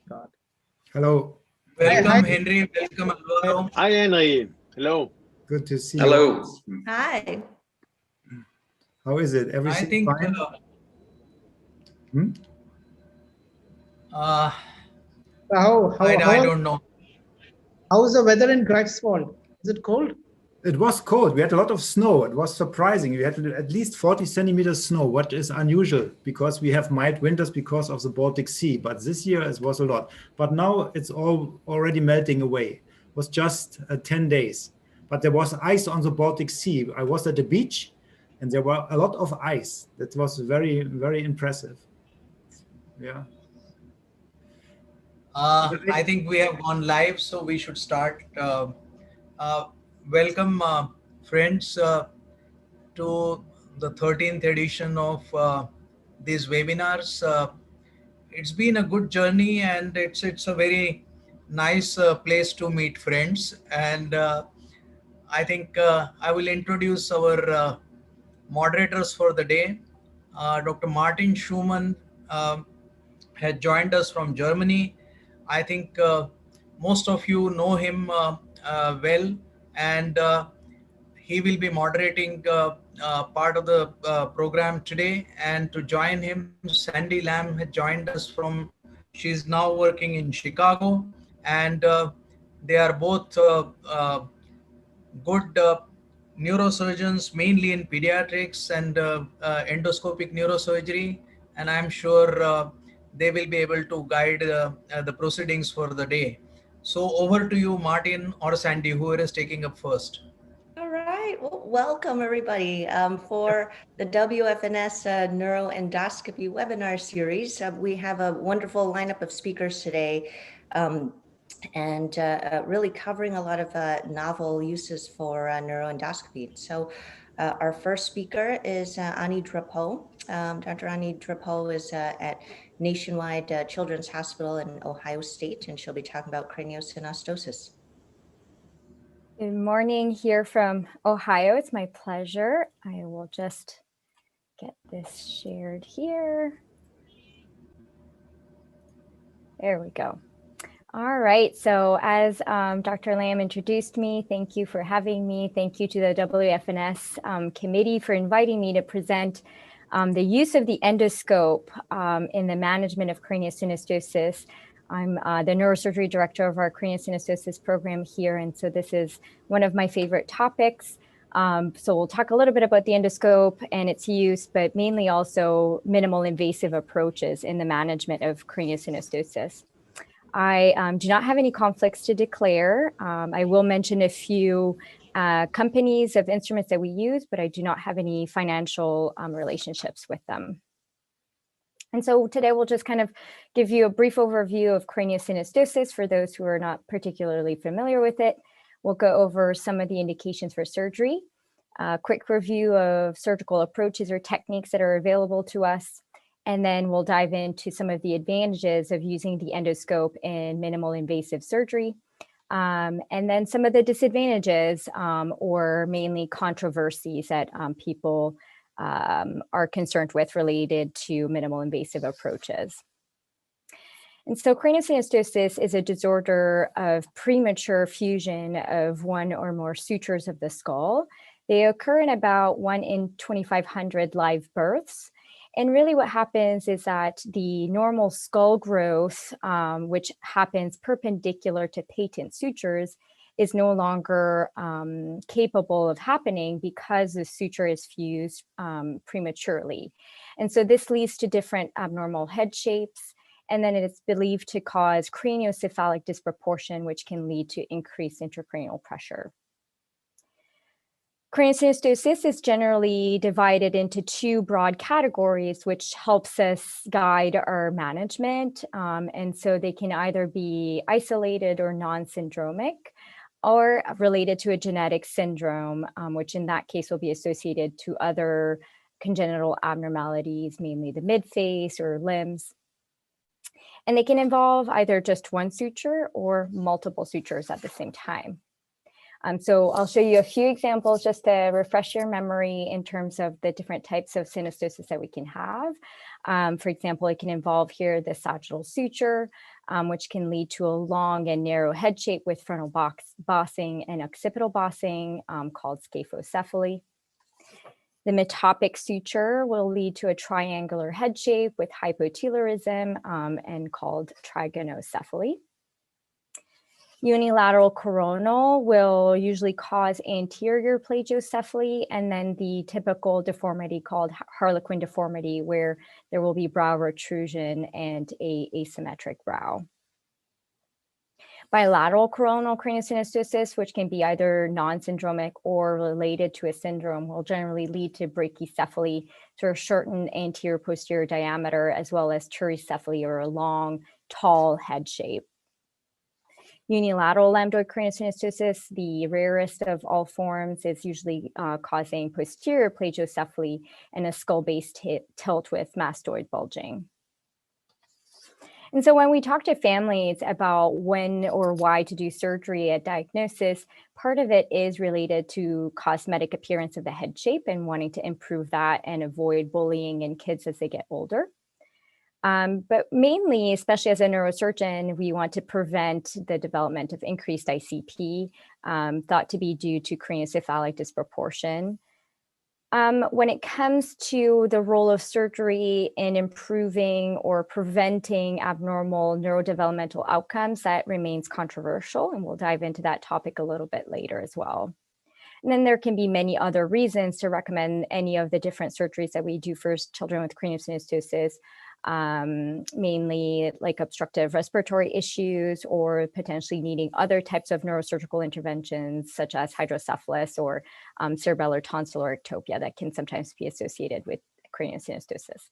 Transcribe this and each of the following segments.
God. Hello. Welcome, Hi. Henry. Welcome, Alvaro. Hi, Henry. Hello. Good to see Hello. you. Hi. How is it? I Everything think fine? Hmm? uh, How I don't know. how's the weather in Greifswald? Is it cold? It was cold. We had a lot of snow. It was surprising. We had at least 40 centimeters snow, what is unusual because we have mild winters because of the Baltic Sea. But this year it was a lot. But now it's all already melting away. It was just 10 days. But there was ice on the Baltic Sea. I was at the beach and there were a lot of ice. That was very, very impressive. Yeah. I think we have gone live, so we should start. Uh, Welcome, friends, to the 13th edition of these webinars. It's been a good journey, and it's a very nice place to meet friends. And I think I will introduce our moderators for the day. Dr. Martin Schumann has joined us from Germany. I think most of you know him well, and he will be moderating part of the program today. And to join him, Sandy Lamb has joined us from, she's now working in Chicago, and they are both good neurosurgeons, mainly in pediatrics and endoscopic neurosurgery, and I'm sure they will be able to guide the proceedings for the day. So over to you, Martin or Sandy, whoever is taking up first. All right. Well, welcome everybody for the WFNS Neuroendoscopy webinar series. We have a wonderful lineup of speakers today. And really covering a lot of novel uses for neuroendoscopy. So our first speaker is Annie Drapeau. Dr. Annie Drapeau is at Nationwide Children's Hospital in Ohio State, and she'll be talking about craniosynostosis. Good morning here from Ohio. It's my pleasure. I will just get this shared here. There we go. All right, so as Dr. Lamb introduced me, thank you for having me. Thank you to the WFNS committee for inviting me to present the use of the endoscope in the management of craniosynostosis. I'm the neurosurgery director of our craniosynostosis program here, and so this is one of my favorite topics. So we'll talk a little bit about the endoscope and its use, but mainly also minimal invasive approaches in the management of craniosynostosis. I do not have any conflicts to declare. I will mention a few companies of instruments that we use, but I do not have any financial relationships with them. And so today we'll just kind of give you a brief overview of craniosynostosis for those who are not particularly familiar with it. We'll go over some of the indications for surgery, a quick review of surgical approaches or techniques that are available to us. And then we'll dive into some of the advantages of using the endoscope in minimal invasive surgery. And then some of the disadvantages or mainly controversies that people are concerned with related to minimal invasive approaches. And so craniosynostosis is a disorder of premature fusion of one or more sutures of the skull. They occur in about 1 in 2,500 live births. And really what happens is that the normal skull growth, which happens perpendicular to patent sutures, is no longer capable of happening because the suture is fused prematurely. And so this leads to different abnormal head shapes, and then it is believed to cause craniocephalic disproportion, which can lead to increased intracranial pressure. Craniosynostosis is generally divided into two broad categories, which helps us guide our management. And so they can either be isolated or non-syndromic, or related to a genetic syndrome, which in that case will be associated to other congenital abnormalities, mainly the midface or limbs. And they can involve either just one suture or multiple sutures at the same time. So I'll show you a few examples just to refresh your memory in terms of the different types of synostosis that we can have. For example, it can involve here the sagittal suture, which can lead to a long and narrow head shape with frontal bossing and occipital bossing called scaphocephaly. The metopic suture will lead to a triangular head shape with hypotelorism and called trigonocephaly. Unilateral coronal will usually cause anterior plagiocephaly, and then the typical deformity called harlequin deformity, where there will be brow protrusion and a asymmetric brow. Bilateral coronal craniosynostosis, which can be either non-syndromic or related to a syndrome, will generally lead to brachycephaly, so a shortened anterior posterior diameter, as well as turicephaly, or a long, tall head shape. Unilateral lambdoid craniosynostosis, the rarest of all forms, is usually causing posterior plagiocephaly and a skull-based tilt with mastoid bulging. And so when we talk to families about when or why to do surgery at diagnosis, part of it is related to cosmetic appearance of the head shape and wanting to improve that and avoid bullying in kids as they get older. But mainly, especially as a neurosurgeon, we want to prevent the development of increased ICP, thought to be due to craniocephalic disproportion. When it comes to the role of surgery in improving or preventing abnormal neurodevelopmental outcomes, that remains controversial, and we'll dive into that topic a little bit later as well. And then there can be many other reasons to recommend any of the different surgeries that we do for children with craniosynostosis, mainly like obstructive respiratory issues or potentially needing other types of neurosurgical interventions such as hydrocephalus or cerebellar tonsillar ectopia that can sometimes be associated with craniosynostosis.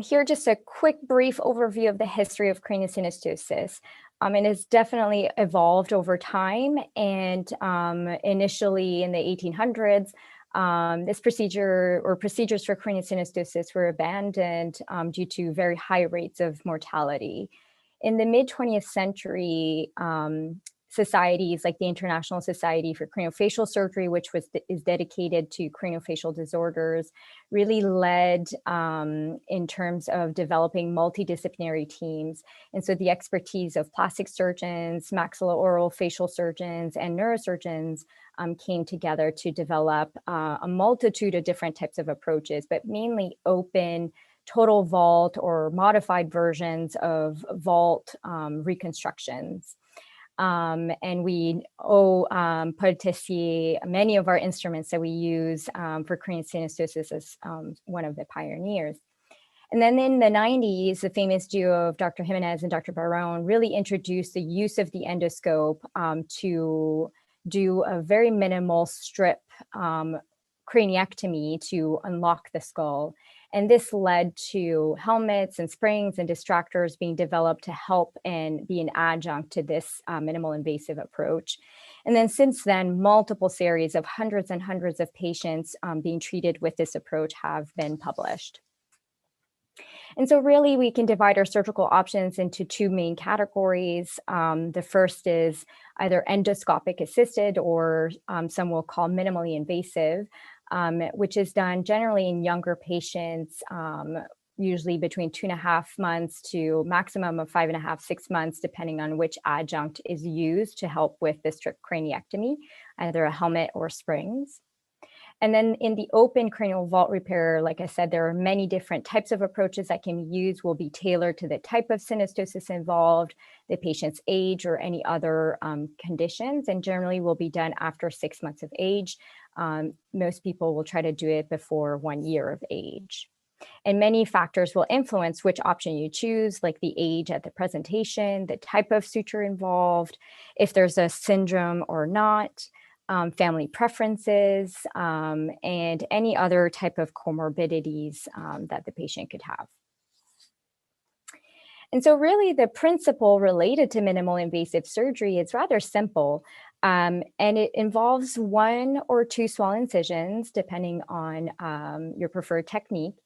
Here, just a quick brief overview of the history of craniosynostosis. It has definitely evolved over time, and initially in the 1800s, this procedure or procedures for craniosynostosis were abandoned due to very high rates of mortality. In the mid-20th century, societies like the International Society for Craniofacial Surgery, which is dedicated to craniofacial disorders, really led in terms of developing multidisciplinary teams. And so the expertise of plastic surgeons, maxillofacial facial surgeons, and neurosurgeons came together to develop a multitude of different types of approaches, but mainly open total vault or modified versions of vault reconstructions. And we owe Paul many of our instruments that we use for craniosynostosis as one of the pioneers. And then in the 90s, the famous duo of Dr. Jimenez and Dr. Barone really introduced the use of the endoscope to do a very minimal strip craniectomy to unlock the skull. And this led to helmets and springs and distractors being developed to help and be an adjunct to this minimal invasive approach. And then since then, multiple series of hundreds and hundreds of patients being treated with this approach have been published. And so really we can divide our surgical options into two main categories. The first is either endoscopic assisted, or some will call minimally invasive, which is done generally in younger patients, usually between 2.5 months to maximum of 5.5, 6 months, depending on which adjunct is used to help with the strip craniectomy, either a helmet or springs. And then in the open cranial vault repair, like I said, there are many different types of approaches that can be used, will be tailored to the type of synostosis involved, the patient's age, or any other conditions, and generally will be done after 6 months of age. Most people will try to do it before 1 year of age. And many factors will influence which option you choose, like the age at the presentation, the type of suture involved, if there's a syndrome or not, family preferences, and any other type of comorbidities that the patient could have. And so really the principle related to minimal invasive surgery is rather simple, and it involves 1 or 2 small incisions, depending on your preferred technique,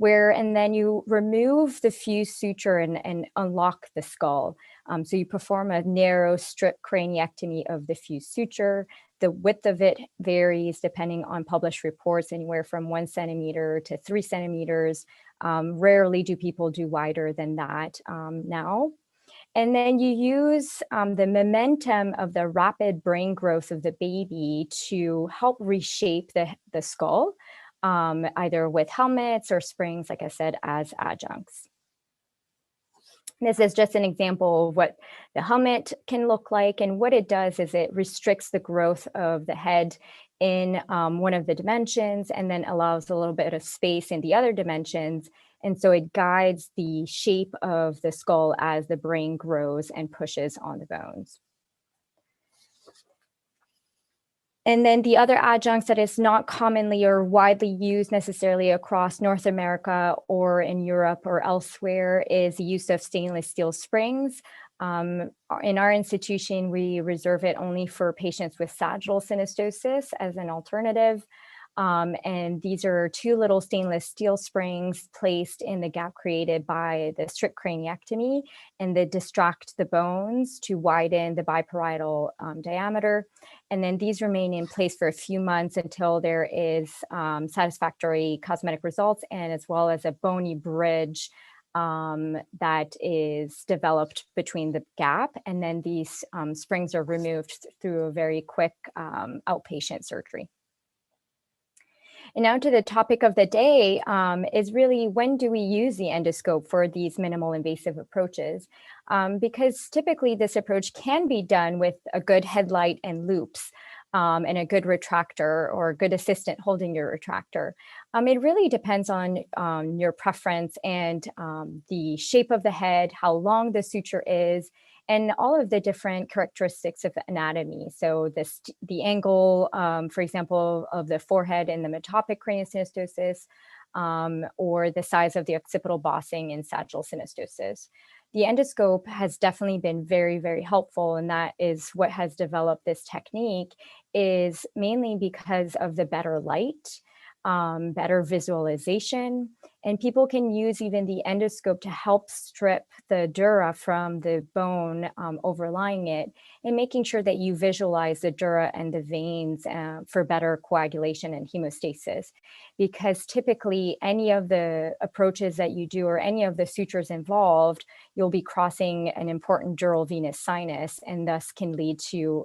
and then you remove the fused suture and unlock the skull. So you perform a narrow strip craniectomy of the fused suture. The width of it varies depending on published reports, anywhere from 1 centimeter to 3 centimeters. Rarely do people do wider than that now. And then you use the momentum of the rapid brain growth of the baby to help reshape the skull, either with helmets or springs, like I said, as adjuncts. This is just an example of what the helmet can look like. And what it does is it restricts the growth of the head in one of the dimensions and then allows a little bit of space in the other dimensions. And so it guides the shape of the skull as the brain grows and pushes on the bones. And then the other adjuncts that is not commonly or widely used necessarily across North America or in Europe or elsewhere is the use of stainless steel springs. In our institution, we reserve it only for patients with sagittal synostosis as an alternative. And these are 2 little stainless steel springs placed in the gap created by the strip craniectomy, and they distract the bones to widen the biparietal diameter. And then these remain in place for a few months until there is satisfactory cosmetic results, and as well as a bony bridge that is developed between the gap. And then these springs are removed through a very quick outpatient surgery. And now to the topic of the day is really, when do we use the endoscope for these minimal invasive approaches? Because typically this approach can be done with a good headlight and loops and a good retractor or a good assistant holding your retractor. It really depends on your preference and the shape of the head, how long the suture is, and all of the different characteristics of anatomy. So the angle, for example, of the forehead in the metopic craniosynostosis, or the size of the occipital bossing in sagittal synostosis. The endoscope has definitely been very, very helpful, and that is what has developed this technique, is mainly because of the better light, better visualization, and people can use even the endoscope to help strip the dura from the bone overlying it, and making sure that you visualize the dura and the veins for better coagulation and hemostasis. Because typically any of the approaches that you do or any of the sutures involved, you'll be crossing an important dural venous sinus, and thus can lead to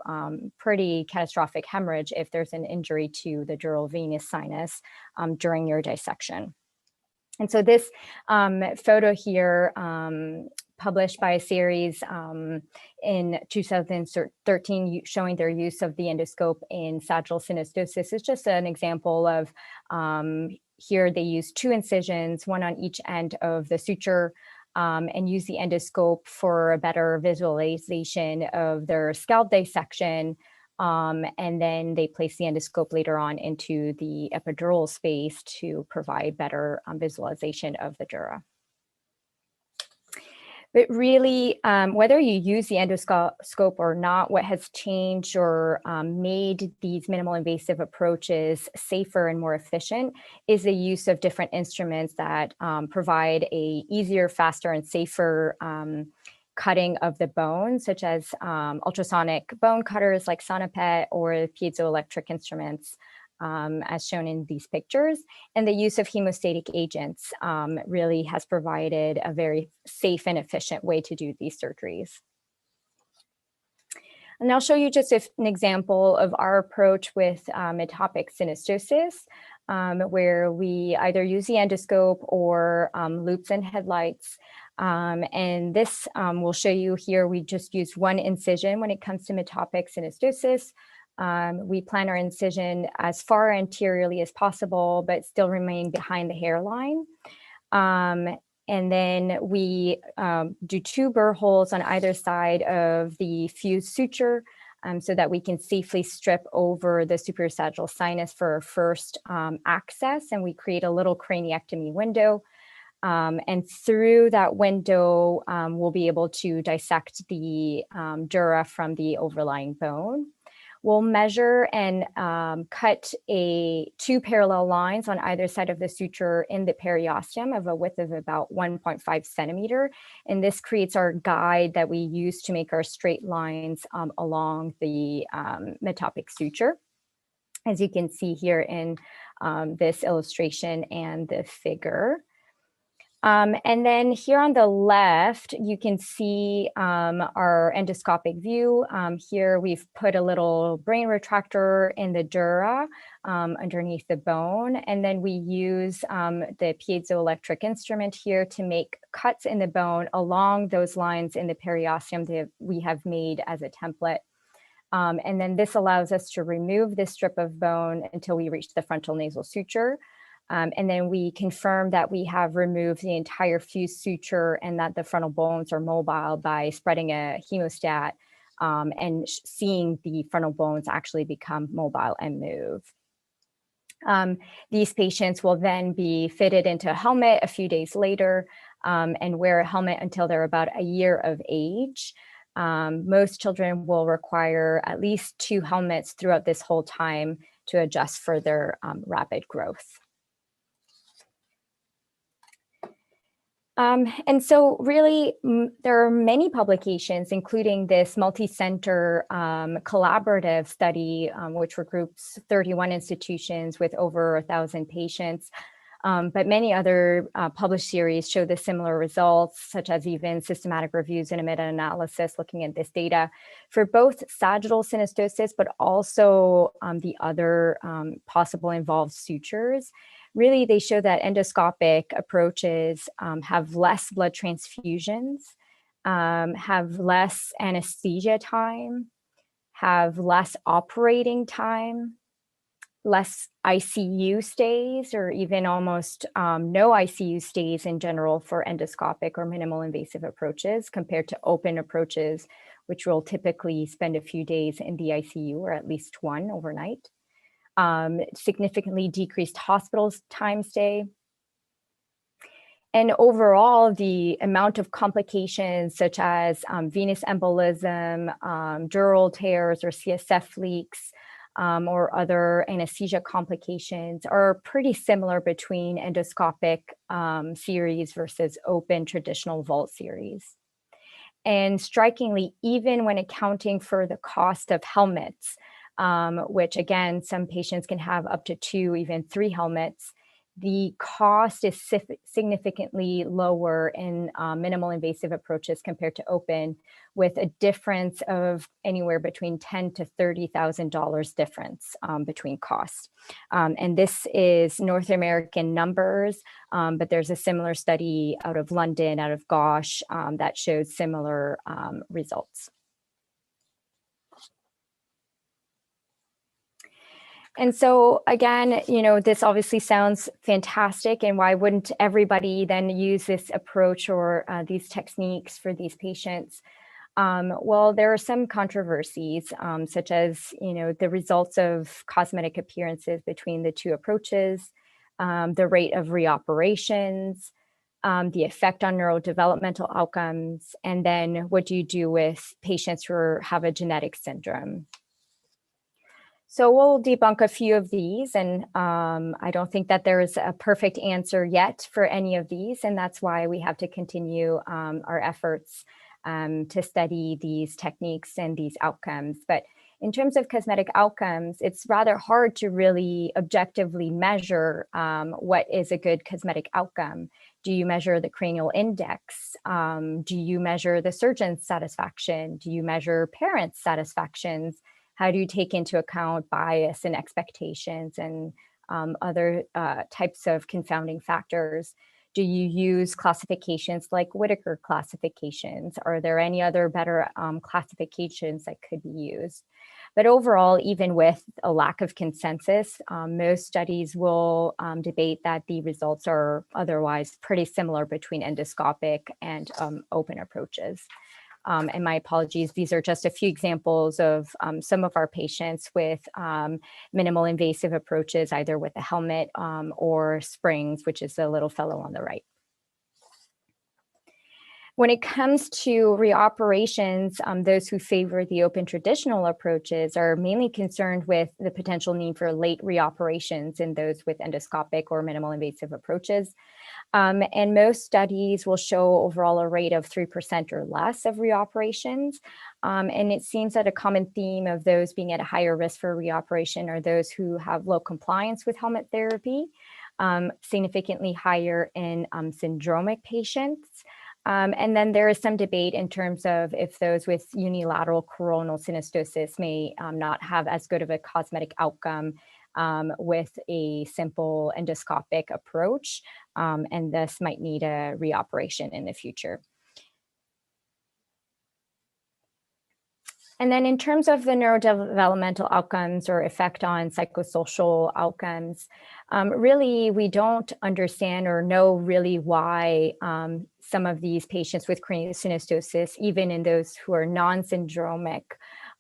pretty catastrophic hemorrhage if there's an injury to the dural venous sinus during your dissection. And so this photo here, published by a series in 2013 showing their use of the endoscope in sagittal synostosis, is just an example of, here they use 2 incisions, 1 on each end of the suture, and use the endoscope for a better visualization of their scalp dissection. And then they place the endoscope later on into the epidural space to provide better visualization of the dura. But really, whether you use the endoscope or not, what has changed or made these minimal invasive approaches safer and more efficient is the use of different instruments that provide a easier, faster, and safer cutting of the bone, such as ultrasonic bone cutters like Sonopet, or piezoelectric instruments, as shown in these pictures. And the use of hemostatic agents really has provided a very safe and efficient way to do these surgeries. And I'll show you just an example of our approach with metopic synostosis, where we either use the endoscope or loops and headlights. And this will show you here, we just use 1 incision when it comes to metopic synostosis. We plan our incision as far anteriorly as possible, but still remain behind the hairline. And then we do 2 burr holes on either side of the fused suture, so that we can safely strip over the superior sagittal sinus for our first access. And we create a little craniectomy window. And through that window, we'll be able to dissect the dura from the overlying bone. we'll measure and cut two parallel lines on either side of the suture in the periosteum of a width of about 1.5 centimeter. And this creates our guide that we use to make our straight lines along the metopic suture, as you can see here in this illustration and the figure. And then here on the left, you can see our endoscopic view. Here we've put a little brain retractor in the dura underneath the bone. And then we use the piezoelectric instrument here to make cuts in the bone along those lines in the periosteum that we have made as a template. And then this allows us to remove this strip of bone until we reach the frontal nasal suture. And then we confirm that we have removed the entire fused suture and that the frontal bones are mobile by spreading a hemostat and seeing the frontal bones actually become mobile and move. These patients will then be fitted into a helmet a few days later and wear a helmet until they're about a year of age. Most children will require at least 2 helmets throughout this whole time to adjust for their rapid growth. And so really, there are many publications, including this multi-center collaborative study, which regroups 31 institutions with over 1,000 patients. But many other published series show the similar results, such as even systematic reviews and a meta-analysis looking at this data for both sagittal synostosis, but also the other possible involved sutures. Really, they show that endoscopic approaches have less blood transfusions, have less anesthesia time, have less operating time, less ICU stays, or even almost no ICU stays in general for endoscopic or minimal invasive approaches compared to open approaches, which will typically spend a few days in the ICU or at least one overnight. Significantly decreased hospital time stay. And overall, the amount of complications such as venous embolism, dural tears or CSF leaks, or other anesthesia complications are pretty similar between endoscopic series versus open traditional vault series. And strikingly, even when accounting for the cost of helmets, which again, some patients can have up to 2, even 3 helmets, the cost is significantly lower in minimal invasive approaches compared to open, with a difference of anywhere between $10,000 to $30,000 difference between costs. And this is North American numbers, but there's a similar study out of London, out of Gosh, that showed similar results. And so again, you know, this obviously sounds fantastic, and why wouldn't everybody then use this approach or these techniques for these patients? Well, there are some controversies, such as, you know, the results of cosmetic appearances between the 2 approaches, the rate of reoperations, the effect on neurodevelopmental outcomes, and then what do you do with patients who have a genetic syndrome? So we'll debunk a few of these, and I don't think that there is a perfect answer yet for any of these, and that's why we have to continue our efforts to study these techniques and these outcomes. But in terms of cosmetic outcomes, it's rather hard to really objectively measure what is a good cosmetic outcome. Do you measure the cranial index? Do you measure the surgeon's satisfaction? Do you measure parents' satisfactions? How do you take into account bias and expectations and other types of confounding factors? Do you use classifications like Whittaker classifications? Are there any other better classifications that could be used? But overall, even with a lack of consensus, most studies will debate that the results are otherwise pretty similar between endoscopic and open approaches. And my apologies, these are just a few examples of some of our patients with minimal invasive approaches, either with a helmet or springs, which is the little fellow on the right. When it comes to reoperations, those who favor the open traditional approaches are mainly concerned with the potential need for late reoperations in those with endoscopic or minimal invasive approaches. And most studies will show overall a rate of 3% or less of reoperations. And it seems that a common theme of those being at a higher risk for reoperation are those who have low compliance with helmet therapy, significantly higher in syndromic patients. And then there is some debate in terms of if those with unilateral coronal synostosis may not have as good of a cosmetic outcome with a simple endoscopic approach, and thus might need a reoperation in the future. And then in terms of the neurodevelopmental outcomes or effect on psychosocial outcomes, really we don't understand or know really why some of these patients with craniosynostosis, even in those who are non-syndromic,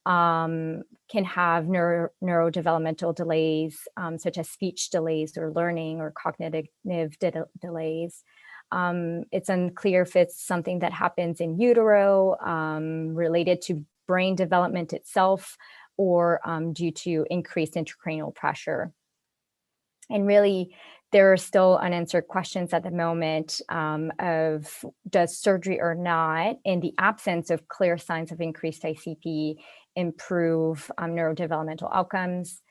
can have neurodevelopmental delays, such as speech delays or learning or cognitive delays. It's unclear if it's something that happens in utero, related to brain development itself, or due to increased intracranial pressure. And really, there are still unanswered questions at the moment of does surgery or not, in the absence of clear signs of increased ICP, improve neurodevelopmental outcomes?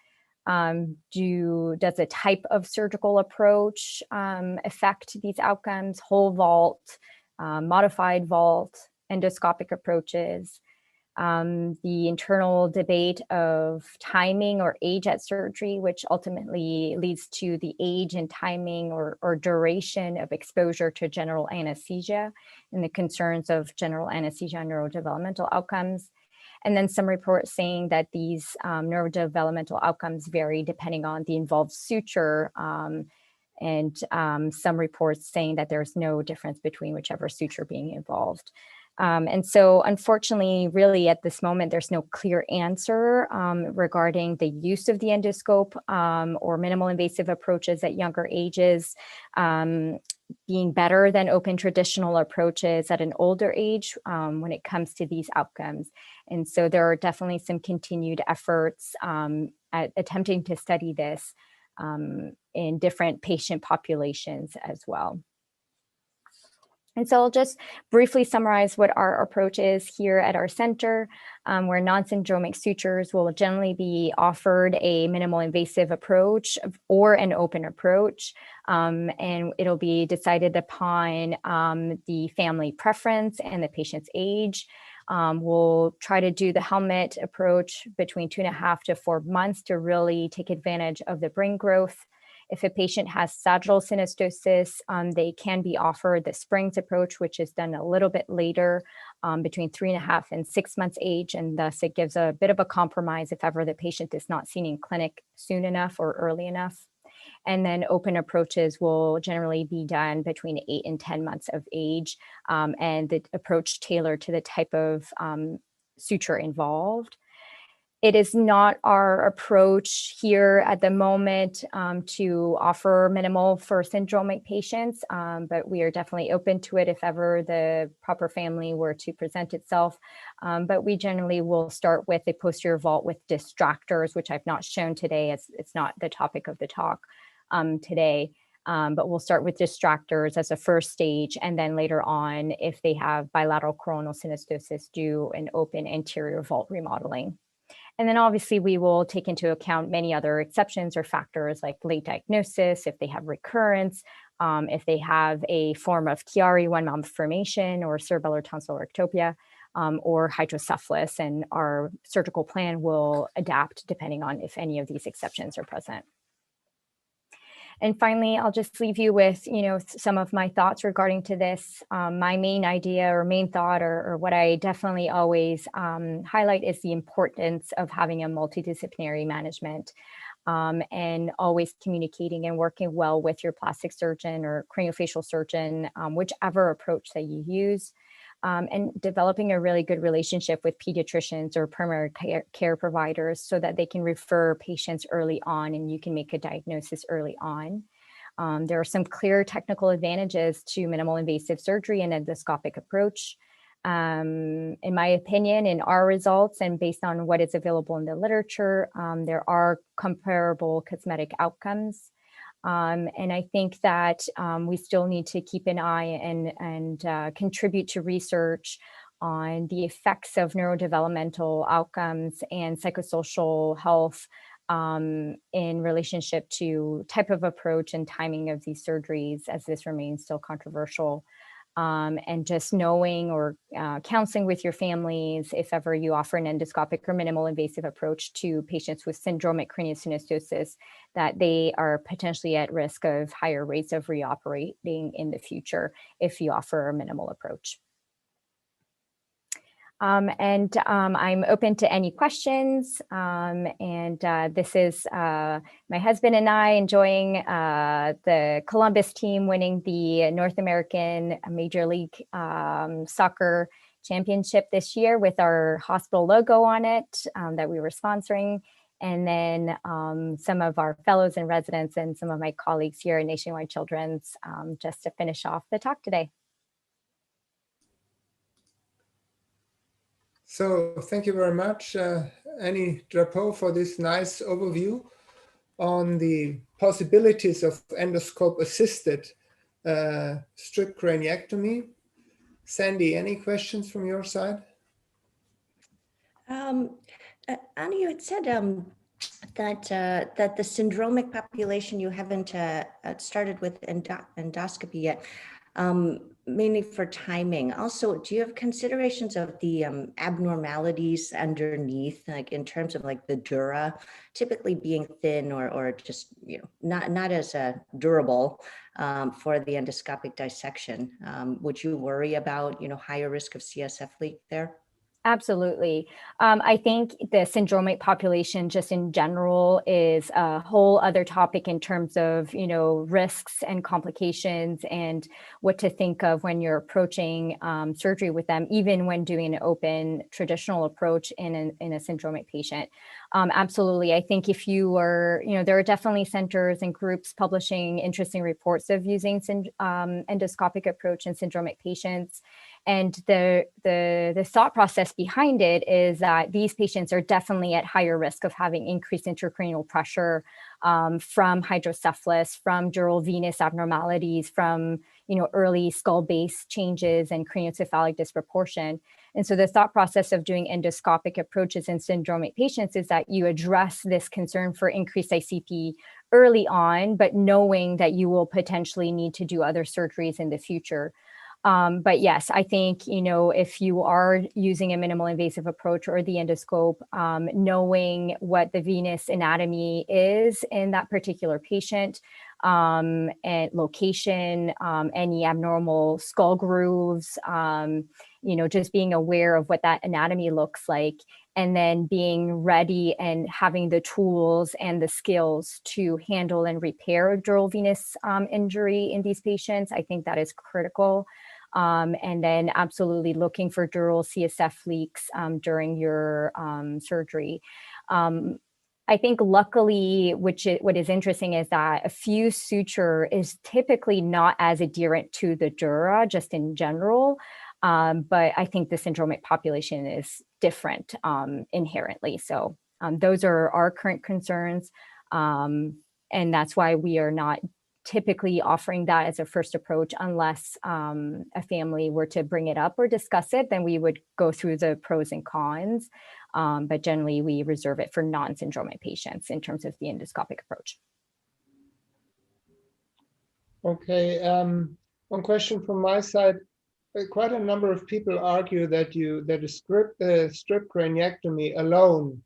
Does a type of surgical approach affect these outcomes? Whole vault, modified vault, endoscopic approaches? The internal debate of timing or age at surgery, which ultimately leads to the age and timing or duration of exposure to general anesthesia, and the concerns of general anesthesia and neurodevelopmental outcomes. And then some reports saying that these neurodevelopmental outcomes vary depending on the involved suture, and some reports saying that there's no difference between whichever suture being involved. And so unfortunately, really at this moment, there's no clear answer regarding the use of the endoscope or minimal invasive approaches at younger ages being better than open traditional approaches at an older age when it comes to these outcomes. And so there are definitely some continued efforts at attempting to study this in different patient populations as well. And so I'll just briefly summarize what our approach is here at our center, where non-syndromic sutures will generally be offered a minimal invasive approach or an open approach, and it'll be decided upon the family preference and the patient's age. We'll try to do the helmet approach between 2.5 to 4 months to really take advantage of the brain growth. If a patient has sagittal synostosis, they can be offered the Springs approach, which is done a little bit later, between 3.5 and 6 months age, and thus it gives a bit of a compromise if ever the patient is not seen in clinic soon enough or early enough. And then open approaches will generally be done between 8 and 10 months of age, and the approach tailored to the type of suture involved. It is not our approach here at the moment to offer minimal for syndromic patients, but we are definitely open to it if ever the proper family were to present itself. But we generally will start with a posterior vault with distractors, which I've not shown today as it's not the topic of the talk today. But we'll start with distractors as a first stage, and then later on, if they have bilateral coronal synostosis, do an open anterior vault remodeling. And then obviously we will take into account many other exceptions or factors like late diagnosis, if they have recurrence, if they have a form of Chiari 1 malformation or cerebellar tonsillar ectopia, or hydrocephalus, and our surgical plan will adapt depending on if any of these exceptions are present. And finally, I'll just leave you with, some of my thoughts regarding to this. My main idea or main thought, or what I definitely always highlight, is the importance of having a multidisciplinary management, and always communicating and working well with your plastic surgeon or craniofacial surgeon, whichever approach that you use. And developing a really good relationship with pediatricians or primary care providers so that they can refer patients early on and you can make a diagnosis early on. There are some clear technical advantages to minimal invasive surgery and endoscopic approach. In my opinion, in our results and based on what is available in the literature, there are comparable cosmetic outcomes. And I think that we still need to keep an eye and contribute to research on the effects of neurodevelopmental outcomes and psychosocial health in relationship to type of approach and timing of these surgeries, as this remains still controversial. And just knowing or counseling with your families if ever you offer an endoscopic or minimal invasive approach to patients with syndromic craniosynostosis, that they are potentially at risk of higher rates of reoperating in the future if you offer a minimal approach. I'm open to any questions. This is my husband and I enjoying the Columbus team winning the North American Major League Soccer Championship this year with our hospital logo on it that we were sponsoring. And then some of our fellows and residents and some of my colleagues here at Nationwide Children's just to finish off the talk today. So thank you very much, Annie Drapeau, for this nice overview on the possibilities of endoscope-assisted strip craniectomy. Sandy, any questions from your side? Annie, you had said that the syndromic population, you haven't started with endoscopy yet, mainly for timing. Also, do you have considerations of the abnormalities underneath, like in terms of like the dura typically being thin or just, you know, not as durable for the endoscopic dissection? Would you worry about, you know, higher risk of CSF leak there? Absolutely. I think the syndromic population just in general is a whole other topic in terms of, you know, risks and complications and what to think of when you're approaching surgery with them, even when doing an open traditional approach in a syndromic patient. Absolutely. I think if you were, you know, there are definitely centers and groups publishing interesting reports of using endoscopic approach in syndromic patients. And the thought process behind it is that these patients are definitely at higher risk of having increased intracranial pressure from hydrocephalus, from dural venous abnormalities, from, you know, early skull base changes and craniocephalic disproportion. And so the thought process of doing endoscopic approaches in syndromic patients is that you address this concern for increased ICP early on, but knowing that you will potentially need to do other surgeries in the future. But yes, I think, you know, if you are using a minimal invasive approach or the endoscope, knowing what the venous anatomy is in that particular patient and location, any abnormal skull grooves, you know, just being aware of what that anatomy looks like, and then being ready and having the tools and the skills to handle and repair a dural venous injury in these patients, I think that is critical. And then absolutely looking for dural CSF leaks during your surgery. I think luckily, what is interesting is that a fused suture is typically not as adherent to the dura, just in general. But I think the syndromic population is different inherently. So those are our current concerns. And that's why we are not typically offering that as a first approach unless a family were to bring it up or discuss it, then we would go through the pros and cons. But generally we reserve it for non-syndromic patients in terms of the endoscopic approach. Okay, one question from my side. Quite a number of people argue that a strip craniectomy alone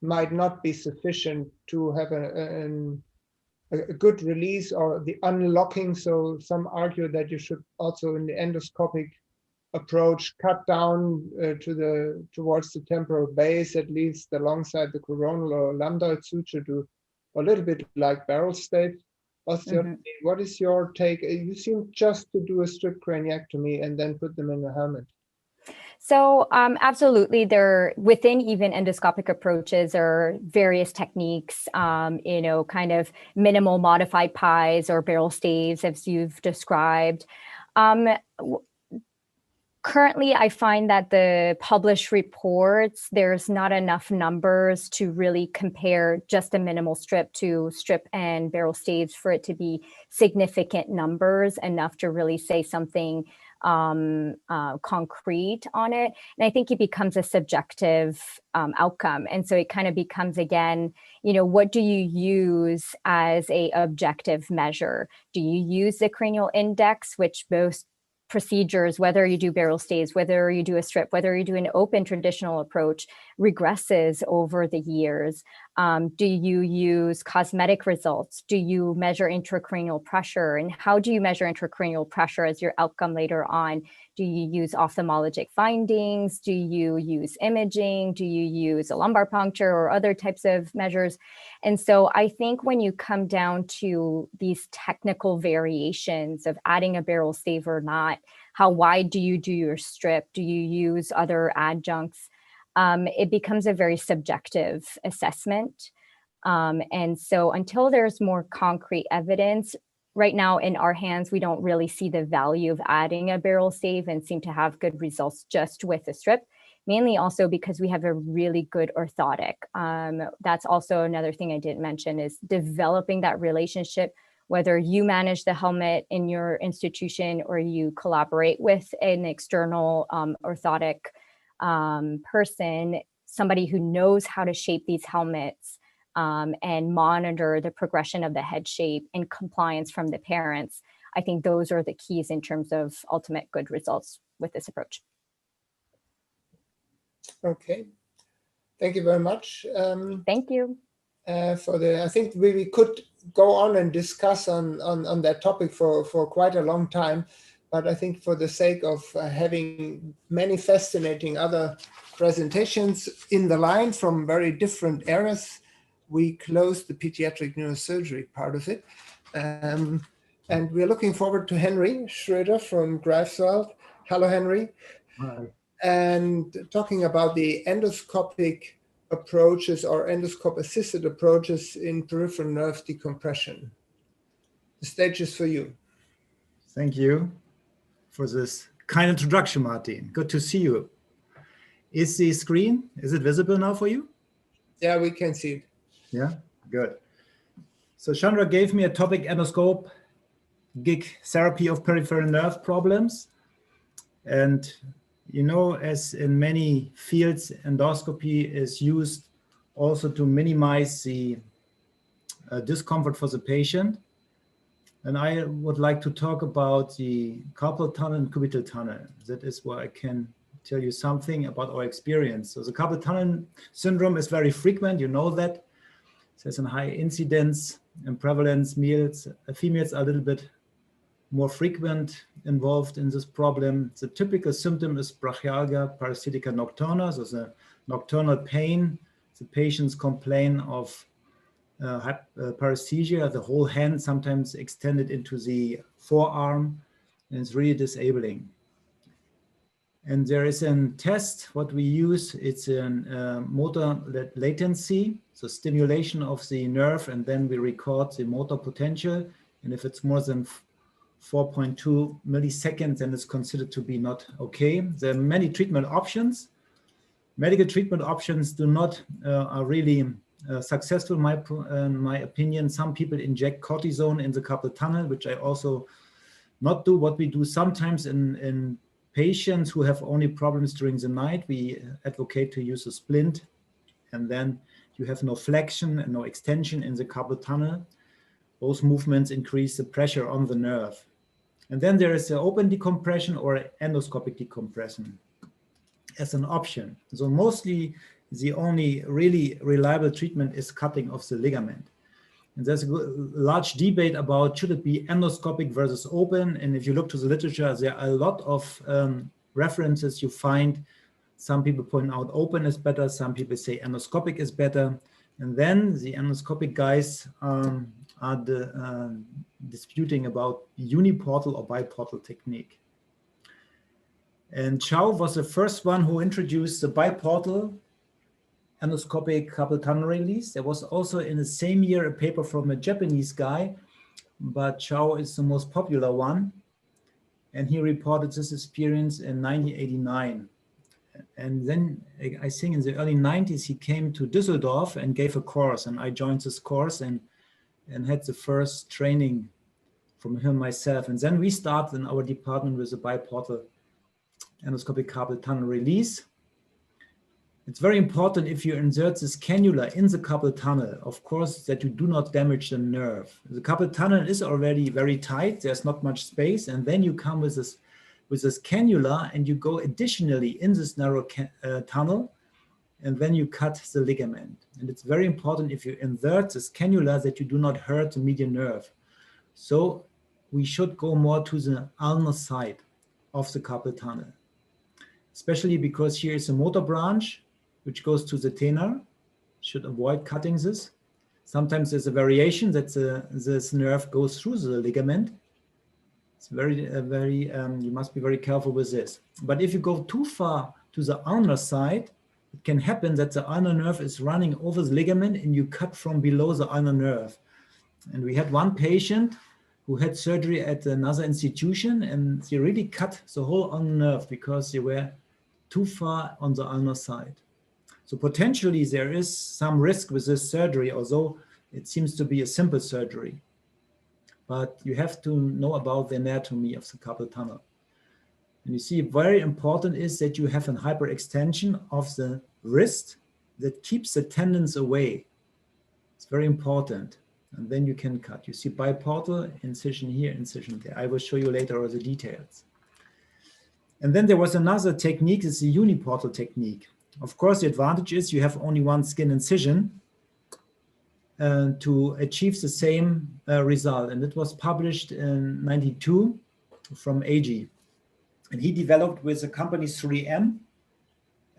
might not be sufficient to have a good release or the unlocking. So some argue that you should also in the endoscopic approach cut down towards the temporal base, at least alongside the coronal or lambdoid suture, to a little bit like barrel stave osteotomy. What is your take? You seem just to do a strip craniectomy and then put them in a helmet. So absolutely, there within even endoscopic approaches are various techniques, kind of minimal modified pies or barrel staves, as you've described. Currently, I find that the published reports, there's not enough numbers to really compare just a minimal strip to strip and barrel staves for it to be significant numbers enough to really say something concrete on it. And I think it becomes a subjective outcome. And so it kind of becomes, again, what do you use as a objective measure? Do you use the cranial index, which most procedures, whether you do barrel staves, whether you do a strip, whether you do an open traditional approach, regresses over the years? Do you use cosmetic results? Do you measure intracranial pressure? And how do you measure intracranial pressure as your outcome later on? Do you use ophthalmologic findings? Do you use imaging? Do you use a lumbar puncture or other types of measures? And so I think when you come down to these technical variations of adding a barrel stave or not, how wide do you do your strip? Do you use other adjuncts? It becomes a very subjective assessment. And so until there's more concrete evidence, right now in our hands, we don't really see the value of adding a barrel stave and seem to have good results just with a strip, mainly also because we have a really good orthotic. That's also another thing I didn't mention is developing that relationship, whether you manage the helmet in your institution or you collaborate with an external orthotic person, somebody who knows how to shape these helmets and monitor the progression of the head shape and compliance from the parents. I think those are the keys in terms of ultimate good results with this approach. Okay, thank you very much. Thank you. I think we could go on and discuss on that topic for quite a long time, but I think for the sake of having many fascinating other presentations in the line from very different areas, we closed the pediatric neurosurgery part of it. And we're looking forward to Henry Schroeder from Greifswald. Hello, Henry. Hi. And talking about the endoscopic approaches or endoscope-assisted approaches in peripheral nerve decompression. The stage is for you. Thank you for this kind introduction, Martin. Good to see you. Is the screen, is it visible now for you? Yeah, we can see it. Yeah, good. So Chandra gave me a topic, endoscope, gig therapy of peripheral nerve problems. And as in many fields, endoscopy is used also to minimize the discomfort for the patient. And I would like to talk about the carpal tunnel and cubital tunnel. That is where I can tell you something about our experience. So the carpal tunnel syndrome is very frequent, you know that. There's a high incidence and prevalence. Females are a little bit more frequent involved in this problem. The typical symptom is brachialgia paresthetica nocturna, so the nocturnal pain. The patients complain of paresthesia, the whole hand sometimes extended into the forearm, and it's really disabling. And there is a test, what we use, it's a motor latency, so stimulation of the nerve, and then we record the motor potential. And if it's more than 4.2 milliseconds, then it's considered to be not okay. There are many treatment options. Medical treatment options are really successful, in my opinion. Some people inject cortisone in the carpal tunnel, which I also not do. What we do sometimes in patients who have only problems during the night, we advocate to use a splint, and then you have no flexion and no extension in the carpal tunnel. Those movements increase the pressure on the nerve. And then there is the open decompression or endoscopic decompression as an option. So mostly the only really reliable treatment is cutting of the ligament. And there's a large debate about should it be endoscopic versus open. And if you look to the literature, there are a lot of references you find. Some people point out open is better. Some people say endoscopic is better. And then the endoscopic guys are disputing about uniportal or biportal technique. And Chow was the first one who introduced the biportal endoscopic carpal tunnel release. There was also in the same year a paper from a Japanese guy, but Chow is the most popular one. And he reported this experience in 1989. And then I think in the early 90s, he came to Düsseldorf and gave a course, and I joined this course and had the first training from him myself. And then we started in our department with a biportal endoscopic carpal tunnel release. It's very important if you insert this cannula in the carpal tunnel, of course, that you do not damage the nerve. The carpal tunnel is already very tight. There's not much space. And then you come with this cannula and you go additionally in this narrow tunnel, and then you cut the ligament. And it's very important if you insert this cannula that you do not hurt the median nerve. So we should go more to the ulnar side of the carpal tunnel, especially because here is a motor branch which goes to the thenar. Should avoid cutting this. Sometimes there's a variation that this nerve goes through the ligament. It's you must be very careful with this. But if you go too far to the ulnar side, it can happen that the ulnar nerve is running over the ligament and you cut from below the ulnar nerve. And we had one patient who had surgery at another institution, and they really cut the whole ulnar nerve because they were too far on the ulnar side. So potentially there is some risk with this surgery, although it seems to be a simple surgery. But you have to know about the anatomy of the carpal tunnel. And you see, very important is that you have a hyperextension of the wrist that keeps the tendons away. It's very important. And then you can cut. You see biportal, incision here, incision there. I will show you later all the details. And then there was another technique, it's the uniportal technique. Of course, the advantage is you have only one skin incision to achieve the same result. And it was published in '92 from AG. And he developed with the company 3M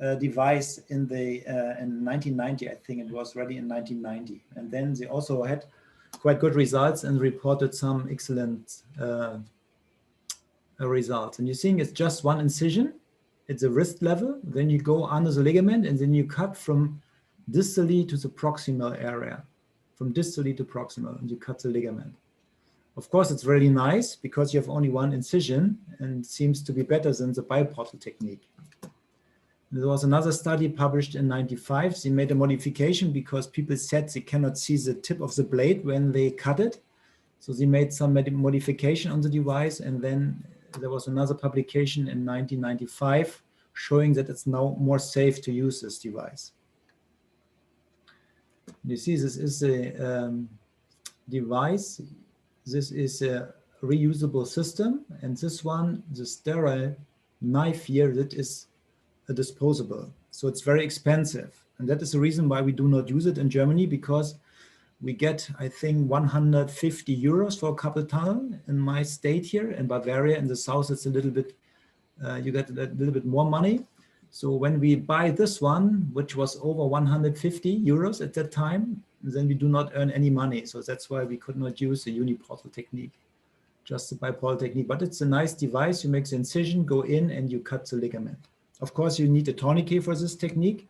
a device in 1990, I think it was ready in 1990. And then they also had quite good results and reported some excellent results. And you think it's just one incision. It's a wrist level, then you go under the ligament and then you cut from distally to the proximal area, from distally to proximal, and you cut the ligament. Of course, it's really nice because you have only one incision and seems to be better than the biportal technique. There was another study published in '95. They made a modification because people said they cannot see the tip of the blade when they cut it. So they made some modification on the device, and then there was another publication in 1995 showing that it's now more safe to use this device. You see, this is a device. This is a reusable system, and this one, the sterile knife here, that is a disposable. So it's very expensive, and that is the reason why we do not use it in Germany, because we get, I think, 150 euros for a carpal tunnel in my state here. In Bavaria, in the south, it's a little bit, you get a little bit more money. So when we buy this one, which was over 150 euros at that time, then we do not earn any money. So that's why we could not use the uniportal technique, just the biportal technique. But it's a nice device. You make the incision, go in, and you cut the ligament. Of course, you need a tourniquet for this technique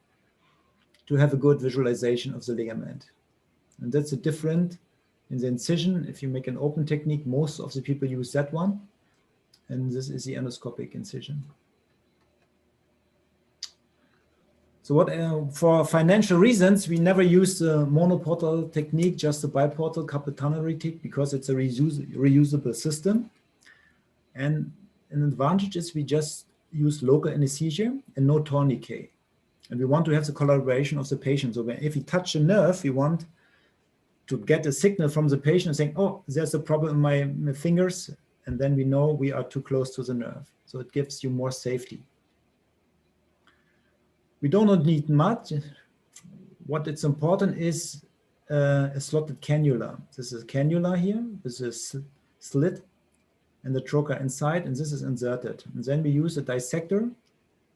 to have a good visualization of the ligament. And that's a different in the incision. If you make an open technique, most of the people use that one. And this is the endoscopic incision. So what for financial reasons, we never use the monoportal technique, just the biportal carpal tunnel technique, because it's a reusable system. And an advantage is we just use local anesthesia and no tourniquet. And we want to have the collaboration of the patient. So if we touch a nerve, we want to get a signal from the patient saying, oh, there's a problem in my fingers. And then we know we are too close to the nerve. So it gives you more safety. We do not need much. What is important is a slotted cannula. This is a cannula here. This is a slit and the trocar inside, and this is inserted. And then we use a dissector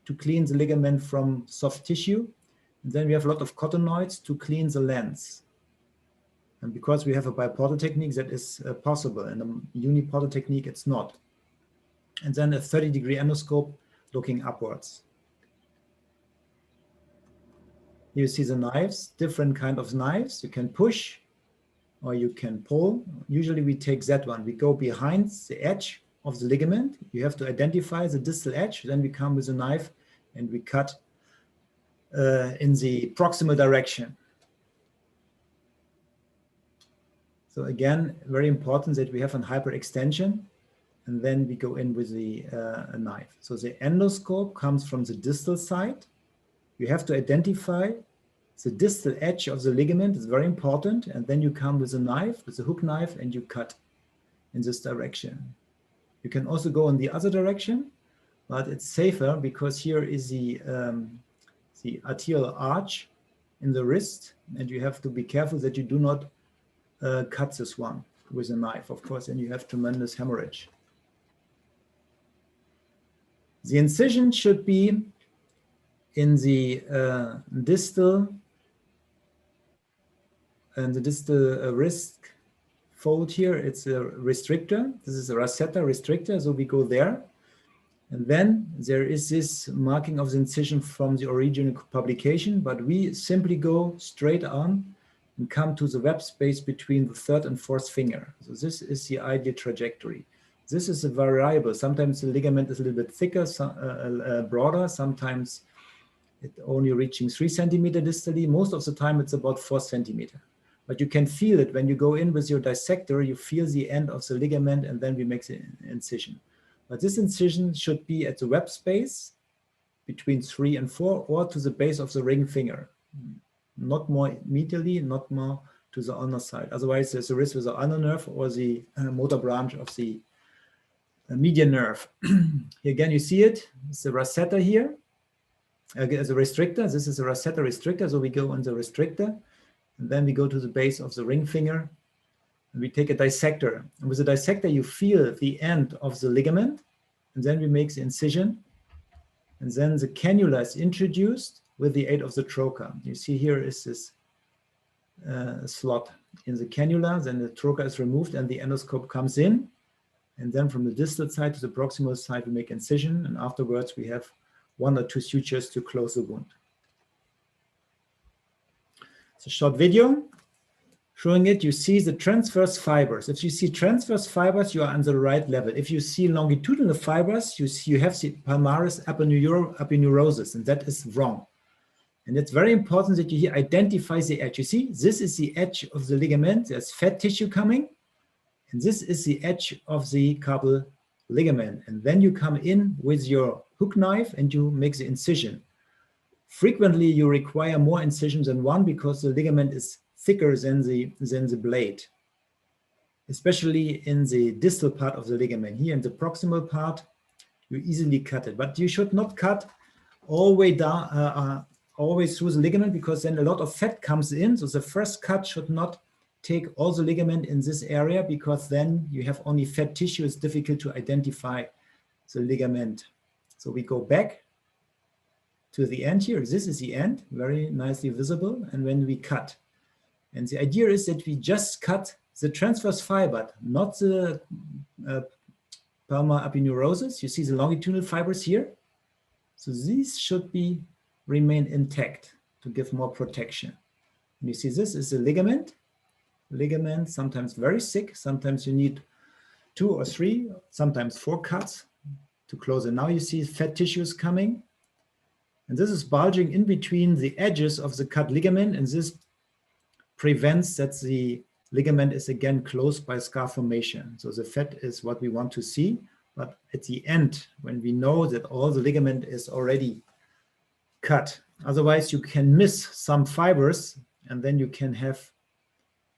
to clean the ligament from soft tissue. And then we have a lot of cottonoids to clean the lens. And because we have a biportal technique, that is possible. In a uniportal technique, it's not. And then a 30-degree endoscope looking upwards. You see the knives, different kind of knives. You can push or you can pull. Usually we take that one. We go behind the edge of the ligament. You have to identify the distal edge. Then we come with a knife and we cut in the proximal direction. So again, very important that we have an hyperextension, and then we go in with the knife. So the endoscope comes from the distal side. You have to identify the distal edge of the ligament, is very important, and then you come with a knife, with a hook knife, and you cut in this direction. You can also go in the other direction, but it's safer because here is the arterial arch in the wrist, and you have to be careful that you do not cut this one with a knife, of course, and you have tremendous hemorrhage. The incision should be in the distal wrist fold here. It's a restrictor. This is a Rosetta restrictor, so we go there. And then there is this marking of the incision from the original publication, but we simply go straight on and come to the web space between the third and fourth finger. So this is the ideal trajectory. This is a variable. Sometimes the ligament is a little bit thicker, broader. Sometimes it only reaching 3 centimeters distally. Most of the time it's about 4 centimeters. But you can feel it when you go in with your dissector, you feel the end of the ligament and then we make the incision. But this incision should be at the web space between 3 and 4 or to the base of the ring finger. Not more medially, not more to the ulnar side. Otherwise there's a risk with the ulnar nerve or the motor branch of the median nerve. Here again, you see it. It's the Rosetta here. As a restrictor, this is a Rosetta restrictor. So we go on the restrictor and then we go to the base of the ring finger and we take a dissector. And with the dissector, you feel the end of the ligament and then we make the incision. And then the cannula is introduced with the aid of the trocar. You see here is this slot in the cannula, then the trocar is removed and the endoscope comes in. And then from the distal side to the proximal side, we make incision. And afterwards, we have 1 or 2 sutures to close the wound. It's a short video showing it. You see the transverse fibers. If you see transverse fibers, you are on the right level. If you see longitudinal fibers, you have the palmaris aponeurosis, and that is wrong. And it's very important that you here identify the edge. You see, this is the edge of the ligament. There's fat tissue coming. And this is the edge of the carpal ligament. And then you come in with your hook knife and you make the incision. Frequently, you require more incisions than one because the ligament is thicker than the blade, especially in the distal part of the ligament. Here in the proximal part, you easily cut it. But you should not cut all the way down, always through the ligament, because then a lot of fat comes in. So the first cut should not take all the ligament in this area, because then you have only fat tissue. It's difficult to identify the ligament. So we go back to the end here. This is the end, very nicely visible. And when we cut, and the idea is that we just cut the transverse fiber, not the palmar aponeurosis. You see the longitudinal fibers here. So these should remain intact to give more protection. And you see this is the ligament. Ligament, sometimes very thick, sometimes you need 2 or 3, sometimes 4 cuts to close it. Now you see fat tissues coming, and this is bulging in between the edges of the cut ligament, and this prevents that the ligament is again closed by scar formation. So the fat is what we want to see, but at the end, when we know that all the ligament is already cut, otherwise you can miss some fibers, and then you can have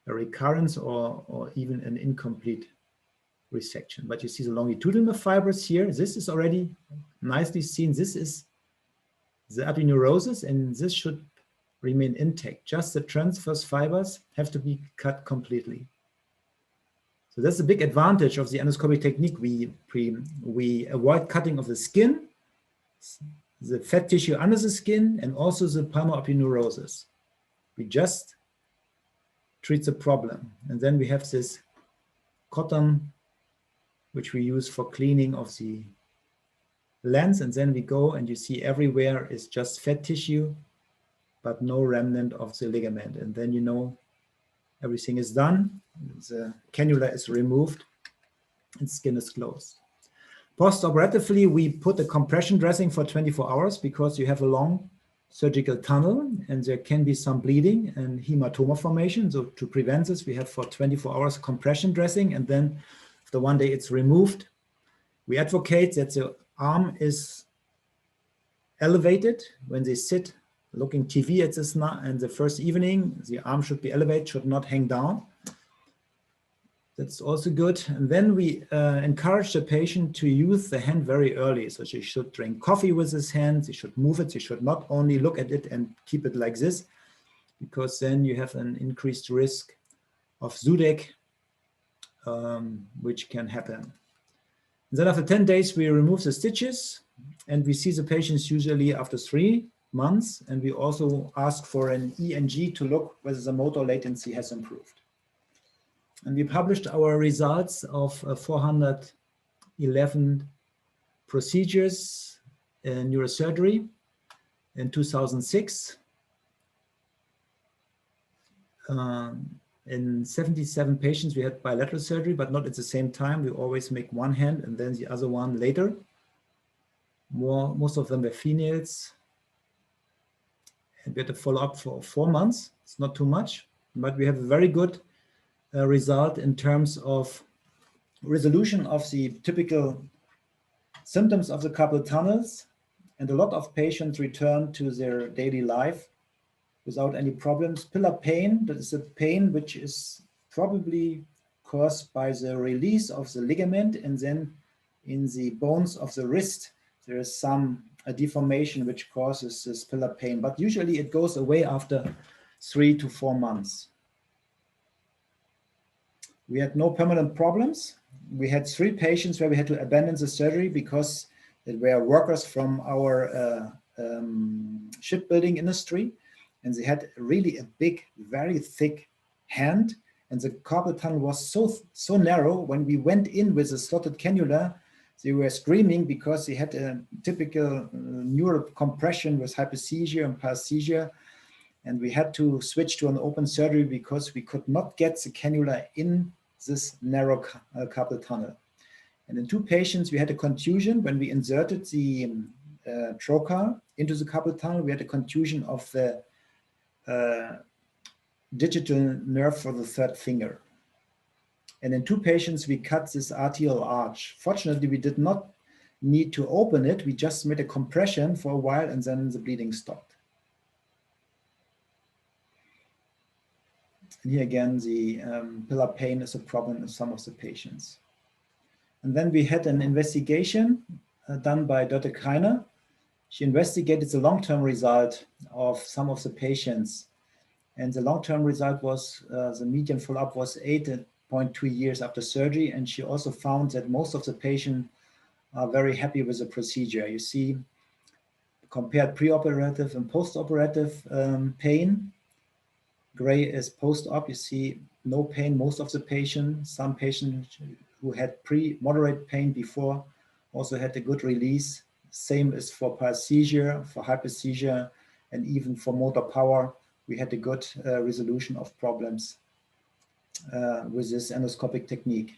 a recurrence or even an incomplete resection. But you see the longitudinal fibers here. This is already nicely seen. This is the aponeurosis, and this should remain intact. Just the transverse fibers have to be cut completely. So that's a big advantage of the endoscopic technique. We avoid cutting of the skin, the fat tissue under the skin, and also the palmar aponeurosis. We just treat the problem. And then we have this cotton, which we use for cleaning of the lens, and then we go and you see everywhere is just fat tissue, but no remnant of the ligament. And then you know everything is done, the cannula is removed, and skin is closed. Post-operatively, we put a compression dressing for 24 hours because you have a long surgical tunnel and there can be some bleeding and hematoma formation. So to prevent this, we have for 24 hours compression dressing, and then after one day it's removed. We advocate that the arm is elevated when they sit looking TV at this and the first evening. The arm should be elevated, should not hang down. That's also good. And then we encourage the patient to use the hand very early. So she should drink coffee with his hand. She should move it. She should not only look at it and keep it like this, because then you have an increased risk of Zudek, which can happen. And then after 10 days, we remove the stitches and we see the patients usually after 3 months. And we also ask for an ENG to look whether the motor latency has improved. And we published our results of 411 procedures in neurosurgery in 2006. In 77 patients, we had bilateral surgery, but not at the same time. We always make one hand and then the other one later. Most of them were females. And we had to follow up for 4 months. It's not too much, but we have a very good result in terms of resolution of the typical symptoms of the carpal tunnels, and a lot of patients return to their daily life without any problems. Pillar pain, that is a pain which is probably caused by the release of the ligament, and then in the bones of the wrist there is a deformation which causes this pillar pain, but usually it goes away after 3 to 4 months. We had no permanent problems. We had 3 patients where we had to abandon the surgery because they were workers from our shipbuilding industry, and they had really a big, very thick hand, and the carpal tunnel was so narrow. When we went in with a slotted cannula, they were screaming because they had a typical neural compression with hypoesthesia and paresthesia. And we had to switch to an open surgery because we could not get the cannula in this narrow carpal tunnel. And in 2 patients, we had a contusion. When we inserted the trocar into the carpal tunnel, we had a contusion of the digital nerve for the 3rd finger. And in 2 patients, we cut this arterial arch. Fortunately, we did not need to open it. We just made a compression for a while and then the bleeding stopped. And here again, the pillar pain is a problem in some of the patients. And then we had an investigation done by Dr. Kreiner. She investigated the long-term result of some of the patients. And the long-term result was, the median follow-up was 8.2 years after surgery. And she also found that most of the patients are very happy with the procedure. You see, compared preoperative and postoperative pain. Gray is post-op. You see no pain, most of the patients. Some patients who had moderate pain before also had a good release. Same is for paresthesia, for hypoesthesia, and even for motor power. We had a good resolution of problems with this endoscopic technique.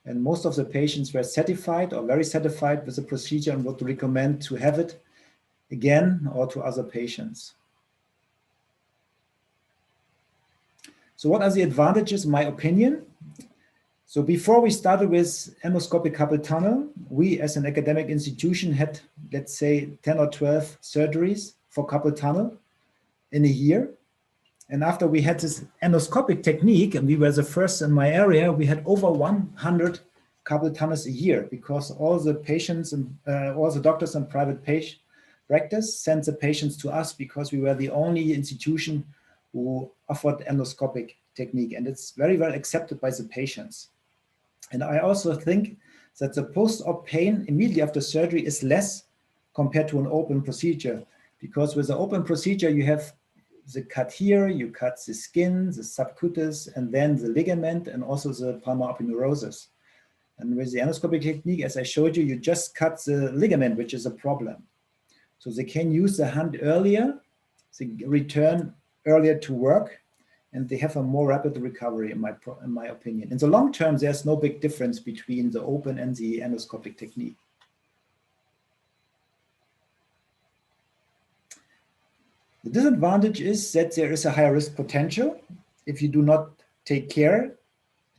And most of the patients were satisfied or very satisfied with the procedure and would recommend to have it again or to other patients. So what are the advantages, in my opinion? So before we started with endoscopic carpal tunnel, we as an academic institution had, let's say, 10 or 12 surgeries for carpal tunnel in a year. And after we had this endoscopic technique, and we were the first in my area, we had over 100 carpal tunnels a year, because all the patients and all the doctors and private practice sent the patients to us because we were the only institution who offered endoscopic technique, and it's very well accepted by the patients. And I also think that the post-op pain immediately after surgery is less compared to an open procedure, because with the open procedure you have the cut here, you cut the skin, the subcutis, and then the ligament, and also the palmar aponeurosis. And with the endoscopic technique, as I showed you, you just cut the ligament, which is a problem. So they can use the hand earlier, they return earlier to work, and they have a more rapid recovery, in my opinion. In the long term, there's no big difference between the open and the endoscopic technique. The disadvantage is that there is a higher risk potential. If you do not take care,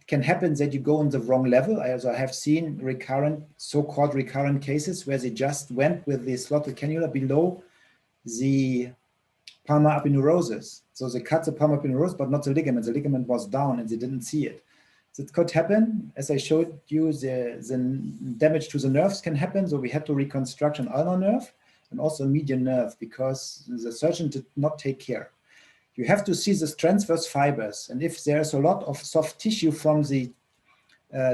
it can happen that you go on the wrong level. I have seen recurrent, so-called recurrent cases where they just went with the slotted cannula below the palmar aponeurosis. So they cut the palmar aponeurosis, but not the ligament. The ligament was down and they didn't see it. So it could happen. As I showed you, the damage to the nerves can happen. So we had to reconstruct an ulnar nerve and also a median nerve because the surgeon did not take care. You have to see the transverse fibers. And if there's a lot of soft tissue from the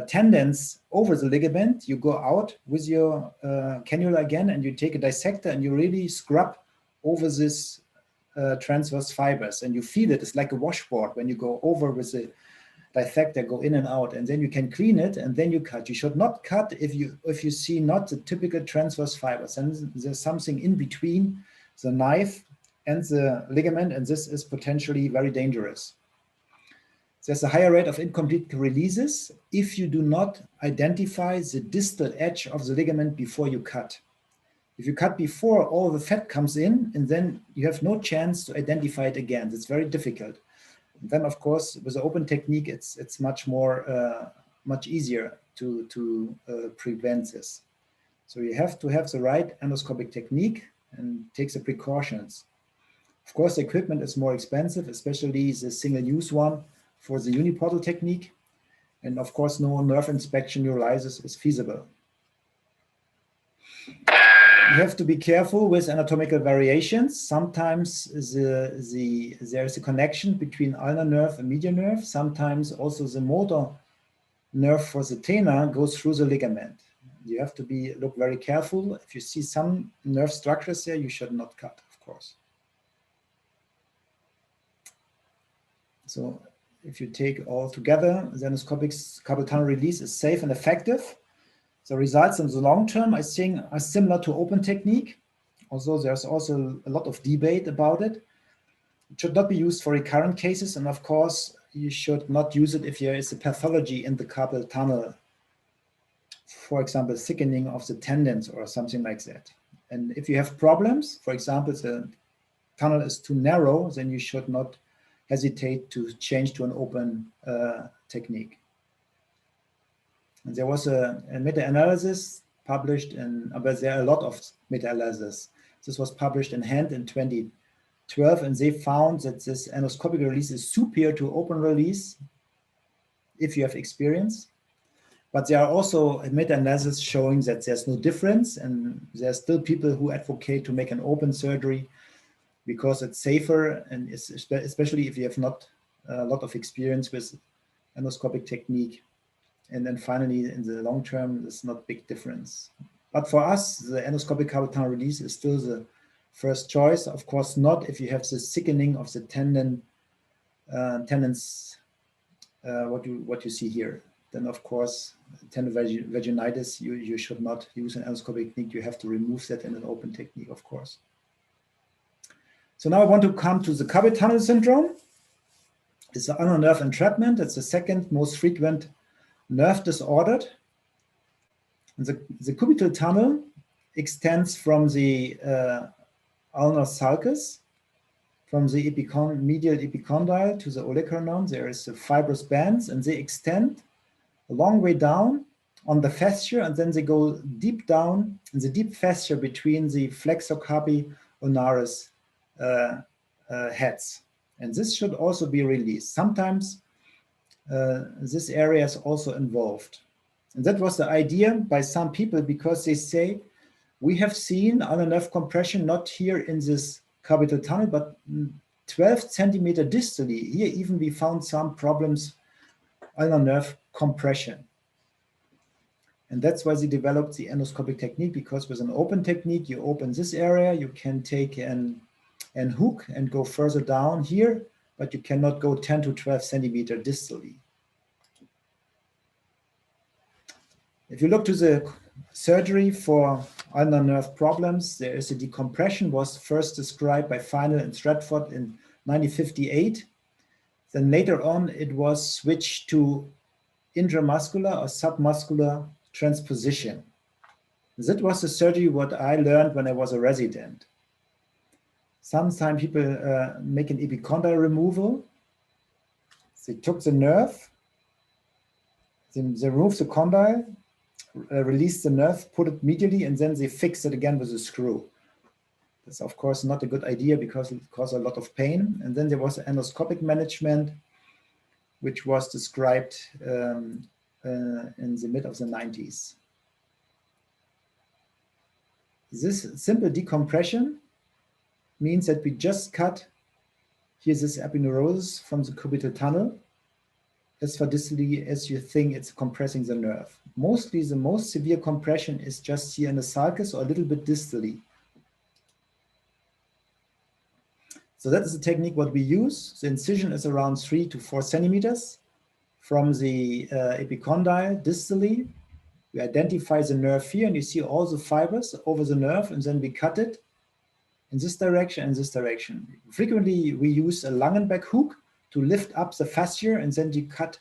tendons over the ligament, you go out with your cannula again and you take a dissector and you really scrub over this transverse fibers, and you feel it. It's like a washboard when you go over with the dissector, go in and out, and then you can clean it and then you cut. You should not cut if you see not the typical transverse fibers, and there's something in between the knife and the ligament, and this is potentially very dangerous. There's a higher rate of incomplete releases if you do not identify the distal edge of the ligament before you cut. If you cut before, all the fat comes in, and then you have no chance to identify it again. It's very difficult. And then, of course, with the open technique, it's much more, much easier to prevent this. So you have to have the right endoscopic technique and take the precautions. Of course, the equipment is more expensive, especially the single-use one for the uniportal technique. And of course, no nerve inspection neurolysis is feasible. You have to be careful with anatomical variations. Sometimes there is a connection between ulnar nerve and median nerve. Sometimes also the motor nerve for the tena goes through the ligament. You have to look very careful. If you see some nerve structures there, you should not cut, of course. So if you take all together, the endoscopic carpal tunnel release is safe and effective. The results in the long term, I think, are similar to open technique. Although there's also a lot of debate about it. It should not be used for recurrent cases. And of course, you should not use it if there is a pathology in the carpal tunnel. For example, thickening of the tendons or something like that. And if you have problems, for example, the tunnel is too narrow, then you should not hesitate to change to an open technique. And there was a meta-analysis published but there are a lot of meta-analysis. This was published in Hand in 2012, and they found that this endoscopic release is superior to open release if you have experience. But there are also a meta-analysis showing that there's no difference, and there are still people who advocate to make an open surgery because it's safer, and especially if you have not a lot of experience with endoscopic technique. And then finally, in the long term, there's not big difference. But for us, the endoscopic carpal tunnel release is still the first choice. Of course, not if you have the thickening of the tendons, what you see here. Then, of course, tendon vaginitis, you should not use an endoscopic technique. You have to remove that in an open technique, of course. So now I want to come to the carpal tunnel syndrome. It's the ulnar nerve entrapment. It's the second most frequent nerve disorder. And the cubital tunnel extends from the ulnar sulcus, from the medial epicondyle to the olecranon. There is a fibrous bands, and they extend a long way down on the fascia, and then they go deep down in the deep fascia between the flexor carpi ulnaris heads. And this should also be released. Sometimes this area is also involved. And that was the idea by some people, because they say, we have seen ulnar nerve compression not here in this carpal tunnel, but 12 centimeter distally. Here even we found some problems, ulnar nerve compression. And that's why they developed the endoscopic technique, because with an open technique, you open this area, you can take an hook and go further down here, but you cannot go 10 to 12 centimeter distally. If you look to the surgery for ulnar nerve problems, there is a decompression, was first described by Final and Stratford in 1958. Then later on, it was switched to intramuscular or submuscular transposition. That was the surgery what I learned when I was a resident. Sometimes people make an epicondyle removal. They took the nerve, they removed the condyle, released the nerve, put it medially, and then they fix it again with a screw. That's of course not a good idea because it causes a lot of pain. And then there was endoscopic management, which was described in the mid of the 90s. This simple decompression means that we just cut here this epineurosis from the cubital tunnel as far distally as you think it's compressing the nerve. Mostly the most severe compression is just here in the sulcus or a little bit distally. So that is the technique what we use. The incision is around 3 to 4 centimeters from the epicondyle distally. We identify the nerve here and you see all the fibers over the nerve, and then we cut it in this direction and this direction. Frequently we use a Langenbeck hook to lift up the fascia, and then you cut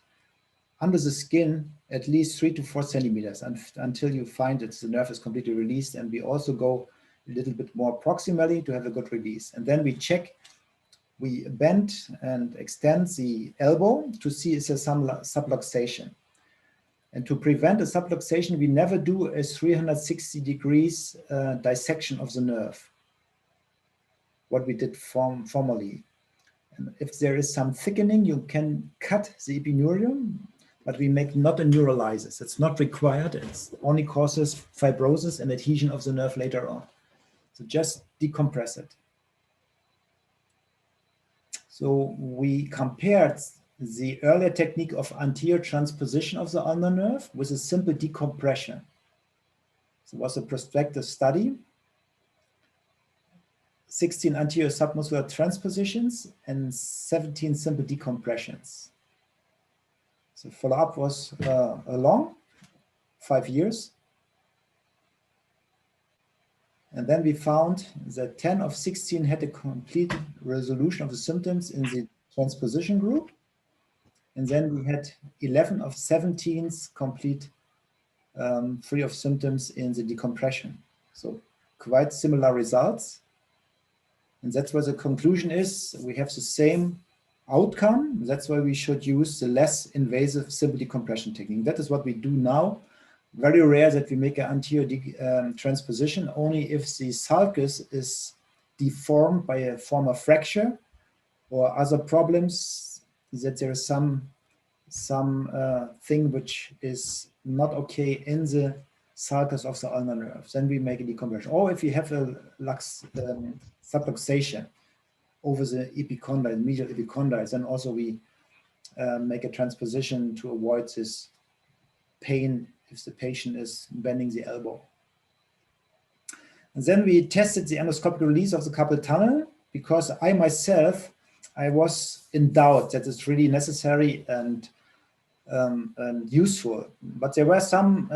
under the skin at least 3 to 4 centimeters until you find that the nerve is completely released. And we also go a little bit more proximally to have a good release. And then we check, we bend and extend the elbow to see if there's some subluxation. And to prevent a subluxation, we never do a 360 degrees dissection of the nerve, what we did formerly. And if there is some thickening, you can cut the epineurium, but we make not a neurolysis. It's not required. It only causes fibrosis and adhesion of the nerve later on. So just decompress it. So we compared the earlier technique of anterior transposition of the ulnar nerve with a simple decompression. So it was a prospective study, 16 anterior submuscular transpositions and 17 simple decompressions. So follow-up was long, 5 years. And then we found that 10 of 16 had a complete resolution of the symptoms in the transposition group. And then we had 11 of 17 complete free of symptoms in the decompression. So quite similar results. And that's where the conclusion is. We have the same outcome. That's why we should use the less invasive simple decompression technique. That is what we do now. Very rare that we make an anterior transposition, only if the sulcus is deformed by a form of fracture or other problems, that there is some thing which is not okay in the sulcus of the ulnar nerve. Then we make a decompression. Or if you have a subluxation over the epicondyle, medial epicondyle, then also we make a transposition to avoid this pain if the patient is bending the elbow. And then we tested the endoscopic release of the carpal tunnel because I myself, I was in doubt that it's really necessary and useful. But there were some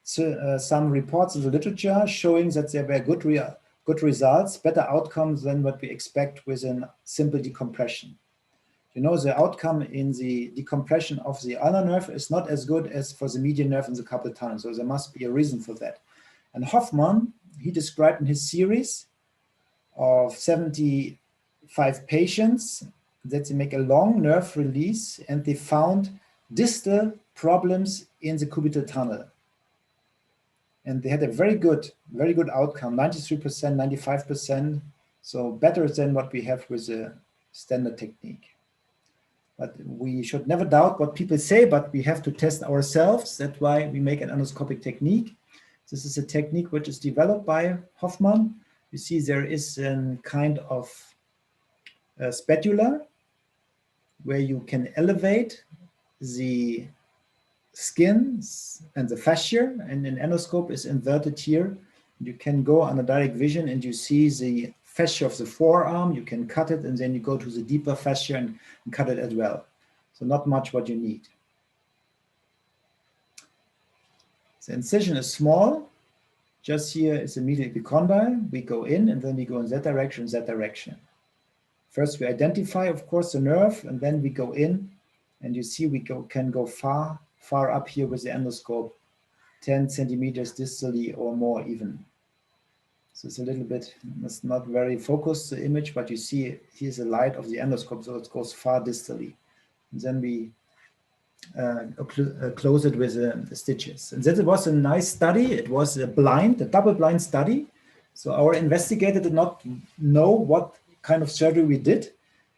reports in the literature showing that there were good results, better outcomes than what we expect with a simple decompression. You know, the outcome in the decompression of the ulnar nerve is not as good as for the median nerve in the carpal tunnel. So there must be a reason for that. And Hoffmann, he described in his series of 75 patients that they make a long nerve release and they found distal problems in the cubital tunnel. And they had a very good outcome, 93%, 95%. So better than what we have with the standard technique. But we should never doubt what people say, but we have to test ourselves. That's why we make an endoscopic technique. This is a technique which is developed by Hoffmann. You see there is a kind of spatula where you can elevate the skin and the fascia, and an endoscope is inverted here. You can go under direct vision and you see the fascia of the forearm. You can cut it and then you go to the deeper fascia and cut it as well. So not much what you need. The incision is small. Just here is the medial epicondyle. We go in and then we go in that direction, that direction. First we identify, of course, the nerve, and then we go in, and you see we can go far up here with the endoscope, 10 centimeters distally or more even. So it's a little bit, it's not very focused, the image, but you see here's the light of the endoscope, so it goes far distally. And then we close it with the stitches. And that was a nice study. It was a double-blind study. So our investigator did not know what kind of surgery we did,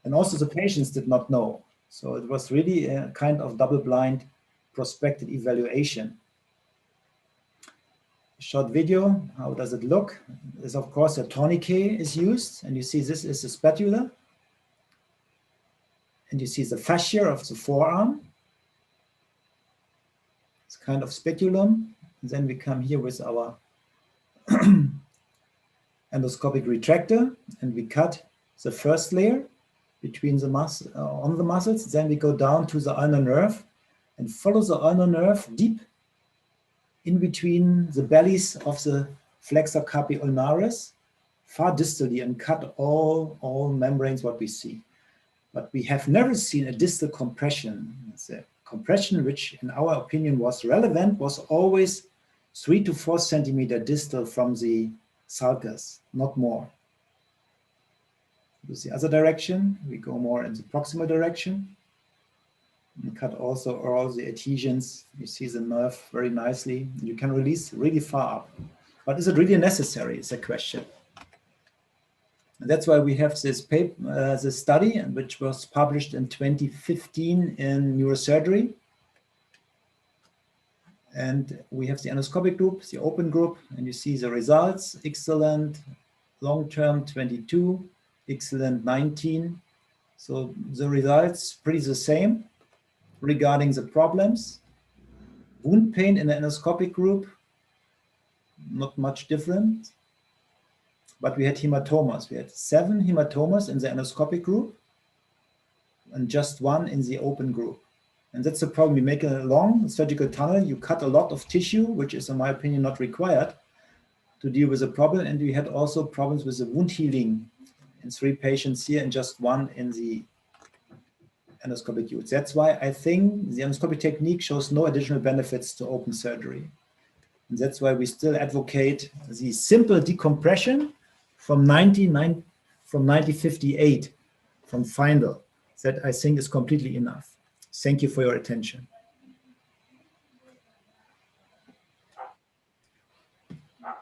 and also the patients did not know. So it was really a kind of double-blind prospective evaluation. Short video, how does it look? Is of course a tourniquet is used, and you see this is the spatula, and you see the fascia of the forearm. It's kind of speculum. And then we come here with our endoscopic retractor, and we cut the first layer between the on the muscles. Then we go down to the ulnar nerve and follow the ulnar nerve deep in between the bellies of the flexor carpi ulnaris, far distally, and cut all membranes what we see. But we have never seen a distal compression. It's a compression which, in our opinion, was relevant, was always 3 to 4 centimeter distal from the sulcus, not more. With the other direction, we go more in the proximal direction. And cut also all the adhesions. You see the nerve very nicely. You can release really far up. But is it really necessary, is a question. And that's why we have this paper, this study, which was published in 2015 in Neurosurgery. And we have the endoscopic group, the open group, and you see the results. Excellent, long-term 22, excellent 19. So the results pretty the same regarding the problems. Wound pain in the endoscopic group, not much different. But we had hematomas. We had 7 hematomas in the endoscopic group and just 1 in the open group. And that's the problem. You make a long surgical tunnel, you cut a lot of tissue, which is, in my opinion, not required to deal with the problem. And we had also problems with the wound healing in 3 patients here and just 1 in the endoscopic use. That's why I think the endoscopic technique shows no additional benefits to open surgery. And that's why we still advocate the simple decompression from 1958 from Feindl. That I think is completely enough. Thank you for your attention.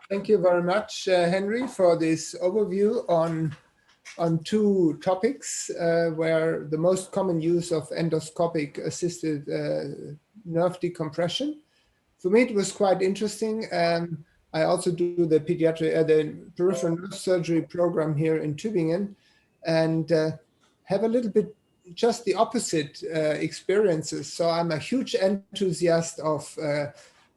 Thank you very much, Henry, for this overview on 2 topics where the most common use of endoscopic assisted nerve decompression. For me, it was quite interesting. I also do the the peripheral nerve surgery program here in Tübingen, and have a little bit just the opposite experiences. So I'm a huge enthusiast of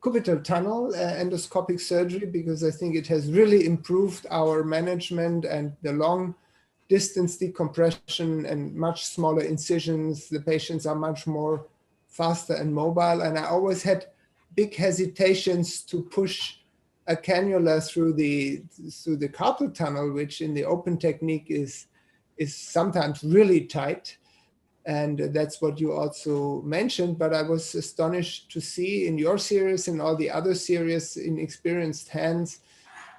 cubital tunnel endoscopic surgery because I think it has really improved our management and the long distance decompression and much smaller incisions. The patients are much more faster and mobile. And I always had big hesitations to push a cannula through the carpal tunnel, which in the open technique is sometimes really tight. And that's what you also mentioned, but I was astonished to see in your series and all the other series in experienced hands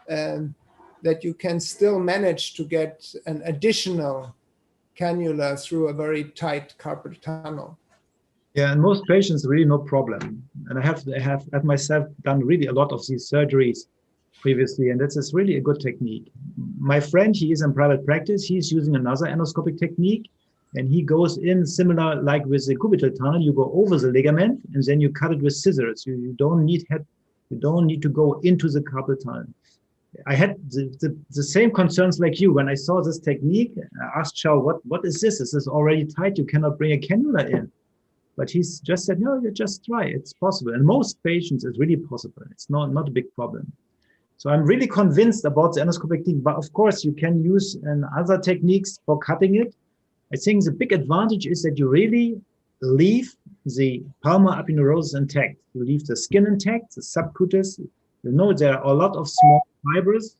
that you can still manage to get an additional cannula through a very tight carpal tunnel. Yeah, and most patients really no problem. And I have myself done really a lot of these surgeries previously, and this is really a good technique. My friend, he is in private practice. He's using another endoscopic technique, and he goes in similar like with the cubital tunnel. You go over the ligament, and then you cut it with scissors. You don't need to go into the carpal tunnel. I had the same concerns like you when I saw this technique. I asked Chow, what is this? Is this already tight? You cannot bring a cannula in. But he's just said, no, you just try. It's possible. And most patients, it's really possible. It's not a big problem. So I'm really convinced about the endoscopic technique. But of course, you can use other techniques for cutting it. I think the big advantage is that you really leave the palmar aponeurosis intact. You leave the skin intact, the subcutaneous. You know there are a lot of small fibers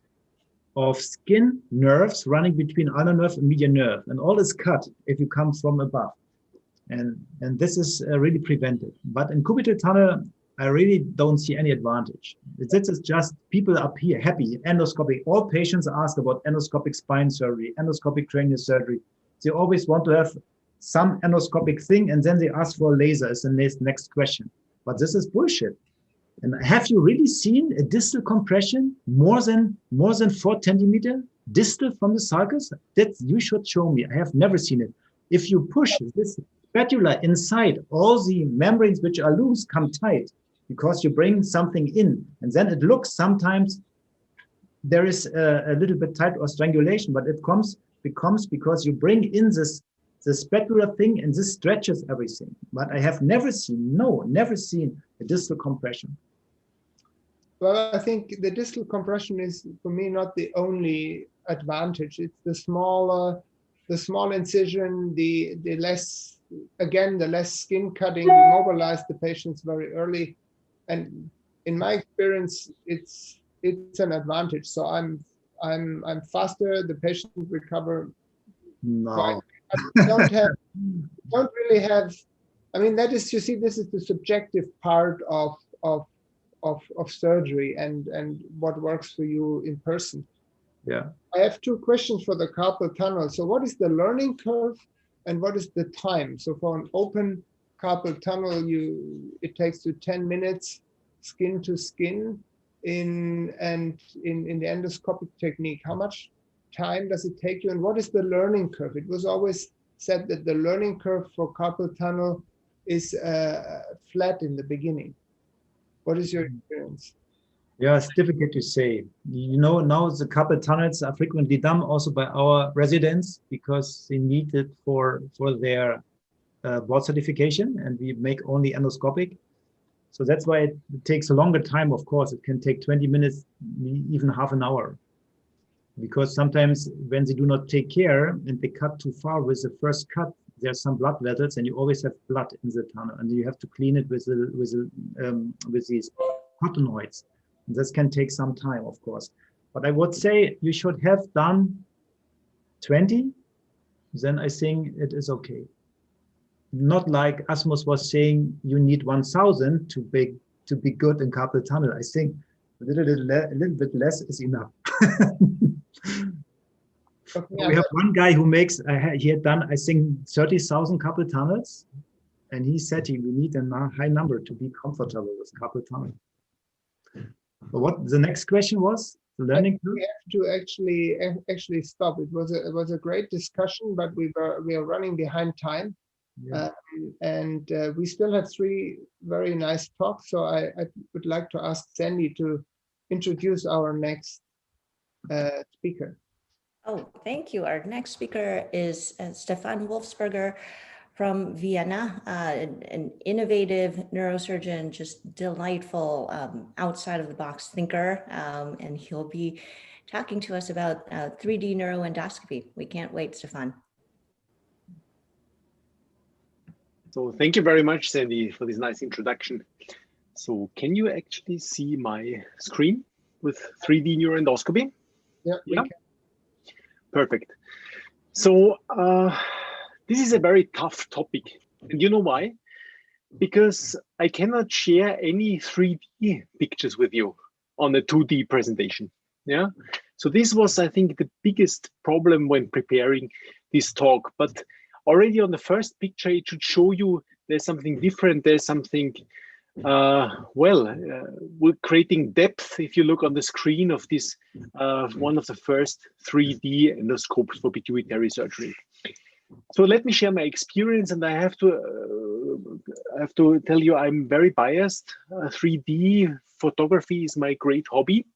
of skin nerves running between ulnar nerve and median nerve, and all is cut if you come from above. And this is really prevented. But in cubital tunnel, I really don't see any advantage. This is just people up here happy, endoscopic. All patients ask about endoscopic spine surgery, endoscopic cranial surgery. They always want to have some endoscopic thing, and then they ask for a laser as the next question. But this is bullshit. And have you really seen a distal compression more than 4 centimeter distal from the sulcus? That you should show me. I have never seen it. If you push this spatula inside, all the membranes which are loose come tight because you bring something in, and then it looks sometimes there is a little bit tight or strangulation, but it becomes because you bring in this the spatula thing, and this stretches everything. But I have never seen a distal compression. Well, I think the distal compression is, for me, not the only advantage. It's the small incision, the less skin cutting. You mobilize the patients very early, and in my experience, it's an advantage. So I'm faster. The patient recover. No. I don't really have. I mean, that is, you see, this is the subjective part of surgery and what works for you in person. Yeah. I have two questions for the carpal tunnel. So what is the learning curve and what is the time? So for an open carpal tunnel, it takes you 10 minutes skin to skin in the endoscopic technique. How much time does it take you, and what is the learning curve? It was always said that the learning curve for carpal tunnel is flat in the beginning. What is your experience? Yeah, it's difficult to say. You know, now the carpal tunnels are frequently done also by our residents because they need it for their board certification, and we make only endoscopic. So that's why it takes a longer time. Of course, it can take 20 minutes, even half an hour. Because sometimes when they do not take care and they cut too far with the first cut, there's some blood vessels, and you always have blood in the tunnel, and you have to clean it with these cottonoids. And this can take some time, of course. But I would say you should have done 20, then I think it is okay. Not like Asmus was saying you need 1,000 to be good in carpal tunnel. I think a little bit less is enough. Okay, we have one guy who makes, he had done, I think, 30,000 carpal tunnels, and he said we need a high number to be comfortable with carpal tunnel. But what the next question was? The learning curve? We have to actually stop. It was a great discussion, but we are running behind time. Yeah. And we still have 3 very nice talks. So I would like to ask Sandy to introduce our next speaker. Oh, thank you. Our next speaker is Stefan Wolfsberger from Vienna, an innovative neurosurgeon, just delightful, outside of the box thinker. And he'll be talking to us about 3D neuroendoscopy. We can't wait, Stefan. So thank you very much, Sandy, for this nice introduction. So can you actually see my screen with 3D neuroendoscopy? Yeah, we can. Perfect. So this is a very tough topic. And you know why? Because I cannot share any 3D pictures with you on a 2D presentation. Yeah. So this was, I think, the biggest problem when preparing this talk. But already on the first picture, it should show you there's something different. There's something, we're creating depth. If you look on the screen of this, one of the first 3D endoscopes for pituitary surgery. So let me share my experience, and I have to tell you I'm very biased. 3D photography is my great hobby.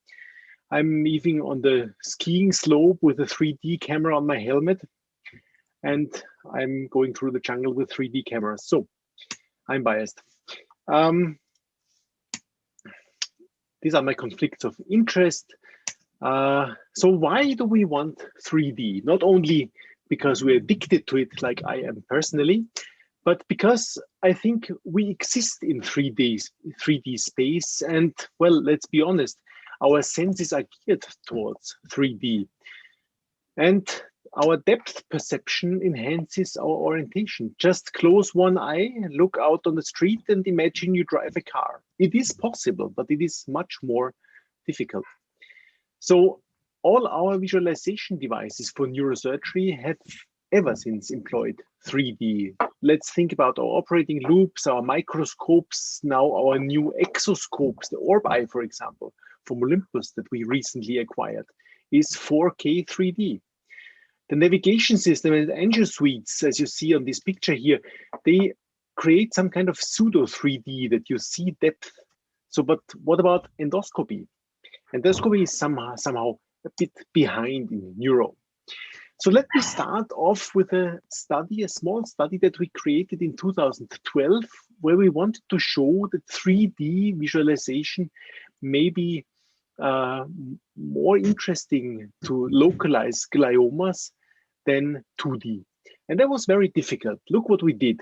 I'm even on the skiing slope with a 3D camera on my helmet, and I'm going through the jungle with 3D cameras. So I'm biased. These are my conflicts of interest. So why do we want 3D? Not only because we're addicted to it like I am personally, But because I think we exist in 3D space, and well, let's be honest, our senses are geared towards 3D. And our depth perception enhances our orientation. Just close one eye, look out on the street, and imagine you drive a car. It is possible, but it is much more difficult. So all our visualization devices for neurosurgery have ever since employed 3D. Let's think about our operating loops, our microscopes, now our new exoscopes, the Orb Eye, for example, from Olympus that we recently acquired, is 4K 3D. The navigation system and angio suites, as you see on this picture here, they create some kind of pseudo 3D that you see depth. So, but what about endoscopy? Endoscopy is somehow a bit behind in neuro. So let me start off with a small study that we created in 2012, where we wanted to show that 3D visualization may be more interesting to localize gliomas than 2D. And that was very difficult. Look what we did.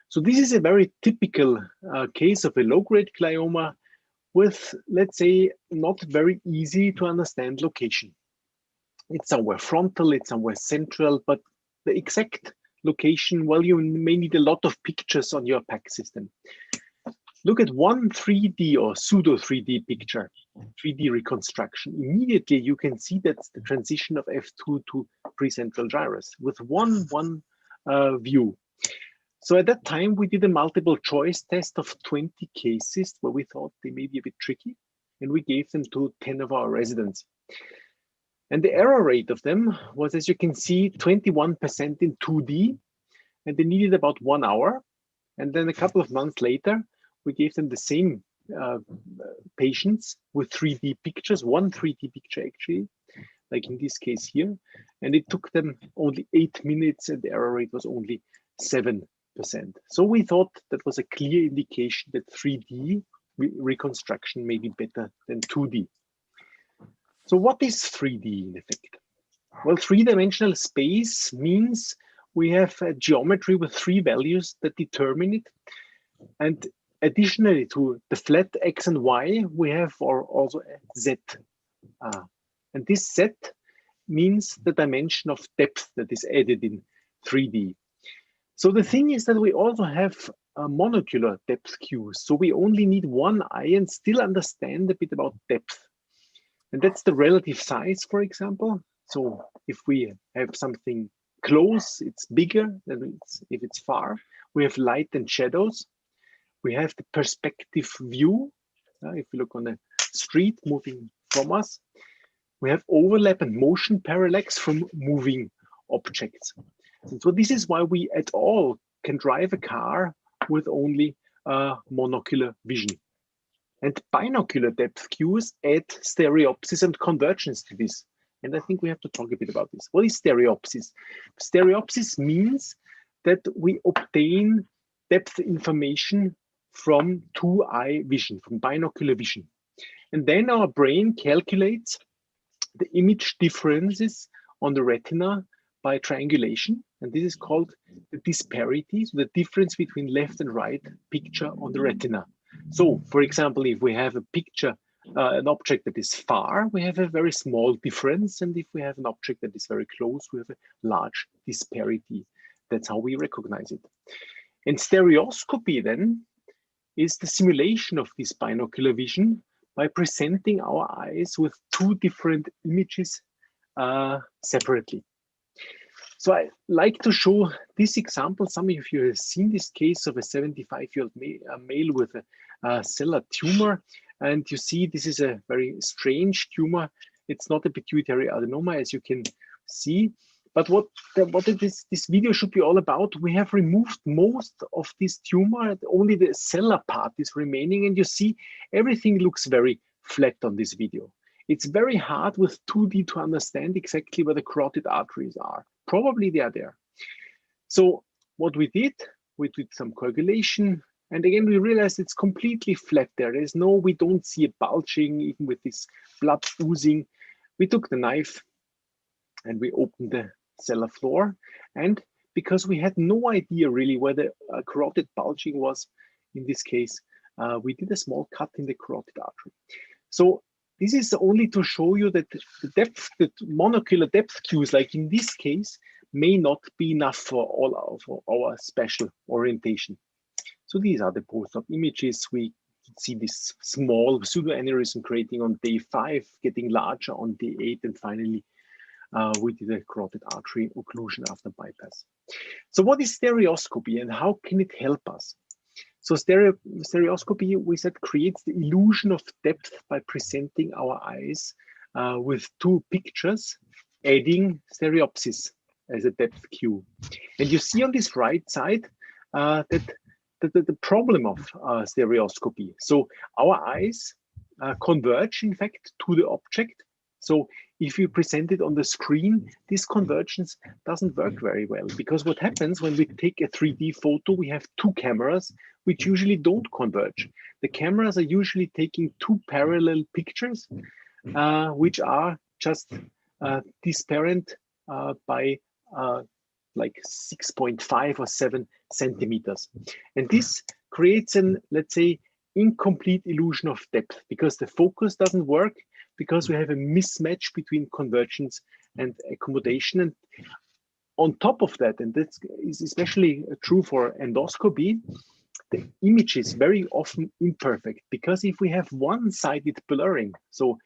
So this is a very typical case of a low-grade glioma with, let's say, not very easy to understand location. It's somewhere frontal, it's somewhere central, but the exact location, well, you may need a lot of pictures on your PAC system. Look at one 3D or pseudo 3D picture, 3D reconstruction. Immediately you can see that's the transition of F2 to precentral gyrus with one view. So at that time, we did a multiple choice test of 20 cases where we thought they may be a bit tricky, and we gave them to 10 of our residents. And the error rate of them was, as you can see, 21% in 2D, and they needed about 1 hour. And then a couple of months later, we gave them the same patients with 3D pictures, one 3D picture actually, like in this case here, and it took them only 8 minutes and the error rate was only 7%. So we thought that was a clear indication that 3D reconstruction may be better than 2D. So what is 3D in effect? Well, three-dimensional space means we have a geometry with 3 values that determine it. And additionally to the flat X and Y, we have also a Z. And this Z means the dimension of depth that is added in 3D. So the thing is that we also have monocular depth cues. So we only need one eye and still understand a bit about depth. And that's the relative size, for example. So if we have something close, it's bigger than if it's far. We have light and shadows. We have the perspective view. If you look on the street moving from us, we have overlap and motion parallax from moving objects. And so this is why we at all can drive a car with only monocular vision. And binocular depth cues add stereopsis and convergence to this. And I think we have to talk a bit about this. What is stereopsis? Stereopsis means that we obtain depth information from 2-eye vision, from binocular vision. And then our brain calculates the image differences on the retina by triangulation. And this is called the disparity, so the difference between left and right picture on the retina. So, for example, if we have a picture, an object that is far, we have a very small difference. And if we have an object that is very close, we have a large disparity. That's how we recognize it. And stereoscopy then is the simulation of this binocular vision by presenting our eyes with 2 different images separately. So I like to show this example. Some of you have seen this case of a 75-year-old male with a sellar tumor. And you see this is a very strange tumor. It's not a pituitary adenoma, as you can see. But what this video should be all about, we have removed most of this tumor. Only the sellar part is remaining. And you see everything looks very flat on this video. It's very hard with 2D to understand exactly where the carotid arteries are. Probably they are there. So what we did some coagulation. And again, we realized it's completely flat there. There's no, we don't see a bulging, even with this blood oozing. We took the knife and we opened the sellar floor. And because we had no idea really where the carotid bulging was. In this case, we did a small cut in the carotid artery. So this is only to show you that the depth, the monocular depth cues, like in this case, may not be enough for our special orientation. So these are the post-op images. We see this small pseudoaneurysm creating on day 5, getting larger on day 8, and finally we did a carotid artery occlusion after bypass. So what is stereoscopy and how can it help us? So stereoscopy, we said, creates the illusion of depth by presenting our eyes with 2 pictures, adding stereopsis as a depth cue. And you see on this right side that the problem of stereoscopy. So our eyes converge, in fact, to the object. So if you present it on the screen, this convergence doesn't work very well, because what happens when we take a 3D photo, we have 2 cameras which usually don't converge. The cameras are usually taking 2 parallel pictures, which are just disparate by like 6.5 or 7 centimeters. And this creates an, let's say, incomplete illusion of depth, because the focus doesn't work, because we have a mismatch between convergence and accommodation. And on top of that, and that is especially true for endoscopy, the image is very often imperfect, because if we have one-sided blurring, so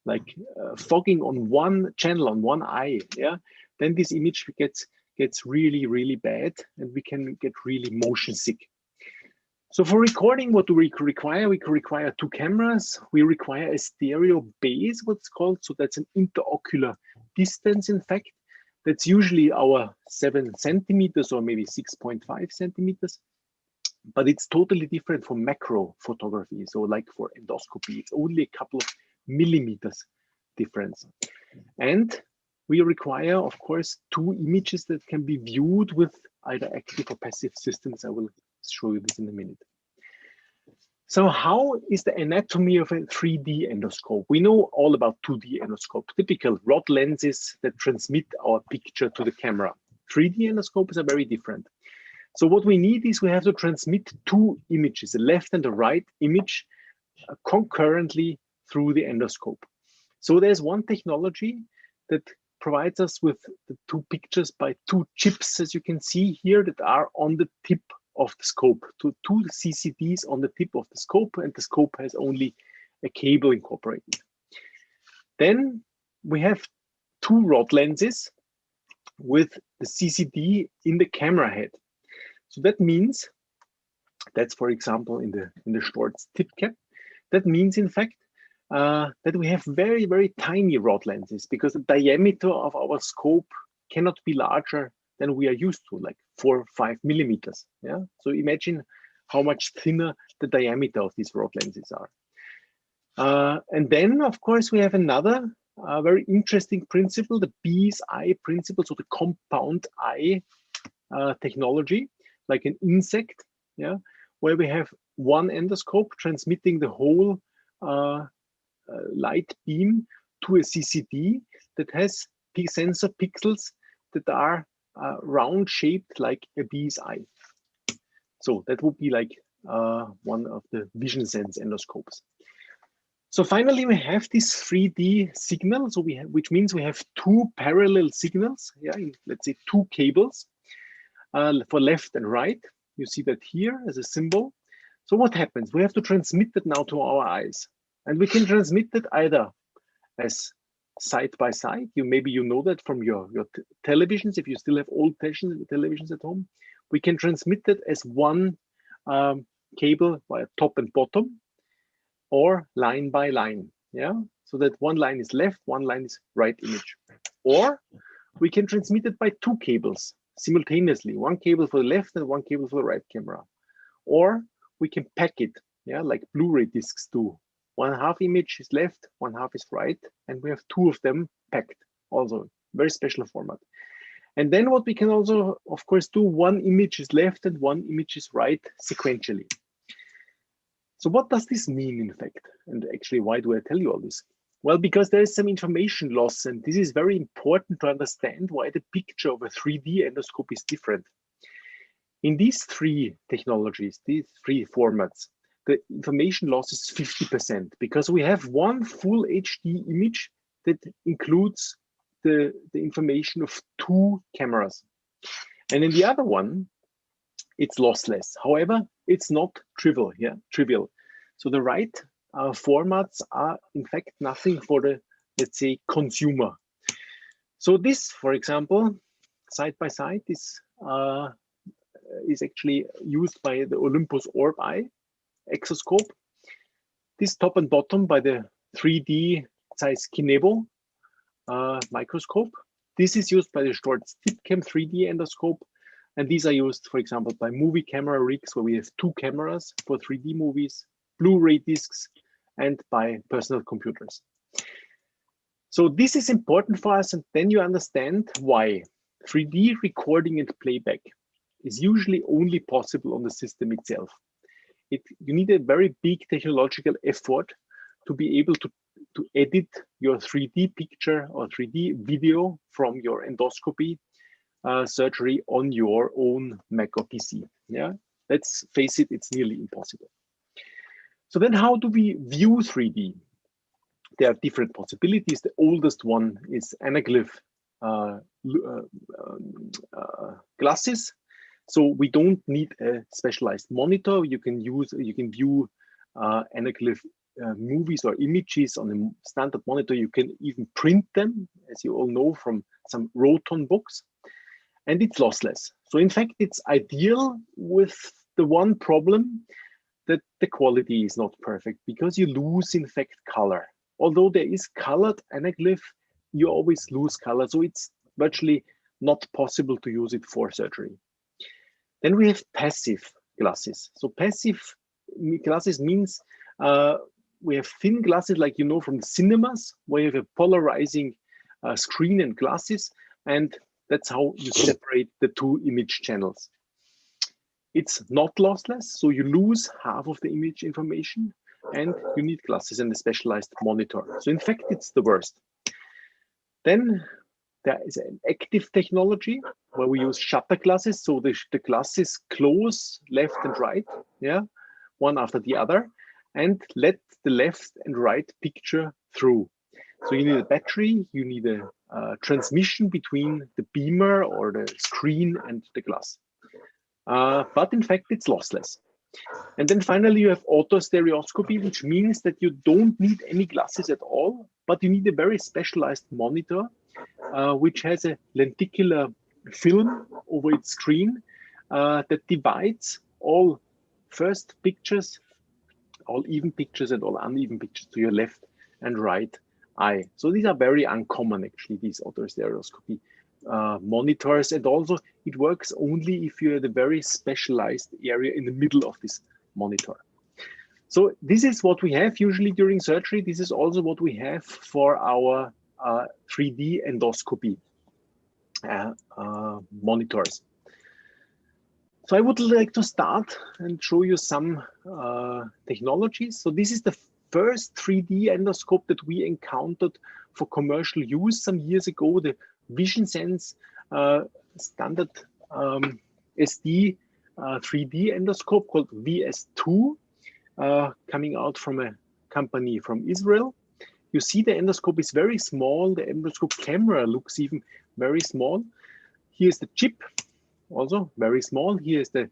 like fogging on one channel, on one eye, yeah, then this image gets really, really bad, and we can get really motion sick. So for recording, what do we require? We require 2 cameras. We require a stereo base, what's called. So that's an interocular distance, in fact. That's usually our 7 centimeters or maybe 6.5 centimeters. But it's totally different for macro photography. So like for endoscopy, it's only a couple of millimeters difference. And we require, of course, 2 images that can be viewed with either active or passive systems. I will show you this in a minute. So how is the anatomy of a 3D endoscope? We know all about 2D endoscope, typical rod lenses that transmit our picture to the camera. 3D endoscopes are very different. So what we need is we have to transmit 2 images, a left and a right image, concurrently through the endoscope. So there's one technology that provides us with the 2 pictures by 2 chips, as you can see here, that are on the tip of the scope, 2 CCDs on the tip of the scope, and the scope has only a cable incorporated. Then we have 2 rod lenses with the CCD in the camera head. So that means, that's for example in the Storz tip cap, that means in fact that we have very, very tiny rod lenses, because the diameter of our scope cannot be larger than we are used to, like 4 or 5 millimeters. Yeah. So imagine how much thinner the diameter of these rod lenses are. And then, of course, we have another very interesting principle, the bee's eye principle, so the compound eye technology, like an insect, yeah, where we have one endoscope transmitting the whole light beam to a CCD that has sensor pixels that are round shaped like a bee's eye. So that would be like one of the vision sense endoscopes. So finally, we have this 3D signal. So which means we have 2 parallel signals. Yeah, let's say 2 cables for left and right. You see that here as a symbol. So what happens? We have to transmit that now to our eyes, and we can transmit that either as side by side. Maybe you know that from your televisions. If you still have old televisions at home, we can transmit that as one cable via top and bottom, or line by line. Yeah, so that one line is left, one line is right image. Or we can transmit it by 2 cables simultaneously, 1 cable for the left and 1 cable for the right camera. Or we can pack it, yeah, like Blu-ray discs do. 1/2 image is left, 1/2 is right, and we have 2 of them packed. Also very special format. And then what we can also, of course, do, 1 image is left and 1 image is right sequentially. So what does this mean, in fact? And actually, why do I tell you all this? Well, because there is some information loss, and this is very important to understand why the picture of a 3D endoscope is different. In these three technologies, these three formats, the information loss is 50% because we have one full HD image that includes the information of two cameras. And in the other one, it's lossless. However, it's not trivial. Trivial. So the right formats are in fact nothing for the, let's say, consumer. So this, for example, side by side is actually used by the Olympus Orb Eye exoscope. This top and bottom by the 3D Zeiss Kinevo microscope. This is used by the Storz Tipcam 3D endoscope. And these are used, for example, by movie camera rigs where we have two cameras for 3D movies, Blu-ray discs, and by personal computers. So this is important for us, and then you understand why 3D recording and playback is usually only possible on the system itself. You need a very big technological effort to be able to edit your 3D picture or 3D video from your endoscopy surgery on your own Mac or PC. Yeah, let's face it, it's nearly impossible. So then how do we view 3D? There are different possibilities. The oldest one is anaglyph glasses. So we don't need a specialized monitor. You can view anaglyph movies or images on a standard monitor. You can even print them, as you all know from some Roton books, and it's lossless. So in fact, it's ideal with the one problem that the quality is not perfect because you lose in fact color. Although there is colored anaglyph, you always lose color. So it's virtually not possible to use it for surgery. Then we have passive glasses. So passive glasses means we have thin glasses like you know from the cinemas, where you have a polarizing screen and glasses, and that's how you separate the two image channels. It's not lossless, so you lose half of the image information, and you need glasses and a specialized monitor. So in fact, it's the worst. Then there is an active technology where we use shutter glasses. So the glasses close left and right, yeah, one after the other, and let the left and right picture through. So you need a battery, you need a transmission between the beamer or the screen and the glass. But in fact, it's lossless. And then finally, you have autostereoscopy, which means that you don't need any glasses at all, but you need a very specialized monitor, which has a lenticular film over its screen that divides all first pictures, all even pictures and all uneven pictures to your left and right eye. So these are very uncommon, actually, these autostereoscopy monitors, and also it works only if you're at a very specialized area in the middle of this monitor. So this is what we have usually during surgery. This is also what we have for our 3D endoscopy monitors. So I would like to start and show you some technologies. So this is the first 3D endoscope that we encountered for commercial use some years ago, the VisionSense standard SD 3D endoscope called VS2, coming out from a company from Israel. You see the endoscope is very small. The endoscope camera looks even very small. Here's the chip, also very small. Here's the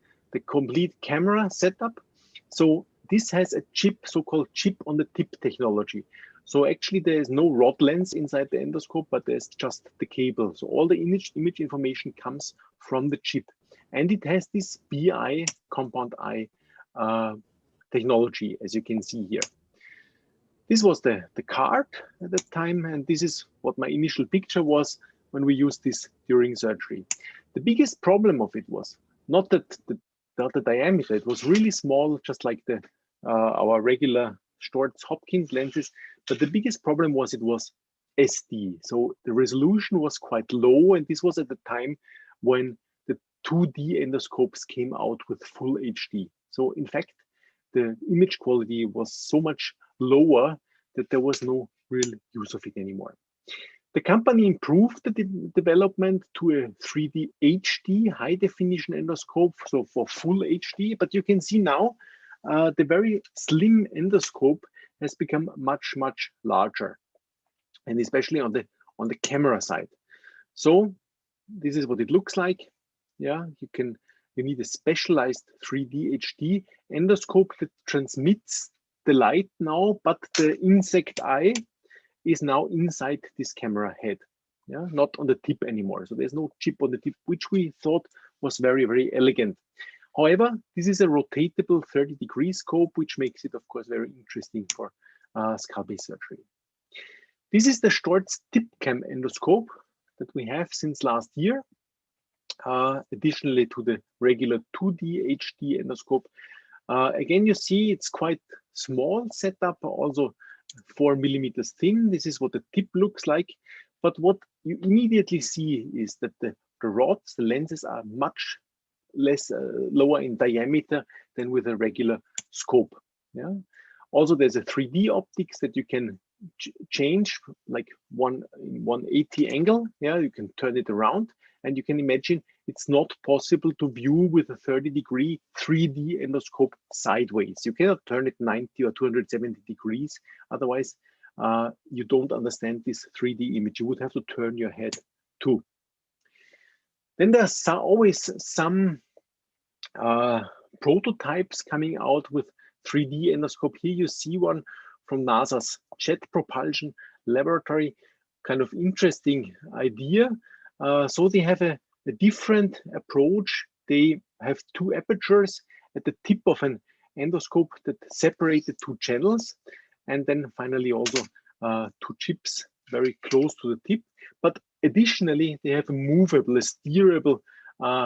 complete camera setup. So this has a chip, so-called chip on the tip technology. So actually there is no rod lens inside the endoscope, but there's just the cable. So all the image information comes from the chip. And it has this BI, compound eye technology, as you can see here. This was the card at that time, and this is what my initial picture was when we used this during surgery. The biggest problem of it was not that the diameter, it was really small, just like our regular Storz Hopkins lenses, but the biggest problem was it was SD. So the resolution was quite low, and this was at the time when the 2D endoscopes came out with full HD. So in fact, the image quality was so much lower that there was no real use of it anymore. The company improved the development to a 3D HD high definition endoscope, so for full HD. But you can see now the very slim endoscope has become much larger, and especially on the camera side. So this is what it looks like. Yeah, you need a specialized 3D HD endoscope that transmits the light now, but the insect eye is now inside this camera head, yeah, not on the tip anymore. So there's no chip on the tip, which we thought was very elegant. However, this is a rotatable 30-degree scope, which makes it, of course, very interesting for scalpel surgery. This is the Storz TipCam endoscope that we have since last year, additionally to the regular 2D HD endoscope. Again, you see it's quite small setup, also 4 millimeters thin. This is what the tip looks like. But what you immediately see is that the rods, the lenses are much less lower in diameter than with a regular scope. Yeah. Also, there's a 3D optics that you can change, like 180 angle. Yeah, you can turn it around, and you can imagine it's not possible to view with a 30-degree 3D endoscope sideways. You cannot turn it 90 or 270 degrees. Otherwise, you don't understand this 3D image. You would have to turn your head too. Then there's always some prototypes coming out with 3D endoscope. Here you see one from NASA's Jet Propulsion Laboratory. Kind of interesting idea. So they have a different approach. They have two apertures at the tip of an endoscope that separate the two channels, and then finally also two chips very close to the tip. But additionally, they have a movable, a steerable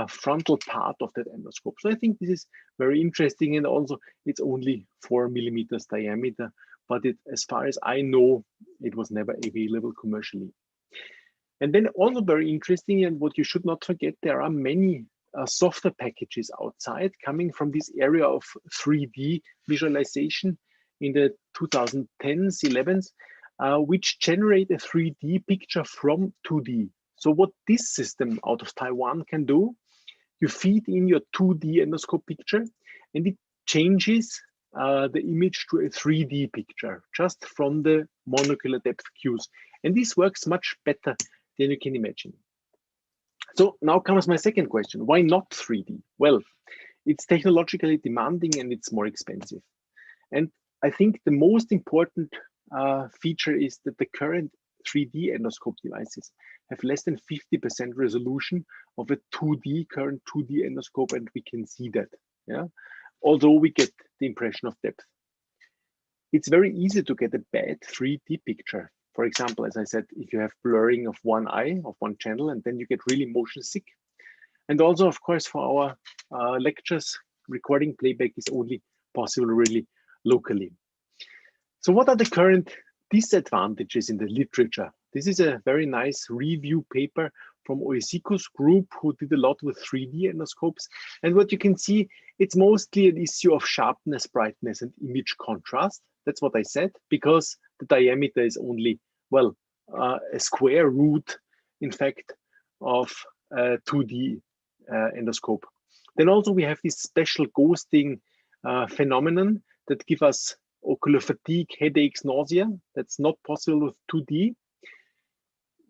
frontal part of that endoscope. So I think this is very interesting, and also it's only 4 millimeters diameter, but as far as I know, it was never available commercially. And then also very interesting, and what you should not forget, there are many software packages outside coming from this area of 3D visualization in the 2010s, 11s, which generate a 3D picture from 2D. So what this system out of Taiwan can do, you feed in your 2D endoscope picture, and it changes the image to a 3D picture just from the monocular depth cues. And this works much better than you can imagine. So now comes my second question. Why not 3D? Well, it's technologically demanding and it's more expensive. And I think the most important feature is that the current 3D endoscope devices have less than 50% resolution of a current 2D endoscope, and we can see that. Yeah, although we get the impression of depth. It's very easy to get a bad 3D picture. For example, as I said, if you have blurring of one eye, of one channel, and then you get really motion sick. And also, of course, for our lectures, recording playback is only possible really locally. So what are the current disadvantages in the literature? This is a very nice review paper from Oisiko's group, who did a lot with 3D endoscopes. And what you can see, it's mostly an issue of sharpness, brightness, and image contrast. That's what I said, because the diameter is only, well, a square root, in fact, of a 2D endoscope. Then also we have this special ghosting phenomenon that give us ocular fatigue, headaches, nausea. That's not possible with 2D.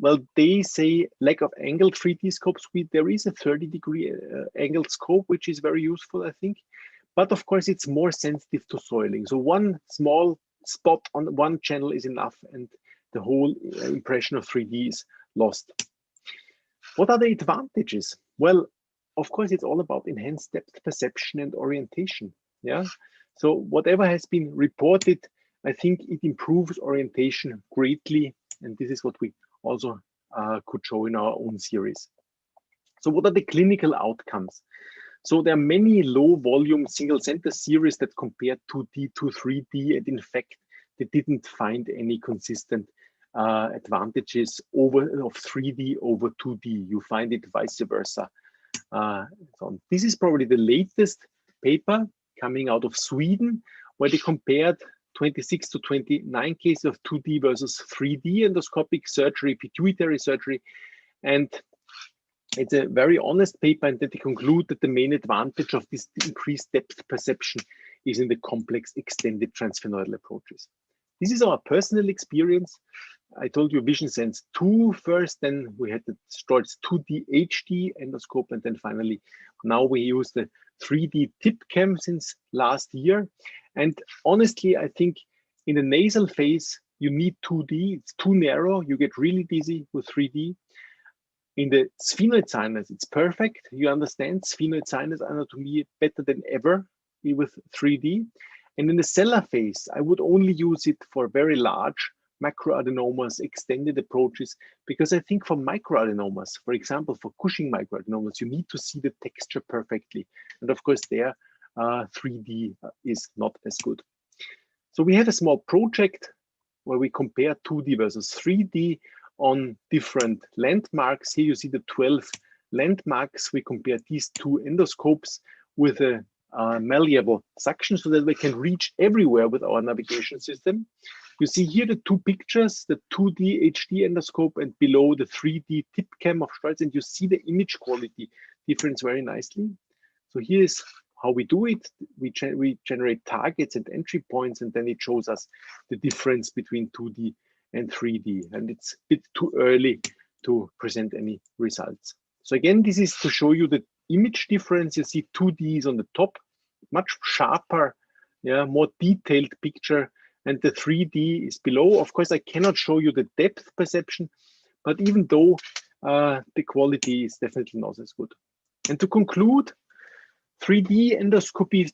Well, they say lack of angled 3D scopes. There is a 30-degree angled scope, which is very useful, I think. But of course, it's more sensitive to soiling. So one small spot on one channel is enough, and the whole impression of 3D is lost. What are the advantages? Well, of course, it's all about enhanced depth perception and orientation. Yeah. So whatever has been reported, I think it improves orientation greatly. And this is what we also could show in our own series. So what are the clinical outcomes? So there are many low volume single center series that compared 2D to 3D, and in fact, they didn't find any consistent advantages of 3D over 2D. You find it vice versa. So this is probably the latest paper coming out of Sweden, where they compared 26 to 29 cases of 2D versus 3D endoscopic surgery, pituitary surgery. And it's a very honest paper, and that they conclude that the main advantage of this increased depth perception is in the complex extended transsphenoidal approaches. This is our personal experience. I told you Vision Sense 2 first, then we had the Storz 2D HD endoscope, and then finally now we use the 3D tip cam since last year. And honestly, I think in the nasal phase, you need 2D. It's too narrow. You get really dizzy with 3D. In the sphenoid sinus, it's perfect. You understand sphenoid sinus anatomy better than ever with 3D. And in the cellar phase, I would only use it for very large macroadenomas, extended approaches, because I think for microadenomas, for example, for Cushing microadenomas, you need to see the texture perfectly. And of course, there 3D is not as good. So we have a small project where we compare 2D versus 3D on different landmarks. Here you see the 12 landmarks. We compare these two endoscopes with a malleable suction so that we can reach everywhere with our navigation system. You see here the two pictures, the 2D HD endoscope and below the 3D tip cam of Storz, and you see the image quality difference very nicely. So here is how we do it. We generate targets and entry points, and then it shows us the difference between 2D and 3D. And it's a bit too early to present any results. So again, this is to show you the image difference. You see 2D is on the top, much sharper, yeah, more detailed picture, and the 3D is below. Of course, I cannot show you the depth perception, but even though the quality is definitely not as good. And to conclude, 3D endoscopy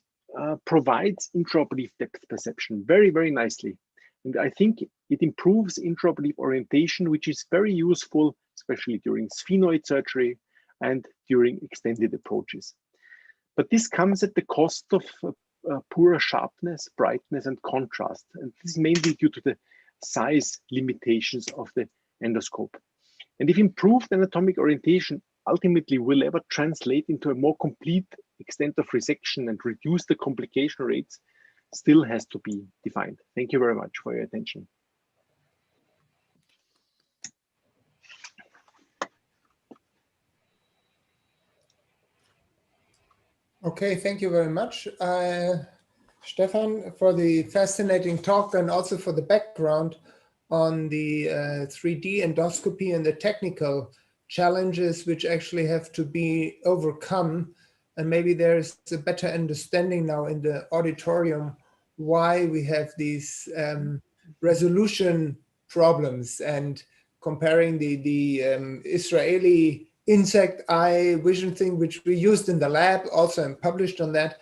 provides intraoperative depth perception very, very nicely. And I think it improves intraoperative orientation, which is very useful, especially during sphenoid surgery and during extended approaches. But this comes at the cost of poor sharpness, brightness, and contrast. And this is mainly due to the size limitations of the endoscope. And if improved anatomic orientation ultimately will ever translate into a more complete extent of resection and reduce the complication rates, still has to be defined. Thank you very much for your attention. Okay, thank you very much, Stefan, for the fascinating talk and also for the background on the 3D endoscopy and the technical challenges which actually have to be overcome. And maybe there's a better understanding now in the auditorium why we have these resolution problems, and comparing the Israeli insect eye vision thing, which we used in the lab also and published on that.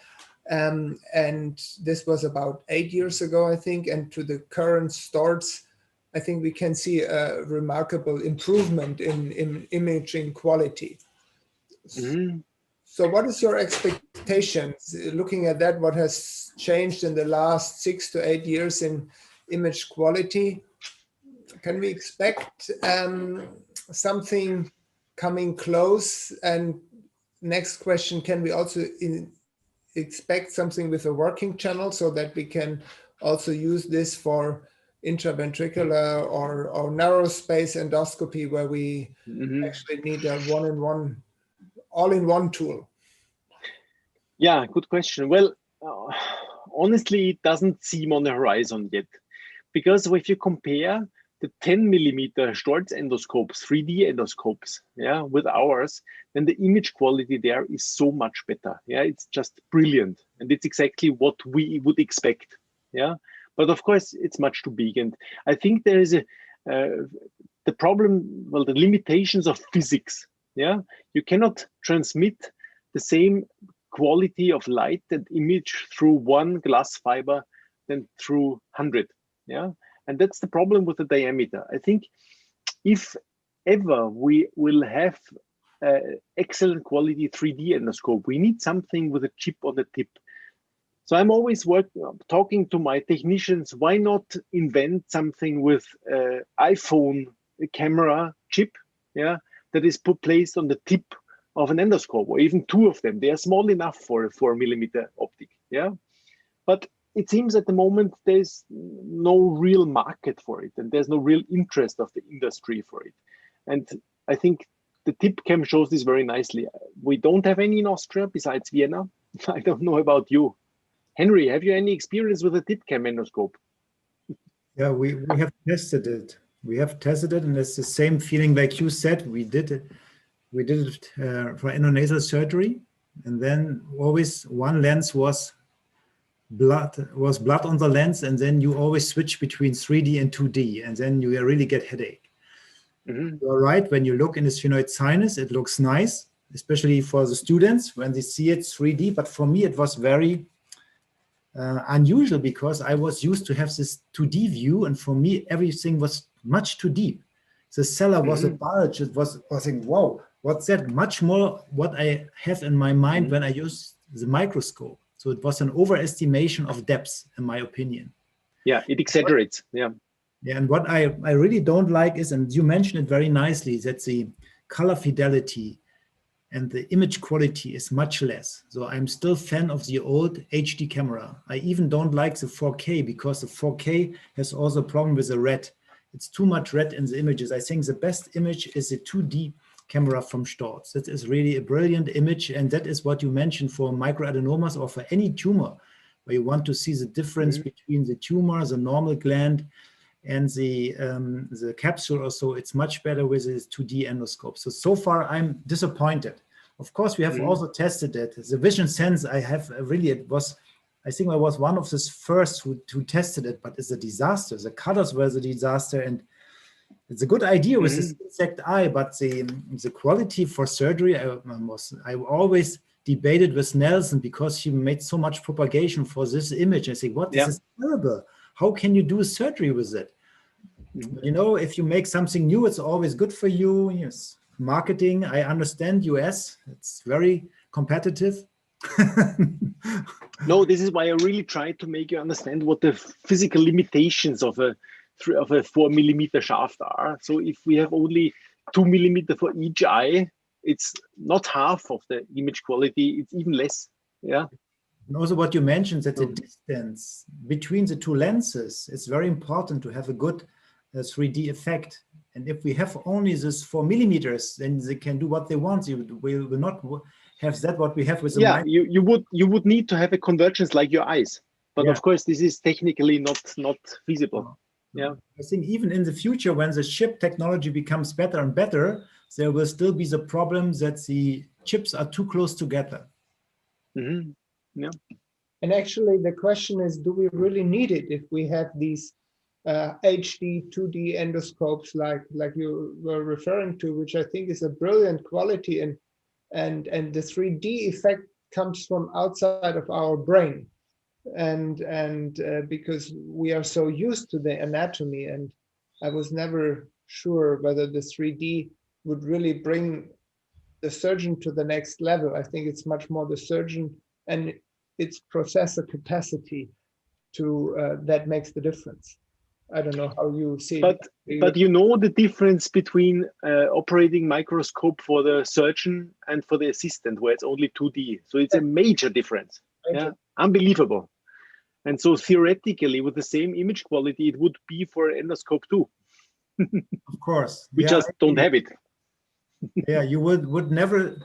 And this was about 8 years ago, I think, and to the current Storz, I think we can see a remarkable improvement in imaging quality. Mm-hmm. So what is your expectations, looking at that, what has changed in the last 6 to 8 years in image quality? Can we expect something coming close? And next question, can we also expect something with a working channel so that we can also use this for intraventricular or narrow space endoscopy, where we actually need a all-in-one tool? Yeah, good question. Well, honestly, it doesn't seem on the horizon yet, because if you compare the 10mm Storz endoscopes, 3D endoscopes, yeah, with ours, then the image quality there is so much better. Yeah, it's just brilliant, and it's exactly what we would expect. Yeah, but of course it's much too big, and I think there is the problem. Well, the limitations of physics. Yeah, you cannot transmit the same quality of light and image through one glass fiber than through 100. Yeah. And that's the problem with the diameter. I think if ever we will have excellent quality 3D endoscope, we need something with a chip on the tip. So I'm always talking to my technicians, why not invent something with iPhone camera chip, yeah, that is placed on the tip of an endoscope, or even two of them. They are small enough for a 4mm optic, yeah. But it seems at the moment there's no real market for it, and there's no real interest of the industry for it. And I think the TIPCAM shows this very nicely. We don't have any in Austria besides Vienna. I don't know about you. Henry, have you any experience with a TIPCAM endoscope? Yeah, we have tested it. We have tested it, and it's the same feeling like you said. We did it. We did it for endonasal surgery, and then always one lens was blood on the lens, and then you always switch between 3D and 2D, and then you really get headache. Mm-hmm. You're right. When you look in the sphenoid sinus, it looks nice, especially for the students when they see it 3D. But for me, it was very unusual because I was used to have this 2D view, and for me, everything was much too deep. The cellar was a bulge. It was, I was thinking, wow, what's that? Much more what I have in my mind when I use the microscope. So it was an overestimation of depth, in my opinion. Yeah, it exaggerates. Yeah. Yeah, and what I really don't like is, and you mentioned it very nicely, that the color fidelity and the image quality is much less. So I'm still fan of the old HD camera. I even don't like the 4K because the 4K has also a problem with the red. It's too much red in the images. I think the best image is the 2D camera from Storz. That is really a brilliant image, and that is what you mentioned for microadenomas or for any tumor, where you want to see the difference between the tumor, the normal gland, and the capsule or so. It's much better with this 2D endoscope. So far I'm disappointed. Of course, we have also tested it. The vision sense I have really, I think I was one of the first who tested it, but it's a disaster. The colors were the disaster, and it's a good idea with this insect eye, but the quality for surgery, I always debated with Nelson because he made so much propagation for this image. I say, this is terrible. How can you do a surgery with it? You know, if you make something new, it's always good for you. Yes, marketing, I understand US, it's very competitive. No, this is why I really try to make you understand what the physical limitations of a 4 millimeter shaft are. So if we have only 2 millimeter for each eye, it's not half of the image quality, it's even less. Yeah. And also what you mentioned, that the distance between the two lenses is very important to have a good 3D effect. And if we have only this 4 millimeters, then they can do what they want. We will not have that what we have with the you would need to have a convergence like your eyes. But of course, this is technically not feasible. Yeah. I think even in the future, when the chip technology becomes better and better, there will still be the problem that the chips are too close together. Yeah. And actually, the question is, do we really need it if we have these HD 2D endoscopes like you were referring to, which I think is a brilliant quality, and the 3D effect comes from outside of our brain, and because we are so used to the anatomy, and I was never sure whether the 3D would really bring the surgeon to the next level. I think it's much more the surgeon and its processor capacity to that makes the difference. I don't know how you see it. But you know the difference between operating microscope for the surgeon and for the assistant, where it's only 2D. So it's a major difference. Yeah, unbelievable. And so theoretically, with the same image quality, it would be for endoscope too. Of course. We just don't have it. Yeah, you would never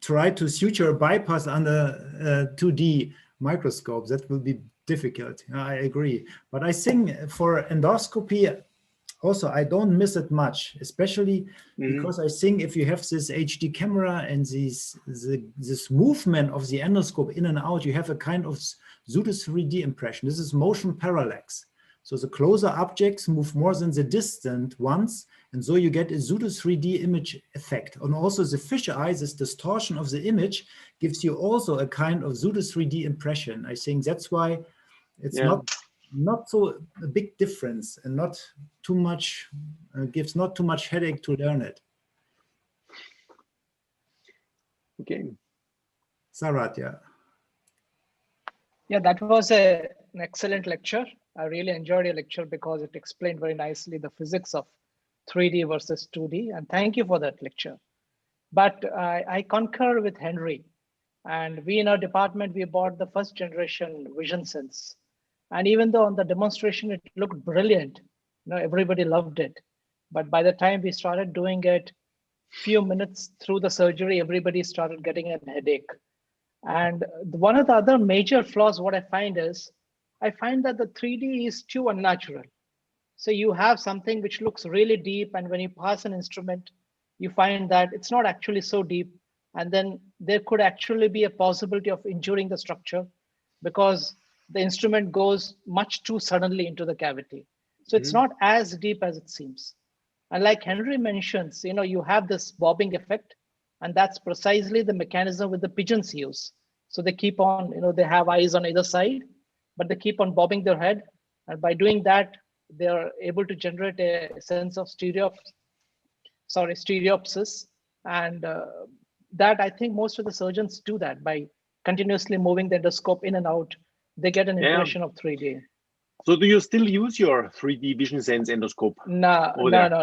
try to suture a bypass under 2D microscope. That will be difficult. I agree. But I think for endoscopy, also, I don't miss it much, especially because I think if you have this HD camera and this movement of the endoscope in and out, you have a kind of pseudo 3D impression. This is motion parallax. So the closer objects move more than the distant ones, and so you get a pseudo 3D image effect. And also the fisheye, this distortion of the image, gives you also a kind of pseudo 3D impression. I think that's why it's not so a big difference, and not too much, gives not too much headache to learn it. Okay. Sarat, yeah. Yeah, that was an excellent lecture. I really enjoyed your lecture because it explained very nicely the physics of 3D versus 2D. And thank you for that lecture. But I concur with Henry. And we in our department, we bought the first generation Vision Sense. And even though on the demonstration, it looked brilliant, everybody loved it. But by the time we started doing it, few minutes through the surgery, everybody started getting a headache. And one of the other major flaws, what I find that the 3D is too unnatural. So you have something which looks really deep, and when you pass an instrument, you find that it's not actually so deep. And then there could actually be a possibility of injuring the structure because the instrument goes much too suddenly into the cavity. So it's not as deep as it seems. And like Henry mentions, you have this bobbing effect, and that's precisely the mechanism with the pigeons use. So they keep on, they have eyes on either side, but they keep on bobbing their head. And by doing that, they are able to generate a sense of stereopsis. And that, I think most of the surgeons do that by continuously moving the endoscope in and out. They get an impression of 3D. So do you still use your 3D Vision Sense endoscope? No,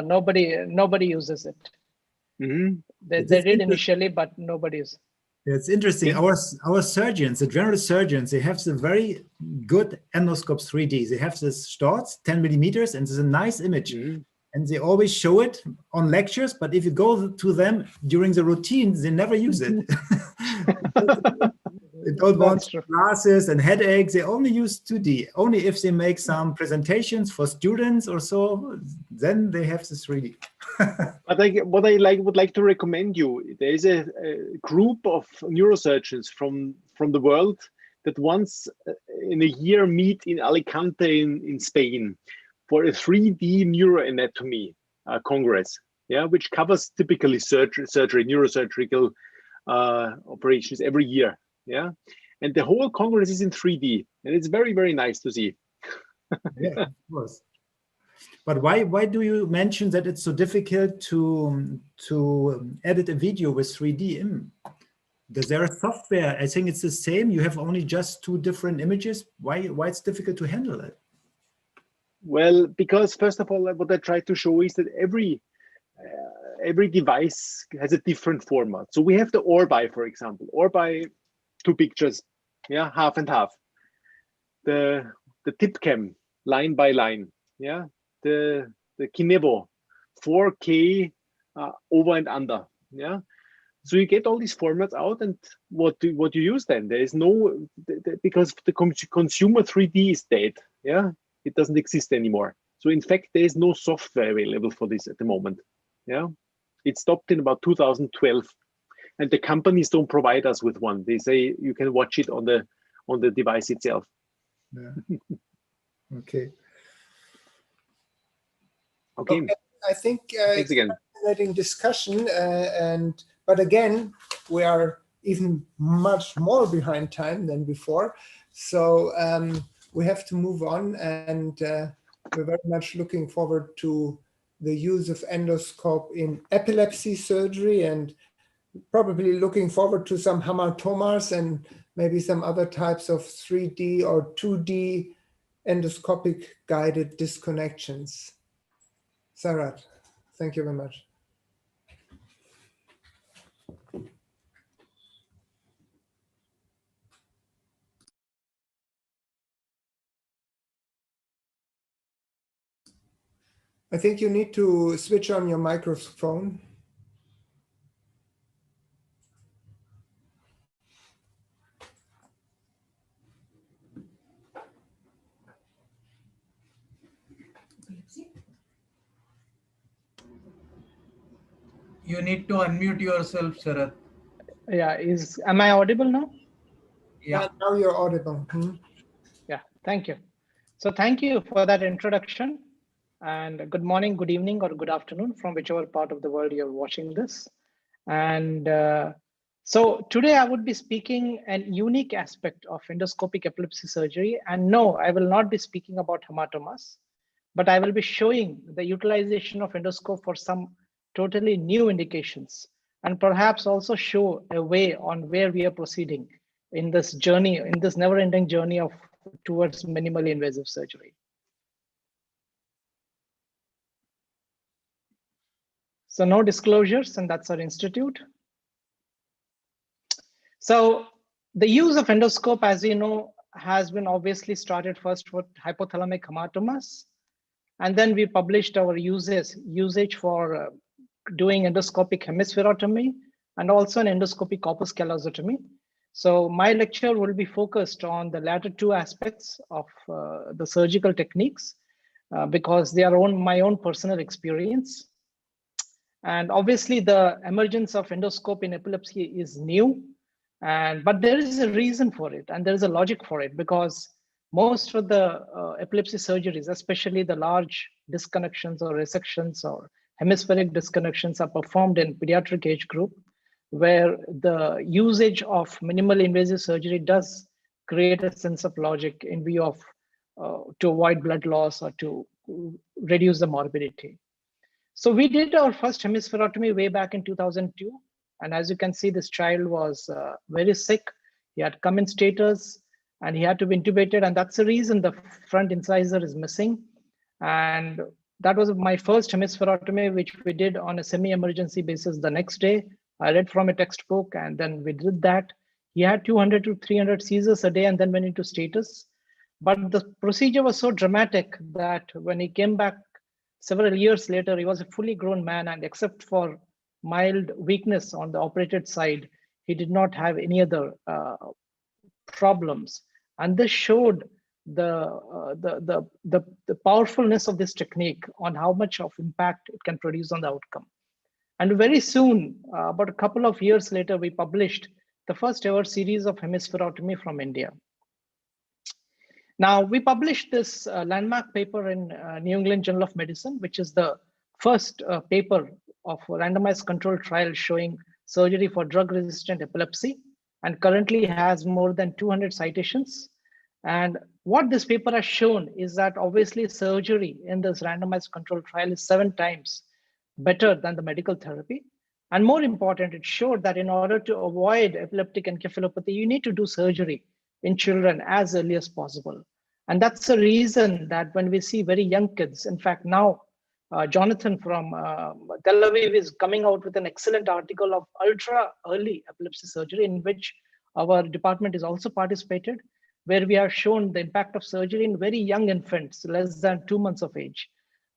nobody uses it. They did initially, but nobody's. It's interesting. Our surgeons, the general surgeons, they have the very good endoscopes 3D. They have this Storz 10 millimeters, and it's a nice image. And they always show it on lectures, but if you go to them during the routine, they never use it. They don't want glasses and headaches. They only use 2D. Only if they make some presentations for students or so, then they have this 3D. But what I would like to recommend you, there is a group of neurosurgeons from the world that once in a year meet in Alicante in Spain for a 3D neuroanatomy congress, which covers typically surgery, neurosurgical operations every year. And the whole congress is in 3D, and it's very, very nice to see. Yeah, of course. But why do you mention that it's so difficult to edit a video with 3D in? Is there a software? I think it's the same. You have only just 2 different images. Why it's difficult to handle it? Well, because first of all, what I try to show is that every device has a different format. So we have the Orbi, for example. Orbi, 2 pictures, half and half. The TipCam, line by line, the Kinevo, 4K over and under, So you get all these formats out, and what you use then? There is no, because the consumer 3D is dead, it doesn't exist anymore. So in fact, there is no software available for this at the moment, It stopped in about 2012. And the companies don't provide us with one. They say you can watch it on the device itself. Yeah. Okay. Okay. I think thanks again. Fascinating discussion, but again, we are even much more behind time than before. So we have to move on, and we're very much looking forward to the use of endoscope in epilepsy surgery, and probably looking forward to some hematomas and maybe some other types of 3D or 2D endoscopic guided disconnections. Sarat, thank you very much. I think you need to switch on your microphone. You need to unmute yourself, Sarat. Yeah, am I audible now? Yeah. Now you're audible. Yeah, thank you. So thank you for that introduction, and good morning, good evening, or good afternoon from whichever part of the world you're watching this. And so today I would be speaking an unique aspect of endoscopic epilepsy surgery. And no, I will not be speaking about hematomas, but I will be showing the utilization of endoscope for some totally new indications, and perhaps also show a way on where we are proceeding in this journey, in this never-ending journey towards minimally invasive surgery. So no disclosures, and that's our institute. So the use of endoscope, as you know, has been obviously started first with hypothalamic hematomas, and then we published our usage for doing endoscopic hemispherotomy and also an endoscopic corpus callosotomy. So my lecture will be focused on the latter two aspects of the surgical techniques because they are my own personal experience. And obviously the emergence of endoscope in epilepsy is new, but there is a reason for it and there is a logic for it, because most of the epilepsy surgeries, especially the large disconnections or resections or hemispheric disconnections, are performed in pediatric age group, where the usage of minimal invasive surgery does create a sense of logic in view of to avoid blood loss or to reduce the morbidity. So we did our first hemispherotomy way back in 2002. And as you can see, this child was very sick. He had come in status and he had to be intubated. And that's the reason the front incisor is missing. And that was my first hemispherotomy, which we did on a semi-emergency basis the next day. I read from a textbook and then we did that. He had 200 to 300 seizures a day and then went into status. But the procedure was so dramatic that when he came back several years later, he was a fully grown man, and except for mild weakness on the operated side, he did not have any other problems. And this showed the powerfulness of this technique on how much of impact it can produce on the outcome. And very soon, about a couple of years later, we published the first ever series of hemispherotomy from India. Now, we published this landmark paper in New England Journal of Medicine, which is the first paper of a randomized controlled trial showing surgery for drug-resistant epilepsy, and currently has more than 200 citations. And what this paper has shown is that obviously surgery in this randomized controlled trial is 7 times better than the medical therapy. And more important, it showed that in order to avoid epileptic encephalopathy, you need to do surgery in children as early as possible. And that's the reason that when we see very young kids, in fact, now Jonathan from Tel Aviv is coming out with an excellent article of ultra early epilepsy surgery, in which our department is also participated, where we have shown the impact of surgery in very young infants, less than 2 months of age.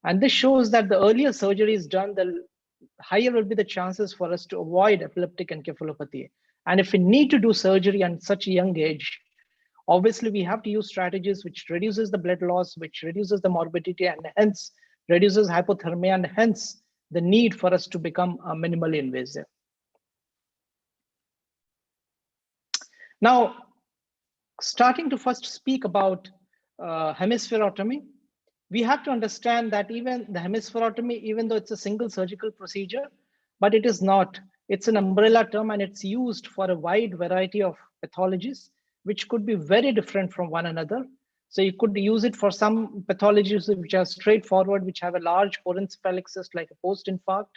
And this shows that the earlier surgery is done, the higher will be the chances for us to avoid epileptic encephalopathy. And if we need to do surgery at such a young age, obviously we have to use strategies which reduces the blood loss, which reduces the morbidity, and hence reduces hypothermia, and hence the need for us to become minimally invasive. Now, starting to first speak about hemispherotomy, we have to understand that even the hemispherotomy, even though it's a single surgical procedure, but it is not. It's an umbrella term, and it's used for a wide variety of pathologies, which could be very different from one another. So you could use it for some pathologies which are straightforward, which have a large porencephalic cyst like a post-infarct,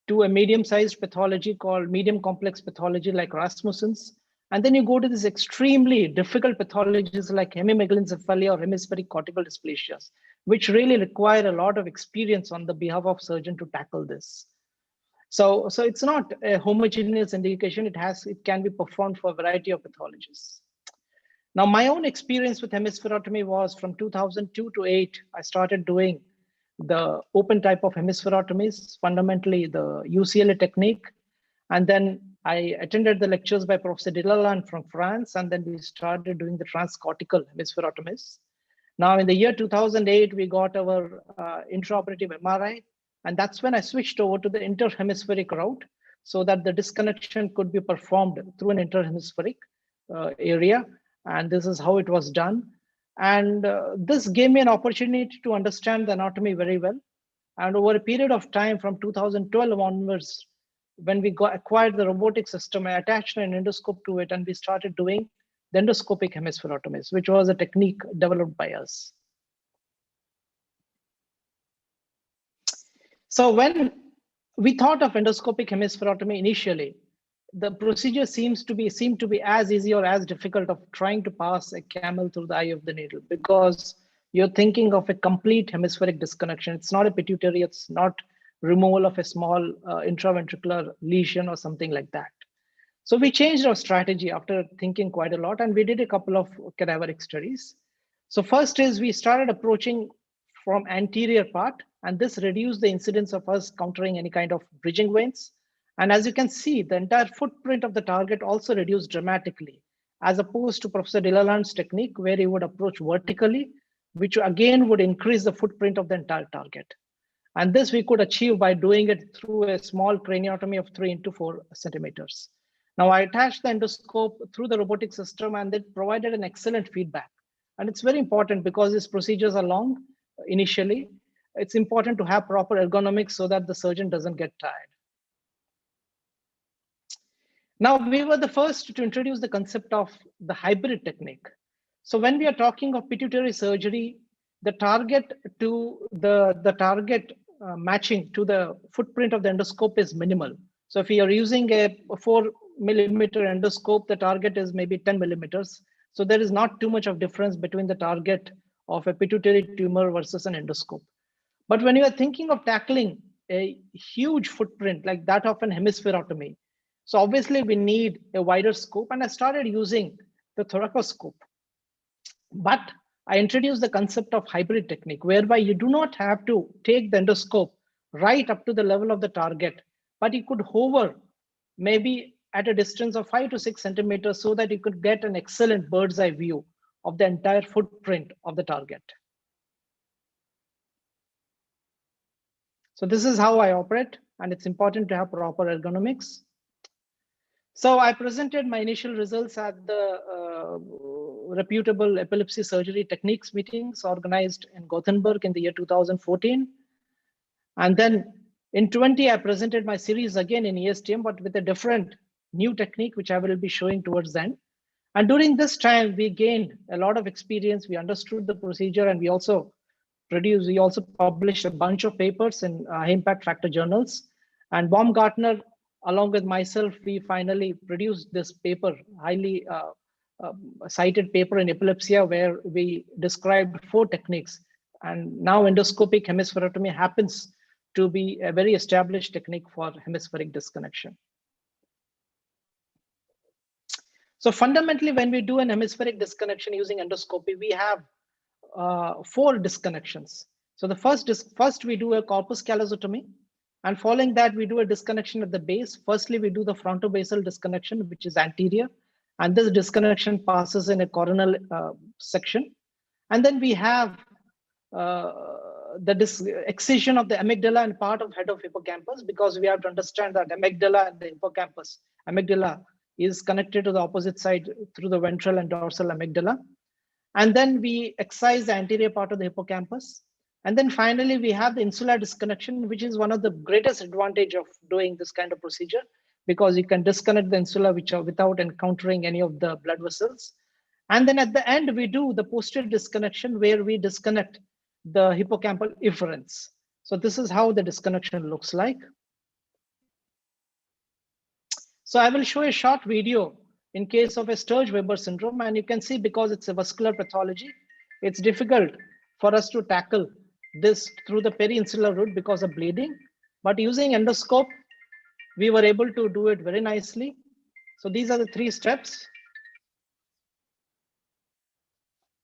to a medium-sized pathology called medium complex pathology like Rasmussen's. And then you go to these extremely difficult pathologies like hemimegalencephaly or hemispheric cortical dysplasias, which really require a lot of experience on the behalf of surgeon to tackle this. So it's not a homogeneous indication. It can be performed for a variety of pathologies. Now, my own experience with hemispherotomy was from 2002 to 8. I started doing the open type of hemispherotomies, fundamentally the UCLA technique. And then I attended the lectures by Professor Dilalan from France, and then we started doing the transcortical hemispherotomies. Now, in the year 2008, we got our intraoperative MRI, and that's when I switched over to the interhemispheric route so that the disconnection could be performed through an interhemispheric area. And this is how it was done. And this gave me an opportunity to understand the anatomy very well. And over a period of time from 2012 onwards, when we acquired the robotic system, I attached an endoscope to it, and we started doing the endoscopic hemispherotomies, which was a technique developed by us. So when we thought of endoscopic hemispherotomy initially, the procedure seemed to be as easy or as difficult of trying to pass a camel through the eye of the needle, because you're thinking of a complete hemispheric disconnection. It's not a pituitary, it's not removal of a small intraventricular lesion or something like that. So we changed our strategy after thinking quite a lot, and we did a couple of cadaveric studies. So first is we started approaching from anterior part, and this reduced the incidence of us countering any kind of bridging veins. And as you can see, the entire footprint of the target also reduced dramatically, as opposed to Professor Delalande's technique, where he would approach vertically, which again would increase the footprint of the entire target. And this we could achieve by doing it through a small craniotomy of 3 into 4 centimeters. Now I attached the endoscope through the robotic system, and it provided an excellent feedback. And it's very important because these procedures are long initially. It's important to have proper ergonomics so that the surgeon doesn't get tired. Now, we were the first to introduce the concept of the hybrid technique. So when we are talking of pituitary surgery, the target to the target matching to the footprint of the endoscope is minimal. So if you are using a 4 millimeter endoscope, the target is maybe 10 millimeters. So there is not too much of difference between the target of a pituitary tumor versus an endoscope. But when you are thinking of tackling a huge footprint like that of an hemispherotomy, so obviously we need a wider scope, and I started using the thoracoscope. But I introduced the concept of hybrid technique, whereby you do not have to take the endoscope right up to the level of the target, but you could hover maybe at a distance of 5 to 6 centimeters so that you could get an excellent bird's eye view of the entire footprint of the target. So this is how I operate, and it's important to have proper ergonomics. So I presented my initial results at the reputable epilepsy surgery techniques meetings organized in Gothenburg in the year 2014. And then in 20, I presented my series again in ESTM, but with a different new technique, which I will be showing towards the end. And during this time, we gained a lot of experience. We understood the procedure, and we also published a bunch of papers in high impact factor journals. And Baumgartner, along with myself, we finally produced this paper, highly cited paper in epilepsy, where we described 4 techniques. And now endoscopic hemispherotomy happens to be a very established technique for hemispheric disconnection. So fundamentally, when we do an hemispheric disconnection using endoscopy, we have 4 disconnections. So the first we do a corpus callosotomy, and following that we do a disconnection at the base. Firstly, we do the frontobasal disconnection, which is anterior, and this disconnection passes in a coronal section. And then we have the excision of the amygdala and part of head of hippocampus, because we have to understand that amygdala and the hippocampus, amygdala is connected to the opposite side through the ventral and dorsal amygdala. And then we excise the anterior part of the hippocampus. And then finally, we have the insular disconnection, which is one of the greatest advantage of doing this kind of procedure, because you can disconnect the insula without encountering any of the blood vessels. And then at the end, we do the posterior disconnection, where we disconnect the hippocampal efferents. So this is how the disconnection looks like. So I will show a short video in case of a Sturge-Weber syndrome, and you can see, because it's a vascular pathology, it's difficult for us to tackle this through the peri-insular route because of bleeding. But using endoscope, we were able to do it very nicely. So these are the 3 steps.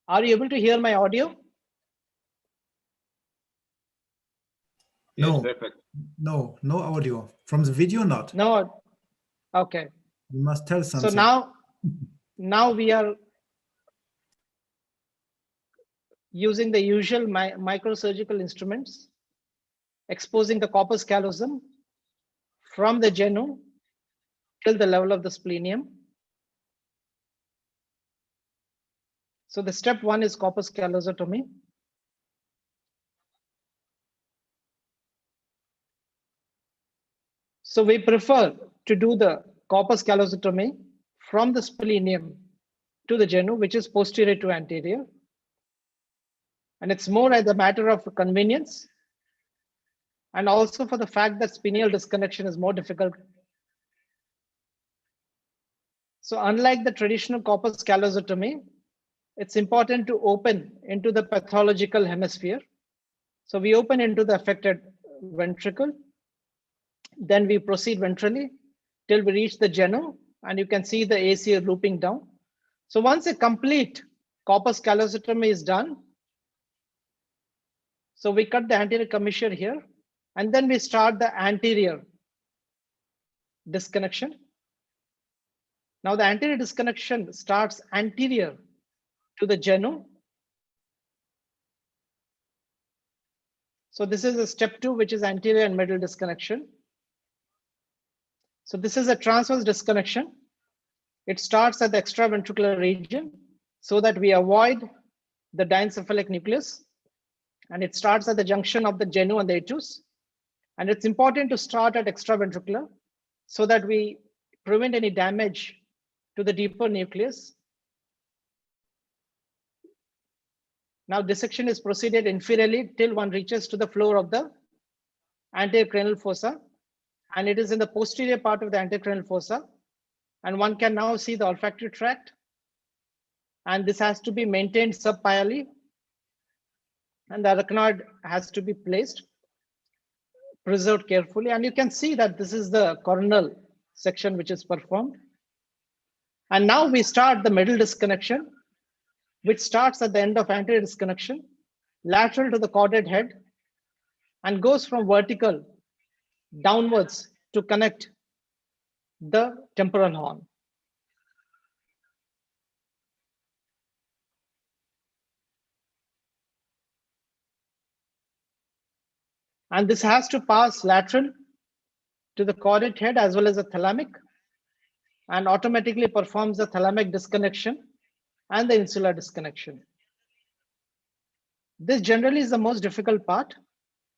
Are you able to hear my audio? No, no audio. From the video, not. No, okay. You must tell something. So now we are using the usual microsurgical instruments, exposing the corpus callosum from the genu till the level of the splenium. So the step 1 is corpus callosotomy. So we prefer to do the corpus callosotomy from the splenium to the genu, which is posterior to anterior. And it's more as a matter of convenience, and also for the fact that splenial disconnection is more difficult. So unlike the traditional corpus callosotomy, it's important to open into the pathological hemisphere. So we open into the affected ventricle, then we proceed ventrally till we reach the genu, and you can see the AC looping down. So once a complete corpus callosotomy is done, so we cut the anterior commissure here, and then we start the anterior disconnection. Now the anterior disconnection starts anterior to the genu. So this is a step 2, which is anterior and middle disconnection. So this is a transverse disconnection. It starts at the extraventricular region so that we avoid the diencephalic nucleus. And it starts at the junction of the genu and the atus. And it's important to start at extraventricular so that we prevent any damage to the deeper nucleus. Now dissection is proceeded inferiorly till one reaches to the floor of the anterior cranial fossa, and it is in the posterior part of the anterior cranial fossa, and one can now see the olfactory tract, and this has to be maintained subpially, and the arachnoid has to be placed, preserved carefully, and you can see that this is the coronal section which is performed. And now we start the middle disconnection, which starts at the end of anterior disconnection, lateral to the caudate head, and goes from vertical downwards to connect the temporal horn. And this has to pass lateral to the caudate head as well as the thalamic, and automatically performs the thalamic disconnection and the insular disconnection. This generally is the most difficult part,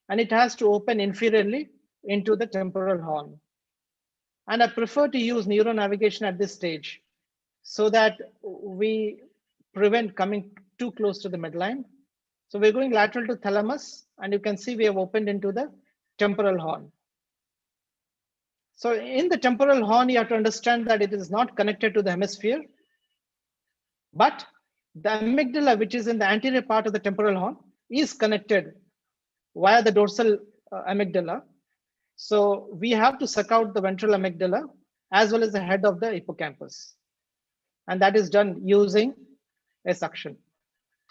and it has to open inferiorly into the temporal horn. And I prefer to use neuronavigation at this stage so that we prevent coming too close to the midline. So we're going lateral to thalamus, and you can see we have opened into the temporal horn. So in the temporal horn, you have to understand that it is not connected to the hemisphere, but the amygdala, which is in the anterior part of the temporal horn, is connected via the dorsal amygdala. So we have to suck out the ventral amygdala as well as the head of the hippocampus. And that is done using a suction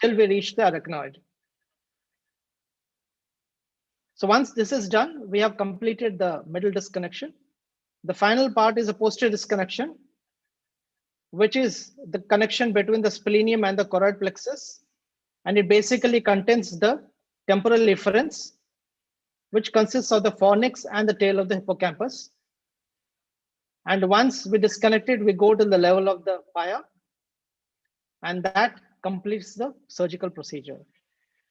till we reach the arachnoid. So once this is done, we have completed the middle disconnection. The final part is a posterior disconnection, which is the connection between the splenium and the choroid plexus. And it basically contains the temporal efferents, which consists of the fornix and the tail of the hippocampus. And once we disconnect it, we go to the level of the pia, and that completes the surgical procedure.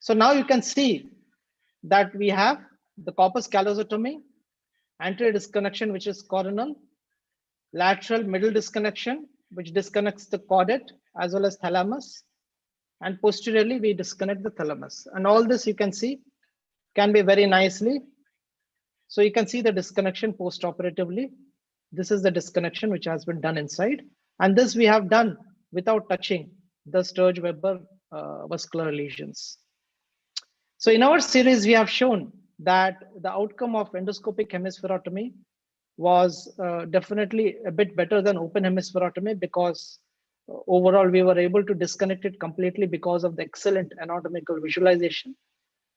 So now you can see that we have the corpus callosotomy, anterior disconnection, which is coronal, lateral middle disconnection, which disconnects the caudate as well as thalamus, and posteriorly we disconnect the thalamus. And all this you can see can be very nicely. So you can see the disconnection post-operatively. This is the disconnection which has been done inside, and this we have done without touching the Sturge-Weber vascular lesions. So in our series, we have shown that the outcome of endoscopic hemispherotomy was definitely a bit better than open hemispherotomy, because overall we were able to disconnect it completely because of the excellent anatomical visualization.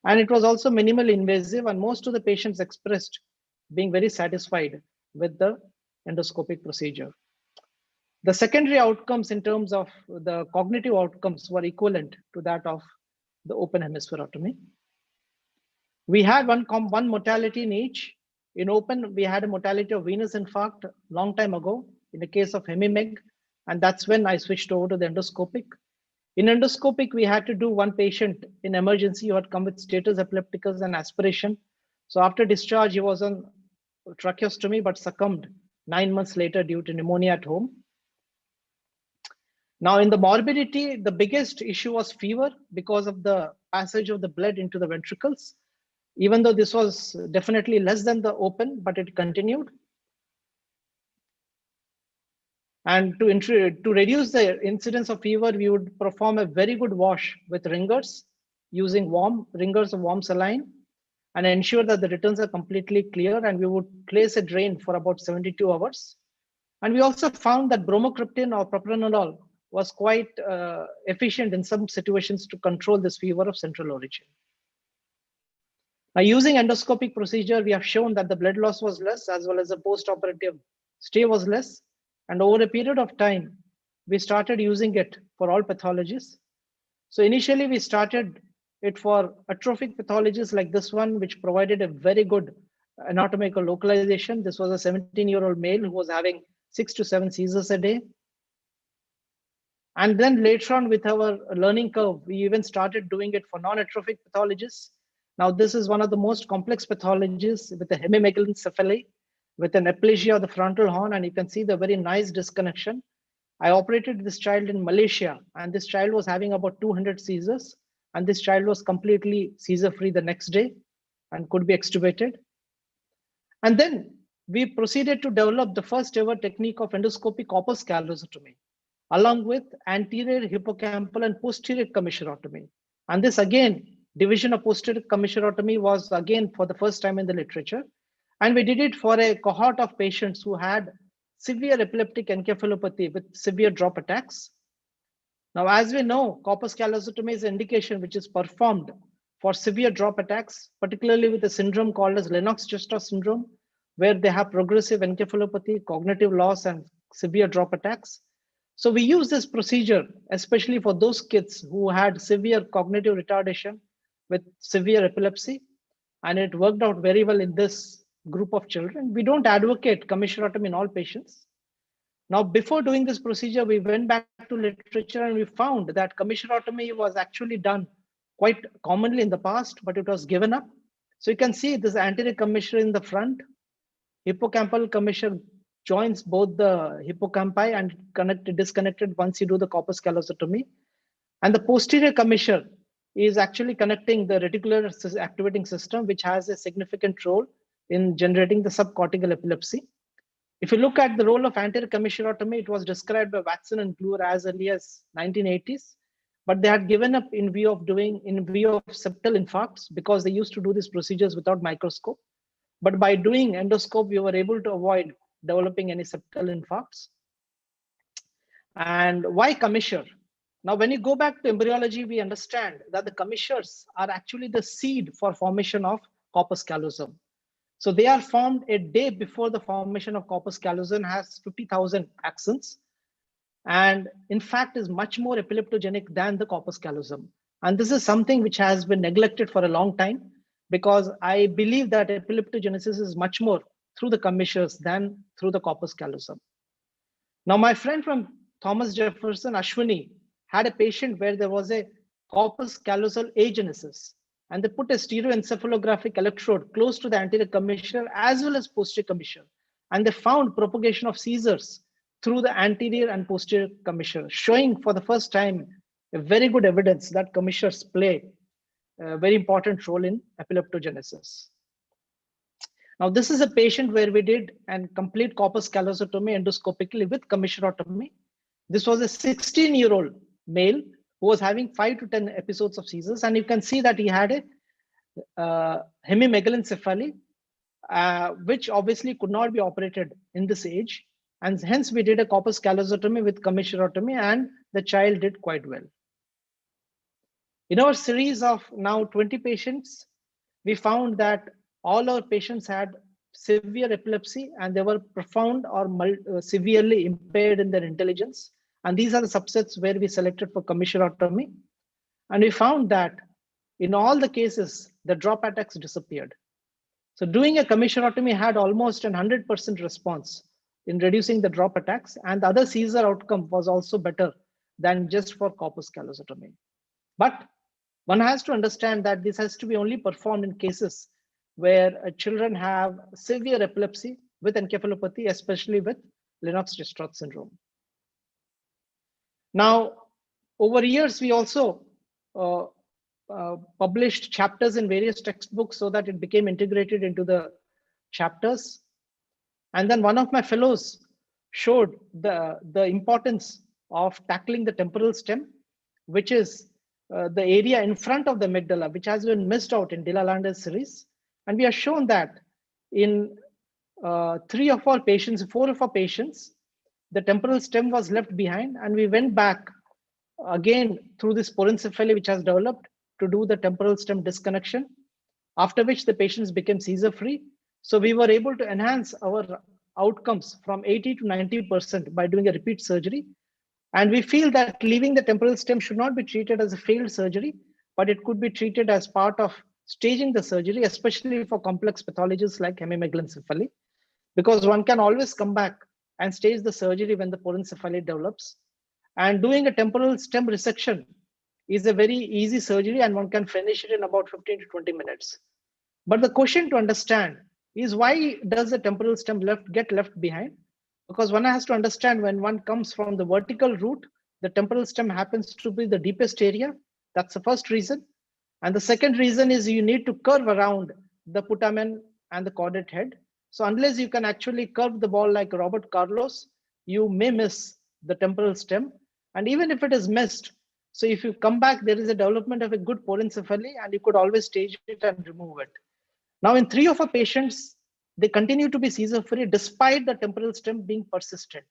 And it was also minimally invasive, and most of the patients expressed being very satisfied with the endoscopic procedure. The secondary outcomes in terms of the cognitive outcomes were equivalent to that of the open hemispherotomy. We had one mortality in each. In open, we had a mortality of venous infarct long time ago in the case of hemimeg, and that's when I switched over to the endoscopic. In endoscopic, we had to do one patient in emergency who had come with status epilepticus and aspiration. So after discharge, he was on tracheostomy but succumbed 9 months later due to pneumonia at home. Now in the morbidity, the biggest issue was fever because of the passage of the blood into the ventricles. Even though this was definitely less than the open, but it continued. And to reduce the incidence of fever, we would perform a very good wash with ringers, using warm ringers of warm saline, and ensure that the returns are completely clear. And we would place a drain for about 72 hours. And we also found that bromocriptine or propranolol was quite efficient in some situations to control this fever of central origin. Now, using endoscopic procedure, we have shown that the blood loss was less, as well as the post-operative stay was less. And over a period of time, we started using it for all pathologies. So initially, we started it for atrophic pathologies like this one, which provided a very good anatomical localization. This was a 17-year-old male who was having 6 to 7 seizures a day. And then later on with our learning curve, we even started doing it for non-atrophic pathologies. Now, this is one of the most complex pathologies with a hemimegalencephaly, with an aplasia of the frontal horn, and you can see the very nice disconnection. I operated this child in Malaysia, and this child was having about 200 seizures, and this child was completely seizure-free the next day and could be extubated. And then we proceeded to develop the first ever technique of endoscopic corpus callosotomy, along with anterior hippocampal and posterior commissurotomy. And this again, division of posterior commissurotomy was again for the first time in the literature. And we did it for a cohort of patients who had severe epileptic encephalopathy with severe drop attacks. Now, as we know, corpus callosotomy is an indication which is performed for severe drop attacks, particularly with a syndrome called as Lennox-Gastaut syndrome, where they have progressive encephalopathy, cognitive loss, and severe drop attacks. So we use this procedure, especially for those kids who had severe cognitive retardation with severe epilepsy, and it worked out very well in this group of children. We don't advocate commissurotomy in all patients. Now, before doing this procedure, we went back to literature and we found that commissurotomy was actually done quite commonly in the past, but it was given up. So you can see this anterior commissure in the front, hippocampal commissure joins both the hippocampi and disconnected once you do the corpus callosotomy. And the posterior commissure is actually connecting the reticular activating system, which has a significant role in generating the subcortical epilepsy. If you look at the role of anterior commissurotomy, it was described by Watson and Kluwer as early as 1980s, but they had given up in view of septal infarcts because they used to do these procedures without microscope. But by doing endoscope, we were able to avoid developing any septal infarcts. And why commissure? Now, when you go back to embryology, we understand that the commissures are actually the seed for formation of corpus callosum. So they are formed a day before the formation of corpus callosum, has 50,000 axons, and in fact is much more epileptogenic than the corpus callosum. And this is something which has been neglected for a long time, because I believe that epileptogenesis is much more through the commissures than through the corpus callosum. Now, my friend from Thomas Jefferson, Ashwini, had a patient where there was a corpus callosal agenesis, and they put a stereoencephalographic electrode close to the anterior commissure as well as posterior commissure, and they found propagation of seizures through the anterior and posterior commissure, showing for the first time a very good evidence that commissures play a very important role in epileptogenesis. Now, this is a patient where we did a complete corpus callosotomy endoscopically with commissurotomy. This was a 16-year-old male who was having 5 to 10 episodes of seizures, and you can see that he had a hemimegalencephaly, which obviously could not be operated in this age, and hence we did a corpus callosotomy with commissurotomy, and the child did quite well. In our series of now 20 patients, we found that all our patients had severe epilepsy, and they were profound or severely impaired in their intelligence. And these are the subsets where we selected for commissurotomy. And we found that in all the cases, the drop attacks disappeared. So doing a commissurotomy had almost 100% response in reducing the drop attacks, and the other seizure outcome was also better than just for corpus callosotomy. But one has to understand that this has to be only performed in cases where children have severe epilepsy with encephalopathy, especially with Lennox-Gastaut syndrome. Now, over years, we also published chapters in various textbooks so that it became integrated into the chapters. And then one of my fellows showed the importance of tackling the temporal stem, which is the area in front of the amygdala, which has been missed out in Delalande's series. And we have shown that in 4 of our patients, the temporal stem was left behind, and we went back again through this porencephaly which has developed to do the temporal stem disconnection, after which the patients became seizure free. So we were able to enhance our outcomes from 80 to 90% by doing a repeat surgery. And we feel that leaving the temporal stem should not be treated as a failed surgery, but it could be treated as part of staging the surgery, especially for complex pathologies like hemimegalencephaly, because one can always come back and stage the surgery when the porencephaly develops. And doing a temporal stem resection is a very easy surgery, and one can finish it in about 15 to 20 minutes. But the question to understand is, why does the temporal stem get left behind? Because one has to understand, when one comes from the vertical route, the temporal stem happens to be the deepest area. That's the first reason. And the second reason is you need to curve around the putamen and the caudate head. So unless you can actually curve the ball like Robert Carlos, you may miss the temporal stem. And even if it is missed, so if you come back, there is a development of a good porencephaly, and you could always stage it and remove it. Now, in 3 of our patients, they continue to be seizure free despite the temporal stem being persistent.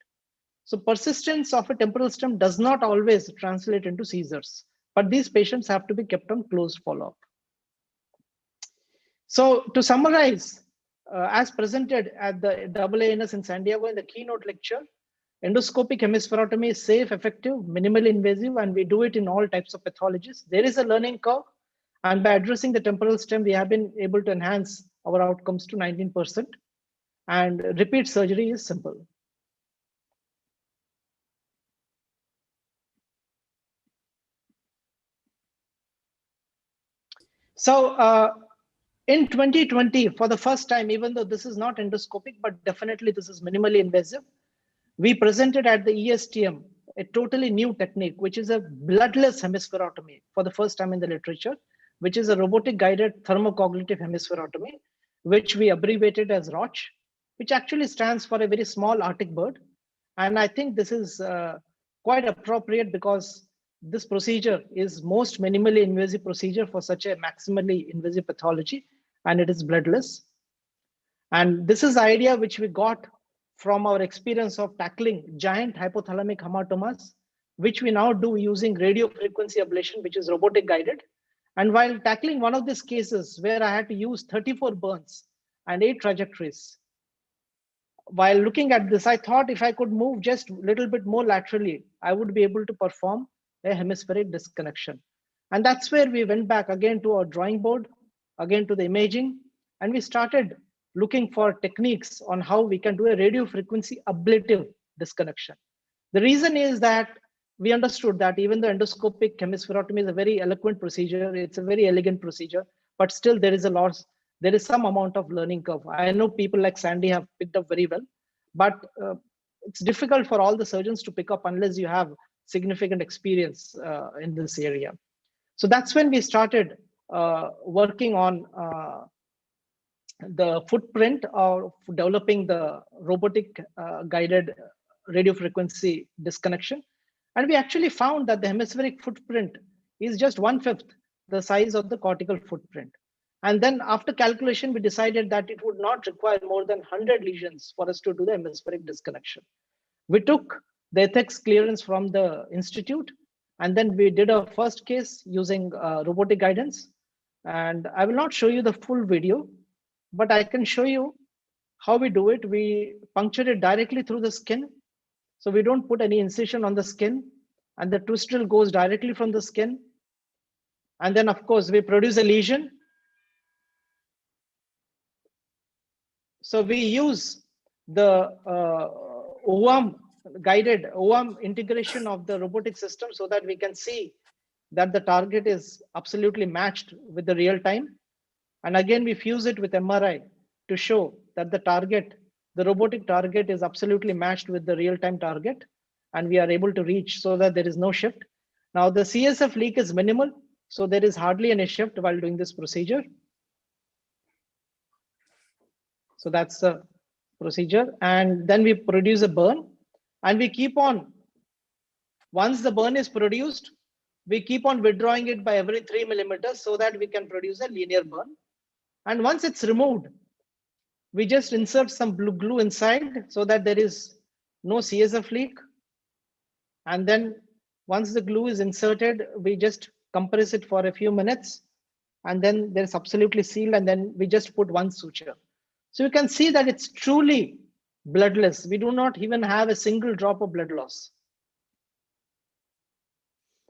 So persistence of a temporal stem does not always translate into seizures, but these patients have to be kept on close follow-up. So to summarize, as presented at the WFNS in San Diego in the keynote lecture, endoscopic hemispherotomy is safe, effective, minimally invasive, and we do it in all types of pathologies. There is a learning curve, and by addressing the temporal stem, we have been able to enhance our outcomes to 19%, and repeat surgery is simple. So in 2020, for the first time, even though this is not endoscopic, but definitely this is minimally invasive, we presented at the ESTM a totally new technique, which is a bloodless hemispherotomy for the first time in the literature, which is a robotic guided thermocognitive hemispherotomy, which we abbreviated as ROCH, which actually stands for a very small Arctic bird. And I think this is quite appropriate because this procedure is most minimally invasive procedure for such a maximally invasive pathology, and it is bloodless. And this is the idea which we got from our experience of tackling giant hypothalamic hematomas, which we now do using radio frequency ablation, which is robotic guided. And while tackling one of these cases where I had to use 34 burns and 8 trajectories, while looking at this, I thought if I could move just a little bit more laterally, I would be able to perform a hemispheric disconnection. And that's where we went back again to our drawing board, again to the imaging, and we started looking for techniques on how we can do a radio frequency ablative disconnection. The reason is that we understood that even the endoscopic hemispherotomy is a very eloquent procedure, it's a very elegant procedure, but still there is a loss. There is some amount of learning curve. I know people like Sandy have picked up very well, but it's difficult for all the surgeons to pick up unless you have significant experience in this area. So that's when we started working on the footprint of developing the robotic guided radio frequency disconnection. And we actually found that the hemispheric footprint is just 1/5 the size of the cortical footprint. And then after calculation, we decided that it would not require more than 100 lesions for us to do the hemispheric disconnection. We took the ethics clearance from the institute, and then we did our first case using robotic guidance. And I will not show you the full video, but I can show you how we do it. We puncture it directly through the skin. So we don't put any incision on the skin, and the twistle goes directly from the skin. And then of course we produce a lesion. So we use the OAM guided OAM integration of the robotic system so that we can see that the target is absolutely matched with the real time. And again, we fuse it with MRI to show that the target, the robotic target, is absolutely matched with the real time target. And we are able to reach so that there is no shift. Now the CSF leak is minimal, so there is hardly any shift while doing this procedure. So that's the procedure. And then we produce a burn, and we keep on, once the burn is produced, we keep on withdrawing it by every 3 millimeters so that we can produce a linear burn. And once it's removed, we just insert some glue inside so that there is no CSF leak. And then once the glue is inserted, we just compress it for a few minutes, and then there's absolutely sealed, and then we just put one suture. So you can see that it's truly bloodless. We do not even have a single drop of blood loss.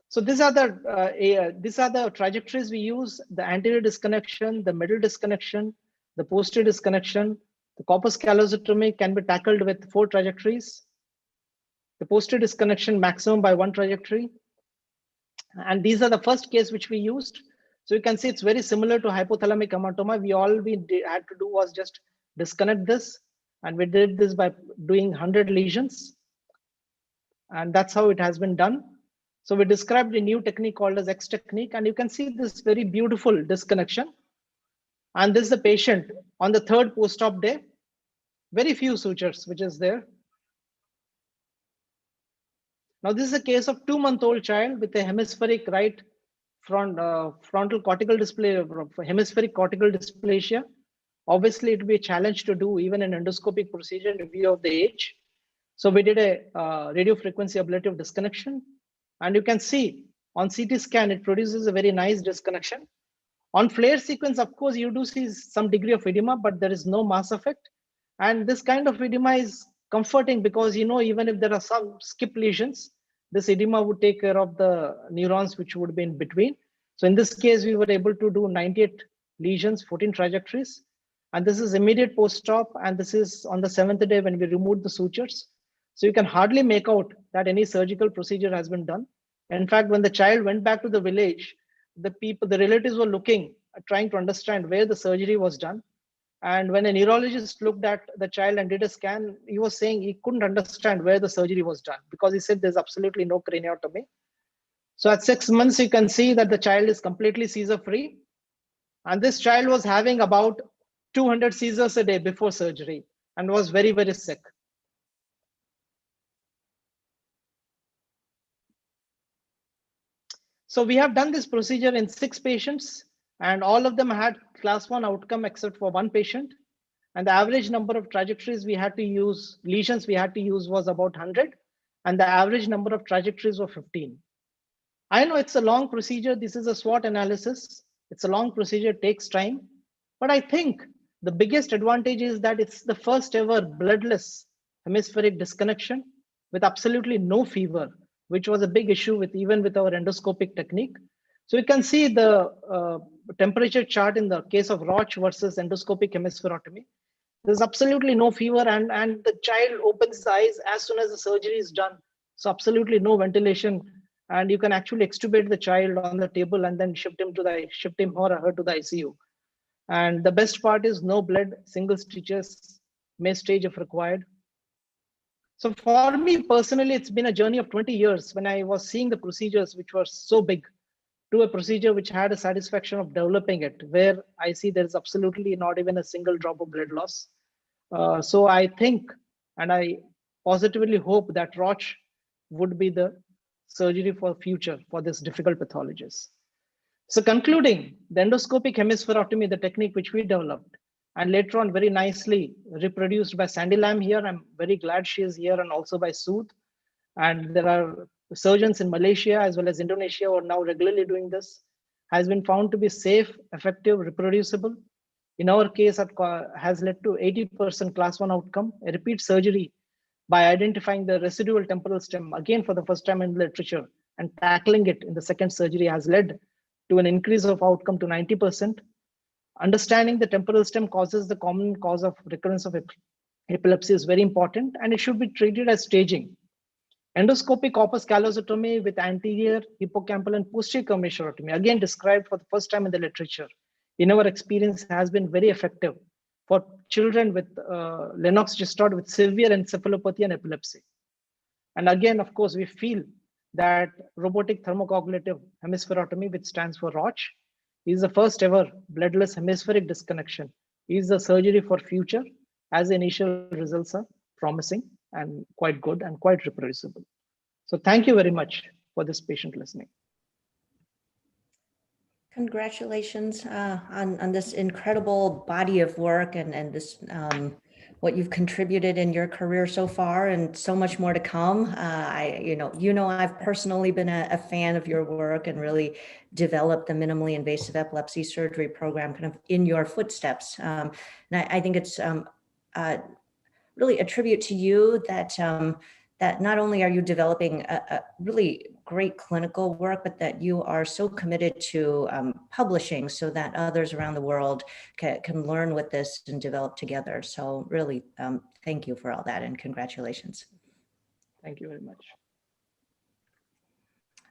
So these are the trajectories we use: the anterior disconnection, the middle disconnection, the posterior disconnection. The corpus callosotomy can be tackled with 4 trajectories. The posterior disconnection maximum by 1 trajectory. And these are the first case which we used. So you can see it's very similar to hypothalamic hematoma. All we had to do was just disconnect this. And we did this by doing 100 lesions. And that's how it has been done. So we described a new technique called as X technique. And you can see this very beautiful disconnection. And this is the patient on the 3rd post-op day. Very few sutures, which is there. Now, this is a case of 2-month-old child with a hemispheric right frontal cortical display, hemispheric cortical dysplasia. Obviously, it would be a challenge to do even an endoscopic procedure in view of the age. So we did a radio frequency ablative disconnection. And you can see on CT scan, it produces a very nice disconnection. On flare sequence, of course, you do see some degree of edema, but there is no mass effect. And this kind of edema is comforting because, you know, even if there are some skip lesions, this edema would take care of the neurons which would be in between. So in this case, we were able to do 98 lesions, 14 trajectories. And this is immediate post-op. And this is on the 7th day when we removed the sutures. So you can hardly make out that any surgical procedure has been done. In fact, when the child went back to the village, the relatives were looking, trying to understand where the surgery was done. And when a neurologist looked at the child and did a scan, he was saying he couldn't understand where the surgery was done because he said there's absolutely no craniotomy. So at 6 months, you can see that the child is completely seizure-free. And this child was having about 200 seizures a day before surgery and was very, very sick. So we have done this procedure in 6 patients, and all of them had class 1 outcome except for 1 patient. And the average number of trajectories we had to use, lesions we had to use was about 100. And the average number of trajectories were 15. I know it's a long procedure. This is a SWOT analysis. It's a long procedure, it takes time. But I think the biggest advantage is that it's the first ever bloodless hemispheric disconnection with absolutely no fever, which was a big issue even with our endoscopic technique. So you can see the temperature chart in the case of Roche versus endoscopic hemispherotomy. There's absolutely no fever, and the child opens his eyes as soon as the surgery is done. So absolutely no ventilation, and you can actually extubate the child on the table and then shift him or her to the ICU. And the best part is no blood, single stitches, May stage if required. So for me personally, it's been a journey of 20 years when I was seeing the procedures which were so big to a procedure which had a satisfaction of developing it, where I see there's absolutely not even a single drop of blood loss. So I think, and I positively hope that Roche would be the surgery for future for this difficult pathologies. So concluding, the endoscopic hemispherotomy, the technique which we developed, and later on very nicely reproduced by Sandy Lam here. I'm very glad she is here, and also by Sood. And there are surgeons in Malaysia as well as Indonesia who are now regularly doing this. Has been found to be safe, effective, reproducible. In our case, it has led to 80% class 1 outcome, a repeat surgery by identifying the residual temporal stem, again for the first time in the literature, and tackling it in the second surgery has led to an increase of outcome to 90%. Understanding the temporal stem causes the common cause of recurrence of epilepsy is very important, and it should be treated as staging. Endoscopic corpus callosotomy with anterior, hippocampal, and posterior commissurotomy, again described for the first time in the literature, in our experience has been very effective for children with Lennox-Gastaut with severe encephalopathy and epilepsy. And again, of course, we feel that robotic thermocognitive hemispherotomy, which stands for Roche, is the first ever bloodless hemispheric disconnection, is the surgery for future, as initial results are promising and quite good and quite reproducible. So thank you very much for this patient listening. Congratulations on this incredible body of work and this what you've contributed in your career so far, and so much more to come. I've personally been a fan of your work and really developed the minimally invasive epilepsy surgery program kind of in your footsteps. And I think it's really a tribute to you that that not only are you developing a really great clinical work, but that you are so committed to publishing so that others around the world can learn with this and develop together. So really, thank you for all that and congratulations. Thank you very much.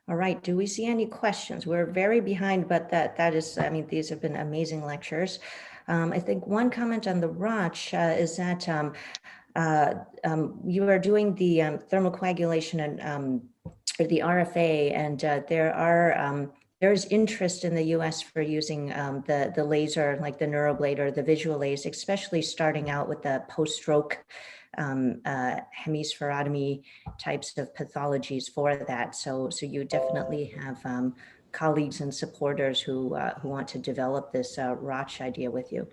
All right, do we see any questions? We're very behind, but that is, I mean, these have been amazing lectures. I think one comment on the ROCH is that you are doing the thermocoagulation and the RFA, and there's interest in the US for using the laser, like the NeuroBlade or the visual aid, especially starting out with the post-stroke hemispherotomy types of pathologies for that. So you definitely have colleagues and supporters who want to develop this ROCH idea with you.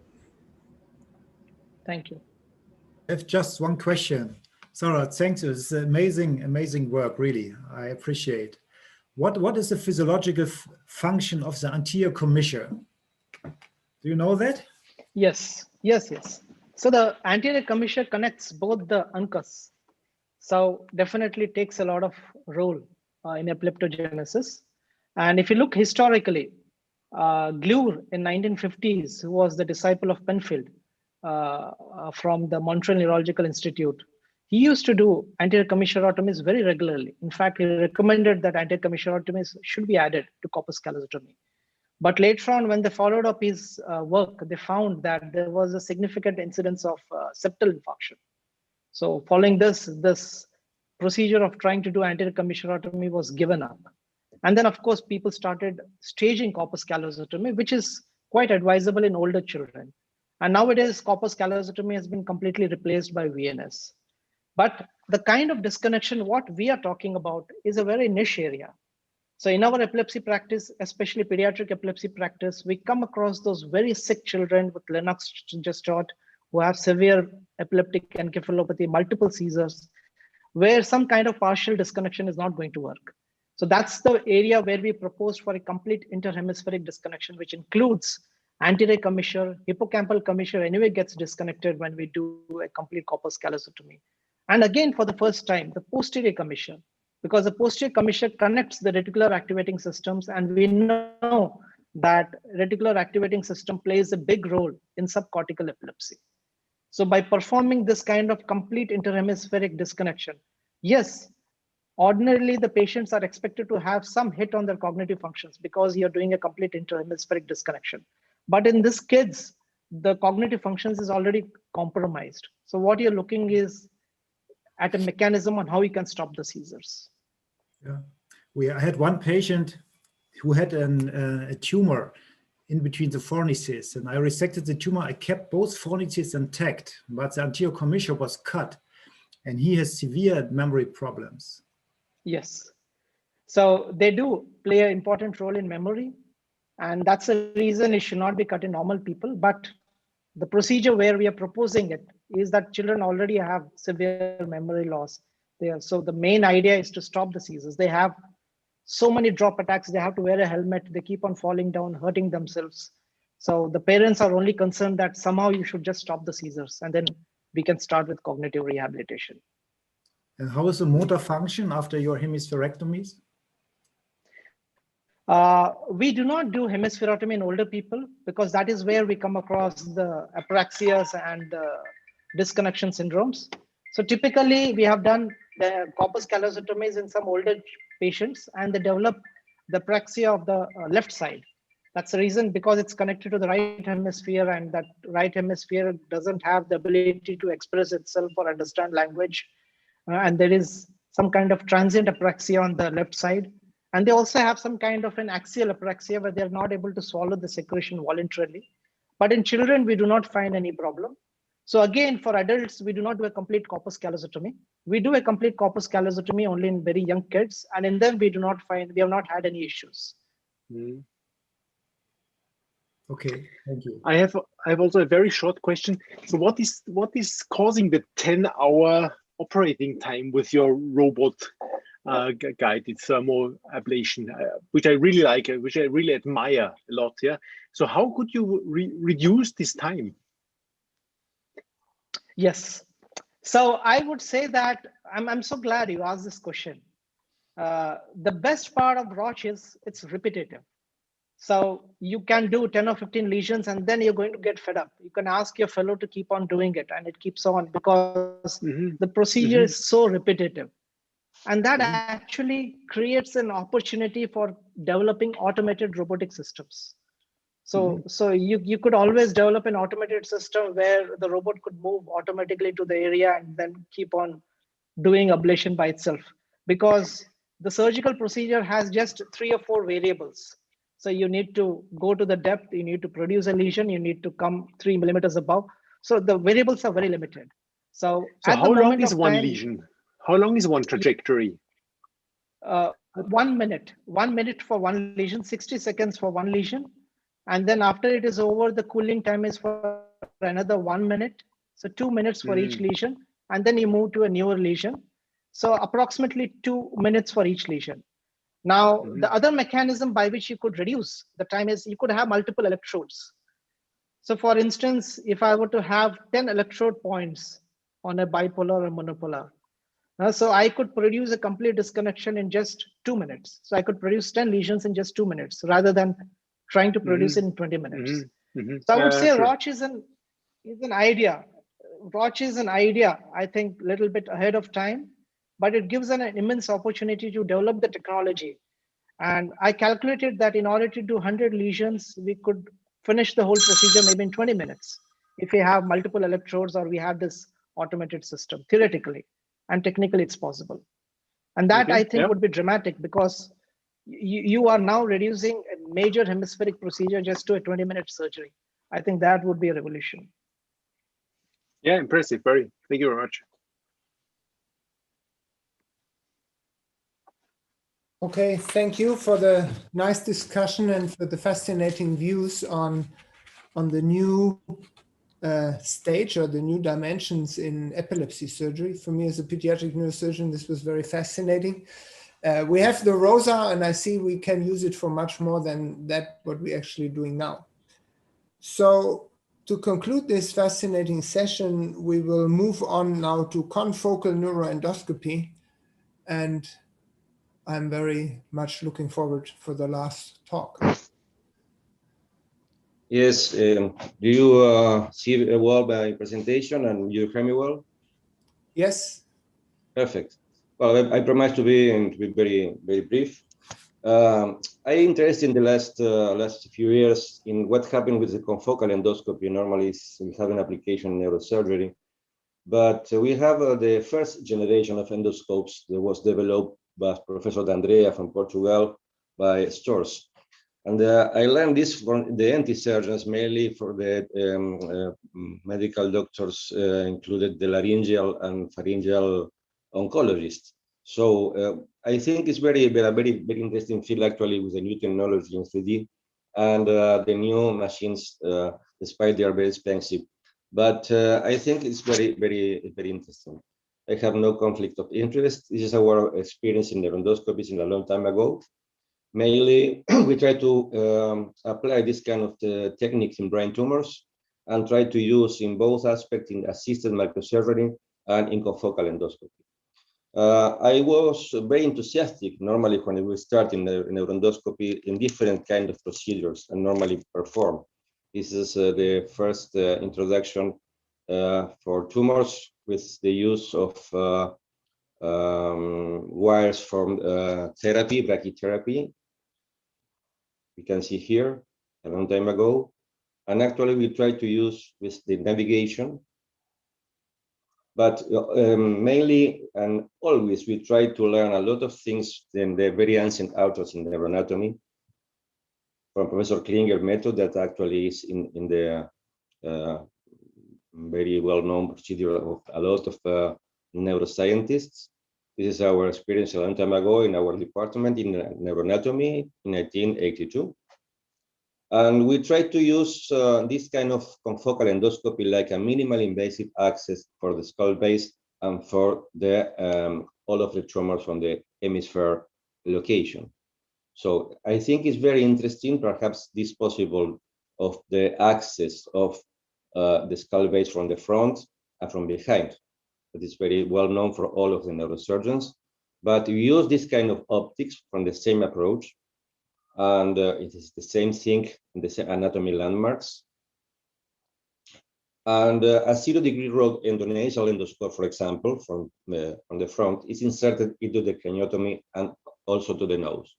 Thank you. I have just one question. Sarah, thanks. It's amazing work, really. I appreciate. What is the physiological function of the anterior commissure? Do you know that? Yes. So the anterior commissure connects both the uncus. So definitely takes a lot of role in epileptogenesis. And if you look historically, Glure in 1950s, who was the disciple of Penfield from the Montreal Neurological Institute, he used to do anterior commissurotomies very regularly. In fact, he recommended that anterior commissurotomies should be added to corpus callosotomy. But later on, when they followed up his work, they found that there was a significant incidence of septal infarction. So following this procedure of trying to do anterior commissurotomy was given up. And then, of course, people started staging corpus callosotomy, which is quite advisable in older children. And nowadays, corpus callosotomy has been completely replaced by VNS. But the kind of disconnection, what we are talking about, is a very niche area. So in our epilepsy practice, especially pediatric epilepsy practice, we come across those very sick children with Lennox-Gastaut who have severe epileptic encephalopathy, multiple seizures, where some kind of partial disconnection is not going to work. So that's the area where we proposed for a complete interhemispheric disconnection, which includes anterior commissure, hippocampal commissure anyway gets disconnected when we do a complete corpus callosotomy. And again, for the first time, the posterior commissure, because the posterior commissure connects the reticular activating systems, and we know that reticular activating system plays a big role in subcortical epilepsy. So by performing this kind of complete interhemispheric disconnection, yes, ordinarily the patients are expected to have some hit on their cognitive functions because you're doing a complete interhemispheric disconnection. But in these kids, the cognitive functions is already compromised. So what you're looking is at a mechanism on how you can stop the seizures. Yeah, I had one patient who had a tumor in between the fornices, and I resected the tumor. I kept both fornices intact, but the anterior commissure was cut, and he has severe memory problems. Yes, so they do play an important role in memory, and that's the reason it should not be cut in normal people. But the procedure where we are proposing it is that children already have severe memory loss there. So the main idea is to stop the seizures. They have so many drop attacks, they have to wear a helmet, they keep on falling down, hurting themselves. So the parents are only concerned that somehow you should just stop the seizures, and then we can start with cognitive rehabilitation. And how is the motor function after your hemispherectomies? We do not do hemispherotomy in older people because that is where we come across the apraxias and disconnection syndromes. So typically we have done the corpus callosotomies in some older patients, and they develop the apraxia of the left side. That's the reason, because it's connected to the right hemisphere, and that right hemisphere doesn't have the ability to express itself or understand language. And there is some kind of transient apraxia on the left side. And they also have some kind of an axial apraxia where they're not able to swallow the secretion voluntarily. But in children, we do not find any problem. So again, for adults, we do not do a complete corpus callosotomy. We do a complete corpus callosotomy only in very young kids. And in them, we have not had any issues. Okay, thank you. I have also a very short question. So what is causing the 10-hour operating time with your robot guided thermal ablation, which I really like, which I really admire a lot? Yeah. So how could you reduce this time? Yes. So I would say that I'm so glad you asked this question. The best part of Roche is it's repetitive. So you can do 10 or 15 lesions and then you're going to get fed up. You can ask your fellow to keep on doing it and it keeps on because the procedure is so repetitive. And that actually creates an opportunity for developing automated robotic systems. So you could always develop an automated system where the robot could move automatically to the area and then keep on doing ablation by itself, because the surgical procedure has just 3 or 4 variables. So you need to go to the depth, you need to produce a lesion, you need to come 3 millimeters above. So the variables are very limited. So at how the long moment is of one time, lesion? How long is one trajectory? 1 minute. 1 minute for one lesion, 60 seconds for one lesion. And then after it is over, the cooling time is for another 1 minute. So 2 minutes for each lesion. And then you move to a newer lesion. So approximately 2 minutes for each lesion. Now, the other mechanism by which you could reduce the time is you could have multiple electrodes. So for instance, if I were to have 10 electrode points on a bipolar or monopolar, so I could produce a complete disconnection in just 2 minutes. So I could produce 10 lesions in just 2 minutes rather than trying to produce it in 20 minutes. So I would say sure. Roche is an idea. Roche is an idea, I think, a little bit ahead of time, but it gives an immense opportunity to develop the technology. And I calculated that in order to do 100 lesions, we could finish the whole procedure maybe in 20 minutes if we have multiple electrodes or we have this automated system, theoretically. And technically it's possible. And that I think would be dramatic because you are now reducing a major hemispheric procedure just to a 20-minute surgery. I think that would be a revolution. Yeah, impressive. Very. Thank you very much. Okay, thank you for the nice discussion and for the fascinating views on the new stage or the new dimensions in epilepsy surgery. For me as a pediatric neurosurgeon, this was very fascinating. We have the ROSA, and I see we can use it for much more than that, what we're actually doing now. So to conclude this fascinating session, we will move on now to confocal neuroendoscopy. And I'm very much looking forward for the last talk. Yes, do you see well my presentation and you hear me well? Yes. Perfect. Well, I promise to be very, very brief. I'm interested in the last few years in what happened with the confocal endoscopy. Normally, we have an application in neurosurgery, but we have the first generation of endoscopes that was developed by Professor D'Andrea from Portugal by Stors. And I learned this from the NT surgeons, mainly for the medical doctors, included the laryngeal and pharyngeal oncologists. So I think it's very interesting field actually with the new technology in 3D and the new machines, despite they are very expensive. But I think it's very interesting. I have no conflict of interest. This is our experience in neuroendoscopies in a long time ago. Mainly, we try to apply this kind of techniques in brain tumors and try to use in both aspects in assisted microsurgery and in confocal endoscopy. I was very enthusiastic normally when we start in neuroendoscopy in different kind of procedures and normally perform. This is the first introduction for tumors with the use of wires from therapy, brachytherapy. We can see here a long time ago. And actually we try to use with the navigation, but mainly and always we try to learn a lot of things in the very ancient authors in neuroanatomy from Professor Klinger method that actually is in the very well-known procedure of a lot of neuroscientists. This is our experience a long time ago in our department in neuroanatomy in 1982. And we try to use this kind of confocal endoscopy like a minimal invasive access for the skull base and for the all of the tumors from the hemisphere location. So I think it's very interesting, perhaps this possible of the access of the skull base from the front and from behind. That is very well known for all of the neurosurgeons. But we use this kind of optics from the same approach, and it is the same thing in the same anatomy landmarks. And a 0-degree rod endonasal endoscope, for example, from the front, is inserted into the craniotomy and also to the nose.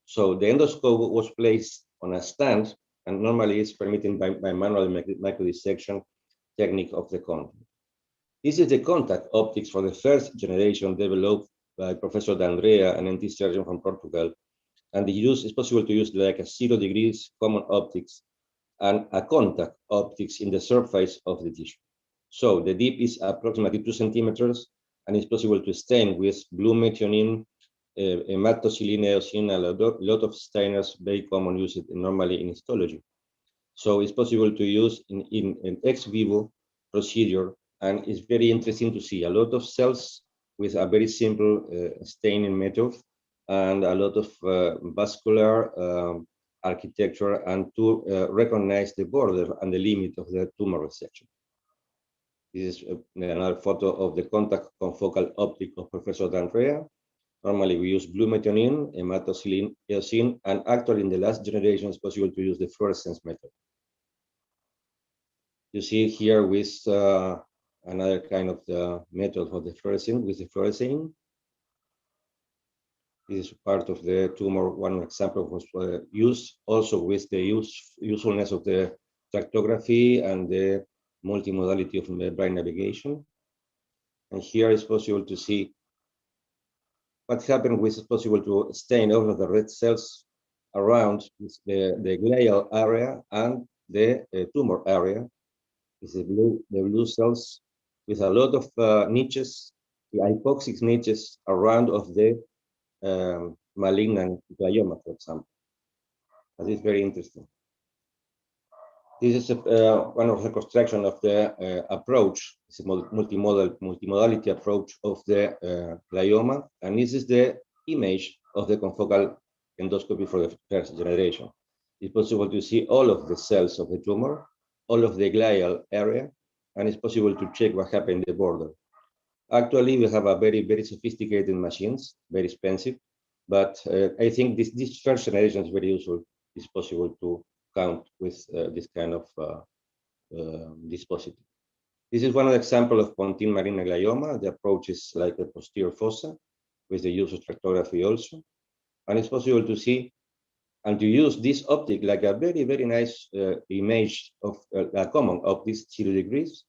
So the endoscope was placed on a stand, and normally it's permitted by manual microdissection technique of the contact. This is the contact optics for the first generation developed by Professor D'Andrea, an NT surgeon from Portugal. And the use is possible to use like a 0 degrees common optics and a contact optics in the surface of the tissue. So the dip is approximately 2 centimeters, and it's possible to stain with blue methionine, hematocillin, eosin, a lot of stainers, very common used normally in histology. So it's possible to use in an ex vivo procedure, and it's very interesting to see a lot of cells with a very simple staining method and a lot of vascular architecture, and to recognize the border and the limit of the tumor resection. This is another photo of the contact confocal optic of Professor D'Andrea. Normally we use blue methionine, hematocillin, eosin, and actually in the last generation it's possible to use the fluorescence method. You see here with another kind of the method for the fluorescence with the fluorescein. This is part of the tumor. One example was used also with the usefulness of the tractography and the multimodality of the brain navigation. And here it's possible to see what happened with it's possible to stain all of the red cells around the glial area and the tumor area. This is the blue cells with a lot of niches, the hypoxic niches around of the malignant glioma, for example. That is very interesting. This is one of the construction of the approach. It's a multimodality approach of the glioma, and this is the image of the confocal endoscopy for the first generation. It's possible to see all of the cells of the tumor, all of the glial area, and it's possible to check what happened in the border. Actually, we have a very sophisticated machines, very expensive, but I think this first generation is very useful. It's possible to count with this kind of dispositive. This is one example of pontine malignant glioma. The approach is like a posterior fossa with the use of tractography also. And it's possible to see and to use this optic like a very nice image of a common optic, 0 degrees.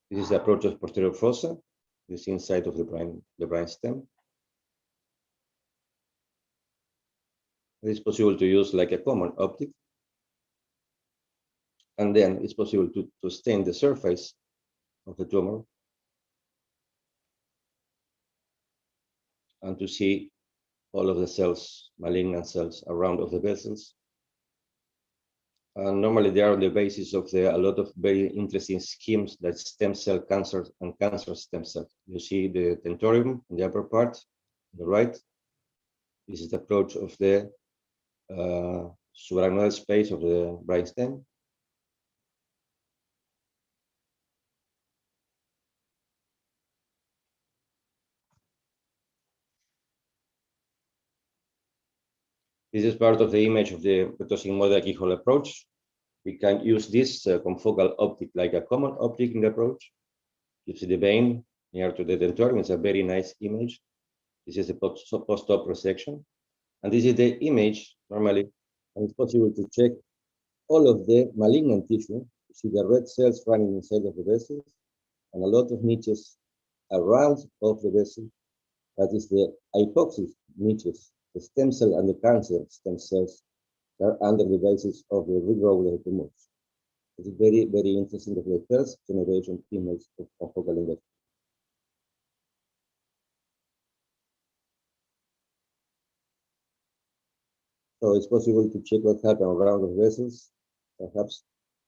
This is the approach of posterior fossa, this inside of the brain stem. It is possible to use like a common optic. And then it's possible to stain the surface of the tumor and to see all of the cells, malignant cells around of the vessels. And normally they are on the basis of a lot of very interesting schemes like stem cell cancer and cancer stem cells. You see the tentorium in the upper part, on the right. This is the approach of the subarachnoid space of the brainstem. This is part of the image of the retrosigmoidal keyhole approach. We can use this confocal optic like a common optic in the approach. You see the vein near to the tentorium. It's a very nice image. This is a post-op resection. And this is the image normally, and it's possible to check all of the malignant tissue. You see the red cells running inside of the vessels and a lot of niches around of the vessel. That is the hypoxic niches, the stem cell and the cancer stem cells are under the basis of the regrowth of the tumors. It's very interesting of the first generation image of confocal endoscopy. So it's possible to check what happened around the vessels, perhaps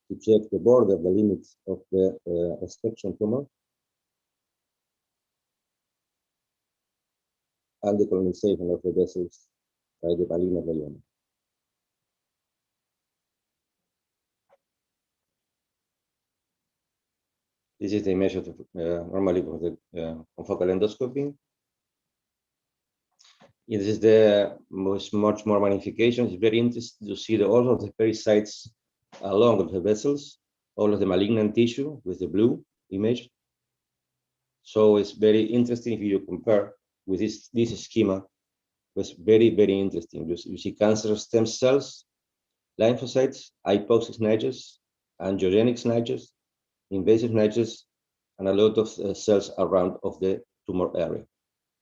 to check the border, the limits of the restriction tumor, and the colonization of the vessels by the malignant glioma. This is the image of normally of the confocal endoscopy. This is the much more magnification. It's very interesting to see all of the pericytes along of the vessels, all of the malignant tissue with the blue image. So it's very interesting if you compare with this schema. It's very, very interesting. You see cancer stem cells, lymphocytes, hypoxic niches, angiogenic niches, invasive niches, and a lot of cells around of the tumor area.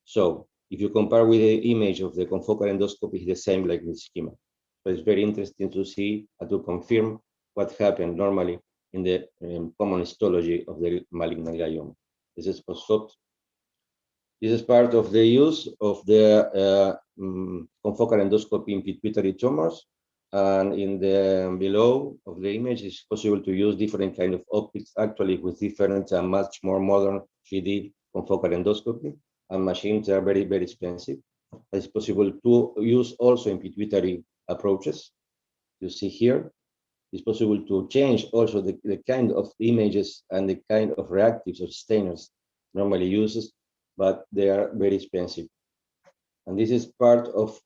So if you compare with the image of the confocal endoscopy, it's the same like this schema. So it's very interesting to see and to confirm what happened normally in the common histology of the malignant glioma. This is post-op. This is part of the use of the confocal endoscopy in pituitary tumors. And in the below of the image, it's possible to use different kind of optics, actually with different and much more modern 3D confocal endoscopy. And machines are very, very expensive. It's possible to use also in pituitary approaches. You see here, it's possible to change also the kind of images and the kind of reactives or stainers normally uses, but they are very expensive. And this is part of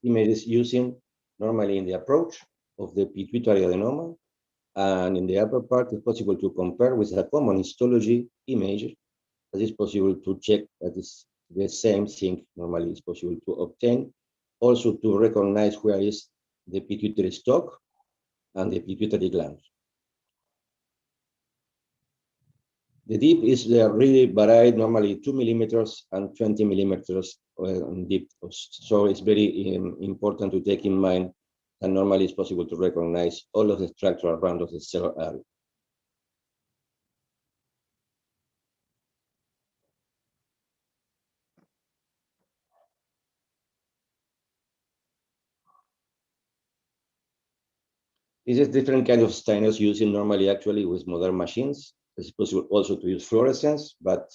images using normally in the approach of the pituitary adenoma. And in the upper part, it's possible to compare with a common histology image. That is possible to check that is the same thing normally is possible to obtain. Also to recognize where is the pituitary stalk and the pituitary gland. The deep is really varied, normally 2 millimeters and 20 millimeters deep. So it's very important to take in mind that normally it's possible to recognize all of the structure around of the cell area. This is different kind of stainers using normally actually with modern machines. It's possible also to use fluorescence, but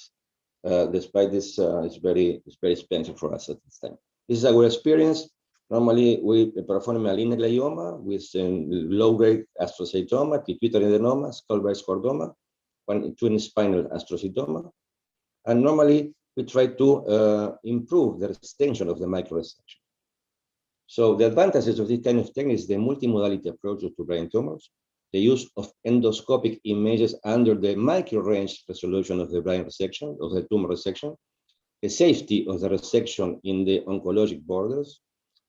despite this, it's very expensive for us at this time. This is our experience. Normally, we perform malignant glioma with low-grade astrocytoma, pituitary adenoma, skull-base chordoma, twin spinal astrocytoma. And normally, we try to improve the extension of the microresection. So the advantages of this kind of technique is the multimodality approach to brain tumors, the use of endoscopic images under the micro-range resolution of the brain resection, of the tumor resection, the safety of the resection in the oncologic borders,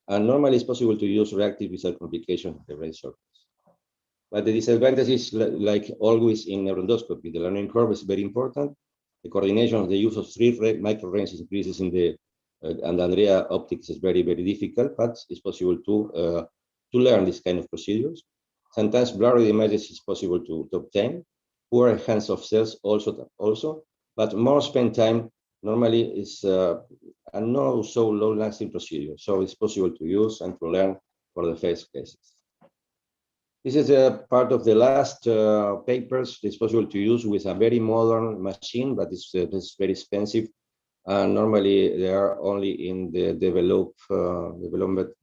and normally it's possible to use reactive without complications of the brain surface. But the disadvantages, like always in neuroendoscopy, the learning curve is very important. The coordination of the use of 3 micro-range increases in the and Andrea optics is very, very difficult, but it's possible to learn this kind of procedures. Sometimes blurry images is possible to obtain. Poor hands of cells also, but more spend time normally is a not so long-lasting procedure. So it's possible to use and to learn for the first cases. This is a part of the last papers. It's possible to use with a very modern machine, but it's very expensive. Normally, they are only in the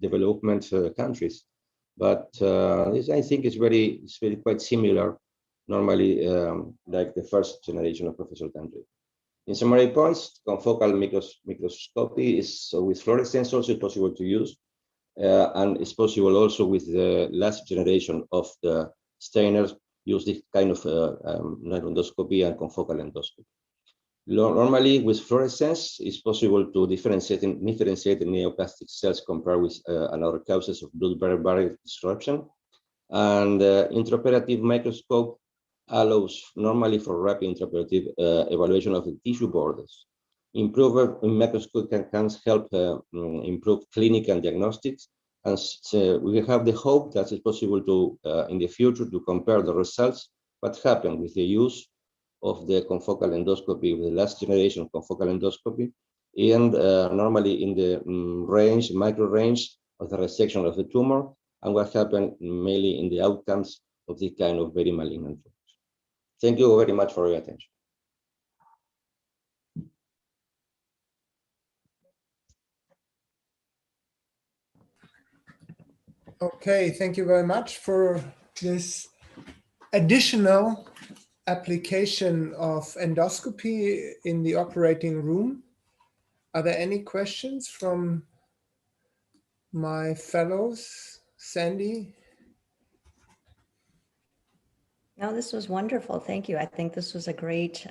development countries. But this, I think, is very quite similar, normally, like the first generation of professional country. In summary points, confocal microscopy is with fluorescence also possible to use, and it's possible also with the last generation of the stainers use this kind of neuroendoscopy and confocal endoscopy. Normally, with fluorescence, it's possible to differentiate neoplastic cells compared with another causes of blood-brain barrier disruption. And intraoperative microscope allows normally for rapid intraoperative evaluation of the tissue borders. Improved microscope can help improve clinical and diagnostics. And we have the hope that it's possible to, in the future, to compare the results, what happened with the use of the confocal endoscopy, with the last generation of confocal endoscopy, and normally in the micro range of the resection of the tumor and what happened mainly in the outcomes of this kind of very malignant tumors. Thank you very much for your attention. Okay, thank you very much for this additional application of endoscopy in the operating room. Are there any questions from my fellows? Sandy? No, this was wonderful. Thank you. I think this was a great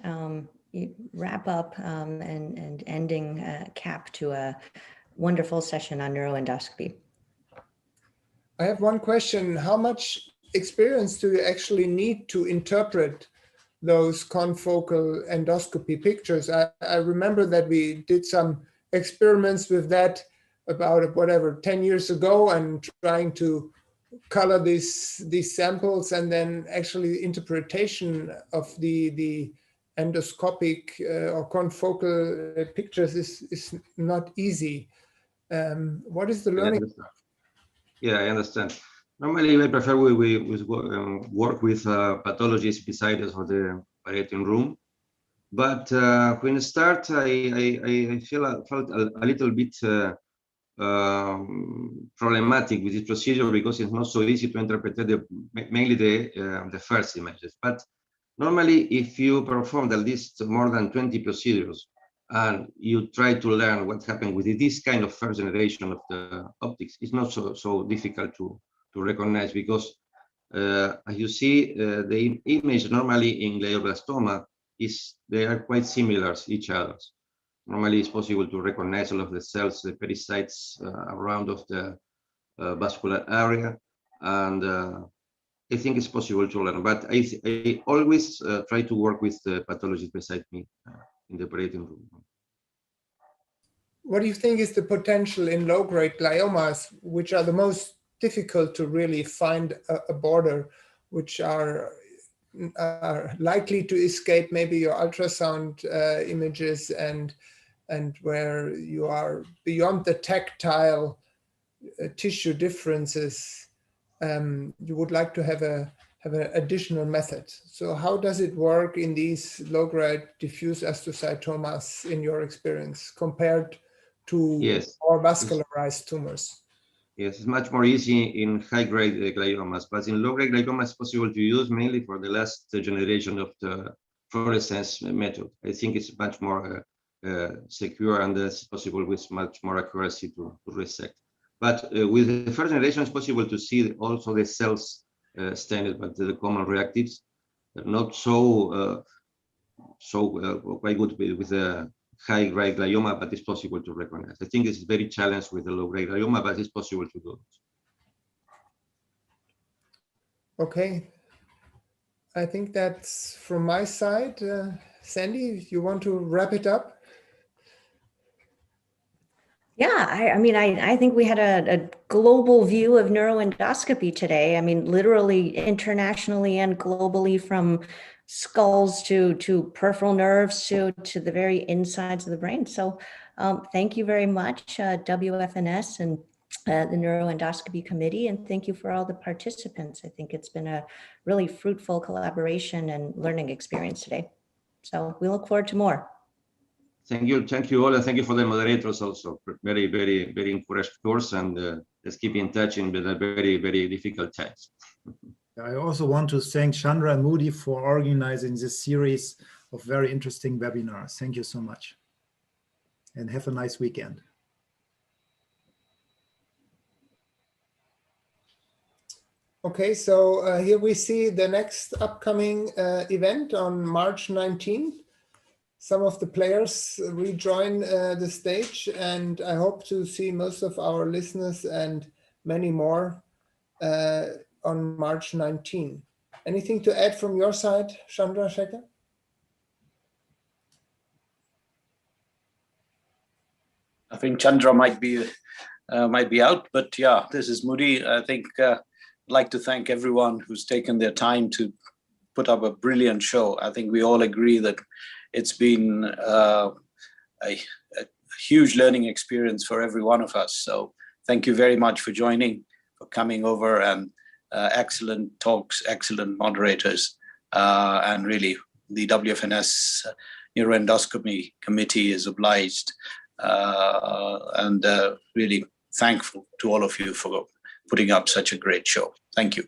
wrap up and ending cap to a wonderful session on neuroendoscopy. I have one question. How much experience do you actually need to interpret those confocal endoscopy pictures? I remember that we did some experiments with that about whatever 10 years ago and trying to color these samples, and then actually interpretation of the endoscopic or confocal pictures is not easy. What is the learning? Yeah, I understand. Normally, I prefer we work with pathologists beside us for the operating room. But when I start, I felt a little bit problematic with this procedure because it's not so easy to interpret mainly the first images. But normally, if you perform at least more than 20 procedures and you try to learn what happened with this kind of first generation of the optics, it's not so difficult to recognize because as you see, the image normally in glioblastoma they are quite similar to each other. Normally, it's possible to recognize all of the cells, the pericytes around of the vascular area, and I think it's possible to learn. But I always try to work with the pathologist beside me in the operating room. What do you think is the potential in low-grade gliomas, which are the most difficult to really find a border, which are likely to escape maybe your ultrasound images and where you are beyond the tactile tissue differences? You would like to have an additional method. So how does it work in these low-grade diffuse astrocytomas in your experience compared to more vascularized tumors? Yes, it's much more easy in high-grade gliomas, but in low-grade gliomas, it's possible to use mainly for the last generation of the fluorescence method. I think it's much more secure and it's possible with much more accuracy to resect. But with the first generation, it's possible to see also the cells stained, but the common reactives, not so quite good with the high-grade glioma, but it's possible to recognize. I think it's very challenged with the low-grade glioma, but it's possible to do. Okay. I think that's from my side. Sandy, you want to wrap it up? Yeah, I mean, I think we had a global view of neuroendoscopy today. I mean, literally internationally and globally, from skulls to peripheral nerves to the very insides of the brain. So thank you very much, WFNS and the Neuroendoscopy Committee, and thank you for all the participants. I think it's been a really fruitful collaboration and learning experience today. So we look forward to more. Thank you all, and thank you for the moderators also. Very, very, very encouraged course, and let's keep in touch in the very, very difficult times. I also want to thank Chandra and Moody for organizing this series of very interesting webinars. Thank you so much, and have a nice weekend. Okay, so here we see the next upcoming event on March 19th. Some of the players rejoin the stage, and I hope to see most of our listeners and many more on March 19. Anything to add from your side, Chandra Shekhar? I think Chandra might be out, but yeah, this is Moody. I think I'd like to thank everyone who's taken their time to put up a brilliant show. I think we all agree that it's been a huge learning experience for every one of us. So thank you very much for joining, for coming over, and excellent talks, excellent moderators, and really the WFNS Neuroendoscopy Committee is obliged and really thankful to all of you for putting up such a great show. Thank you.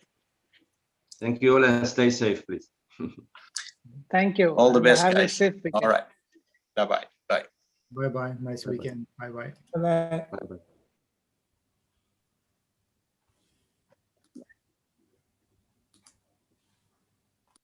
Thank you all, and stay safe, please. Thank you. All the best, Have a guys. safe weekend. All right. Bye-bye. Bye. Bye-bye. Nice weekend. Bye-bye. Bye-bye. Bye-bye.